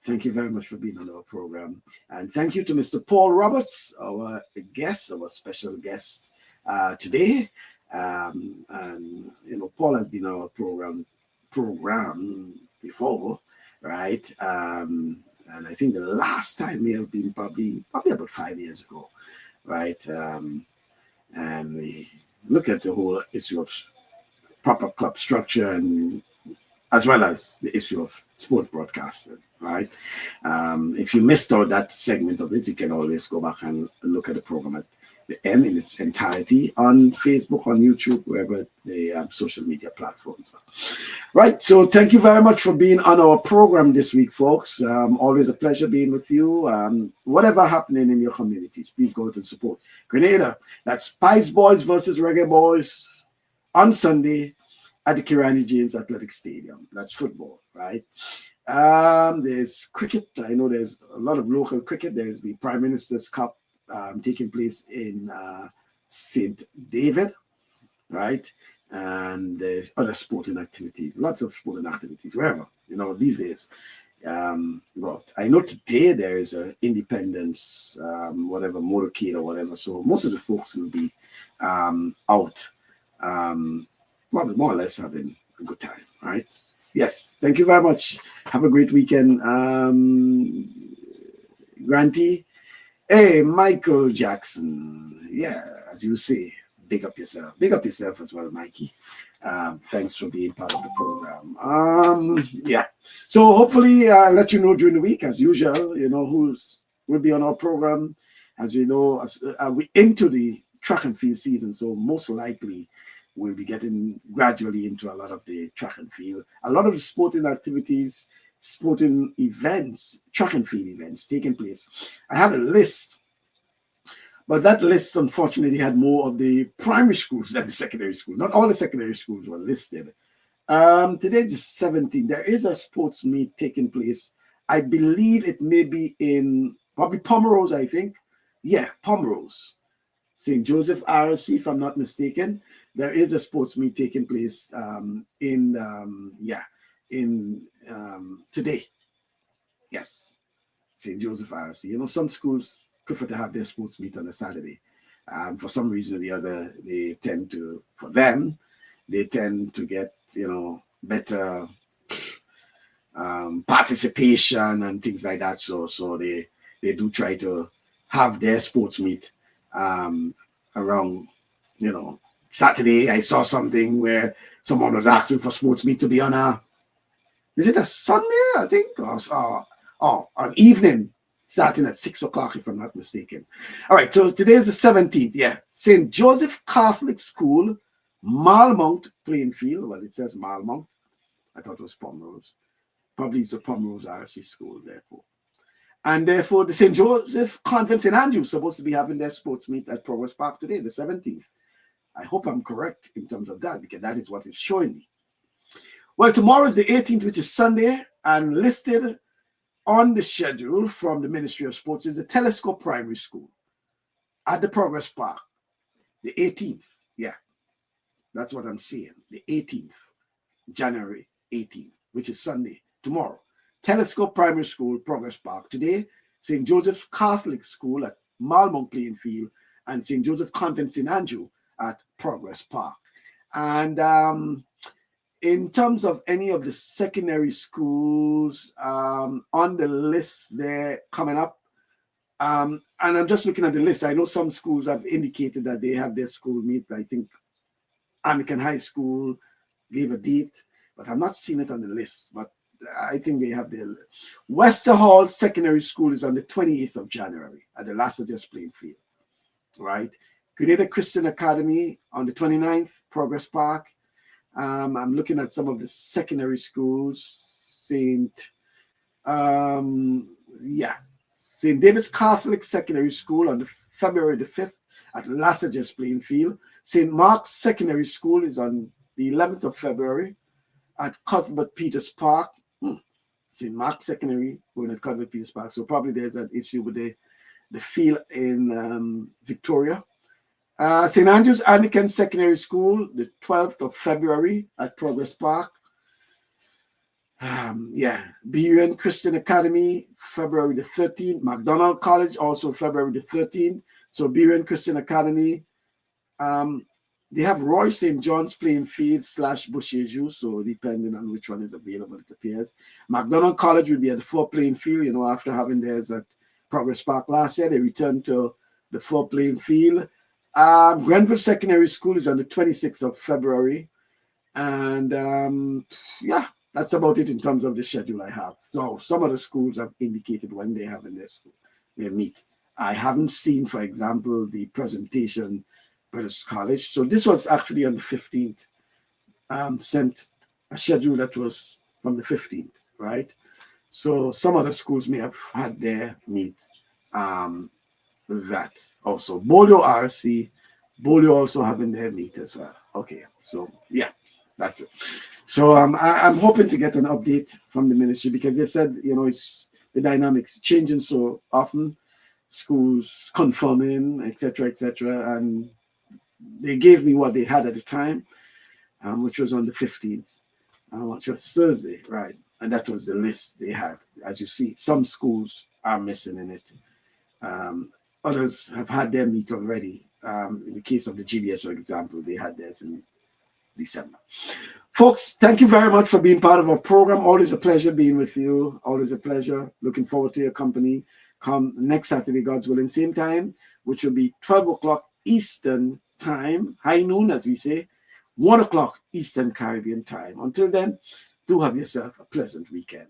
Thank you very much for being on our program. And thank you to Mr. Paul Roberts, our special guest today. And Paul has been on our program before, right? And I think the last time may have been probably about 5 years ago, right? And we look at the whole issue of proper club structure, and as well as the issue of sport broadcasting, right? If you missed out that segment of it, you can always go back and look at the program at the end in its entirety on Facebook, on YouTube, wherever the social media platforms are. Right, so thank you very much for being on our program this week, folks. Always a pleasure being with you. Whatever happening in your communities, please go to support Grenada. That's Spice Boys versus Reggae Boys on Sunday at the Kirani James Athletic Stadium. That's football, right? There's cricket. I know there's a lot of local cricket. There's the Prime Minister's Cup taking place in St. David, right? And there's other sporting activities, lots of sporting activities, wherever, these days. But I know today there is a Independence, whatever, motorcade or whatever. So most of the folks will be out, well, more or less having a good time, right? Yes, thank you very much. Have a great weekend, Granty. Hey, Michael Jackson. Yeah, as you say, big up yourself. Big up yourself as well, Mikey. Thanks for being part of the program. Yeah. So hopefully I'll let you know during the week, as usual, who's will be on our program. As we know, we're into the track and field season, so most likely we'll be getting gradually into a lot of the track and field. A lot of the sporting activities, sporting events, track and field events taking place. I had a list, but that list unfortunately had more of the primary schools than the secondary schools. Not all the secondary schools were listed. Today's the 17th. There is a sports meet taking place. I believe it may be in probably Pomerose, I think. Yeah, Pomerose. St. Joseph RC, if I'm not mistaken. There is a sports meet taking place today. Yes, St. Joseph RC. Some schools prefer to have their sports meet on a Saturday. For some reason or the other, they tend to get, better participation and things like that. So they do try to have their sports meet around, Saturday. I saw something where someone was asking for sports meet to be on is it a Sunday, I think, or an evening starting at 6 o'clock, if I'm not mistaken. All right, so today is the 17th. Yeah, St. Joseph Catholic School, Malmont playing field. Well, it says Malmont. I thought it was Pomerose. Probably it's a Pomerose RC school, therefore. And therefore, the St. Joseph Convent St. Andrew supposed to be having their sports meet at Progress Park today, the 17th. I hope I'm correct in terms of that, because that is what it's showing me. Well, tomorrow is the 18th, which is Sunday, and listed on the schedule from the Ministry of Sports is the Telescope Primary School at the Progress Park, the 18th. Yeah, that's what I'm seeing, the 18th, January 18th, which is Sunday, tomorrow. Telescope Primary School, Progress Park. Today, St. Joseph Catholic School at Malmont Playing Field and St. Joseph Convent St. Andrew at Progress Park. And in terms of any of the secondary schools on the list there coming up, and I'm just looking at the list. I know some schools have indicated that they have their school meet. I think Anglican High School gave a date, but I'm not seeing it on the list. But I think they have their Wester Hall Secondary School is on the 28th of January at the Lassages Playing Field, right? Grenada Christian Academy on the 29th, Progress Park. I'm looking at some of the secondary schools. St. David's Catholic Secondary School on February the 5th at Lassages Playing Field. St. Mark's Secondary School is on the 11th of February at Cuthbert Peters Park. St. Mark's Secondary going at Cuthbert Peters Park. So probably there's an issue with the field in Victoria. St. Andrew's Anglican Secondary School, the 12th of February at Progress Park. Berean Christian Academy, February the 13th. MacDonald College, also February the 13th. So Berean Christian Academy. They have Roy St. John's Playing Field / Busheju, so depending on which one is available, it appears. MacDonald College will be at the 4 Playing Field, after having theirs at Progress Park last year. They returned to the 4 Playing Field. Grenville Secondary School is on the 26th of February. And that's about it in terms of the schedule I have. So some of the schools have indicated when they have in their meet. I haven't seen, for example, the presentation British College. So this was actually on the 15th. Sent a schedule that was from the 15th, right? So some other schools may have had their meet. That also Bolio RC, Bolio also having their meet as well. Okay, so yeah, That's it. So I'm hoping to get an update from the ministry, because they said, it's the dynamics changing so often, schools confirming, etc., and they gave me what they had at the time, which was on the 15th, which was Thursday, right? And that was the list they had. As you see, some schools are missing in it. Others have had their meet already. In the case of the GBS, for example, they had theirs in December. Folks, thank you very much for being part of our program. Always a pleasure being with you. Always a pleasure. Looking forward to your company. Come next Saturday, God's willing, same time, which will be 12 o'clock Eastern time, high noon, as we say, 1 o'clock Eastern Caribbean time. Until then, do have yourself a pleasant weekend.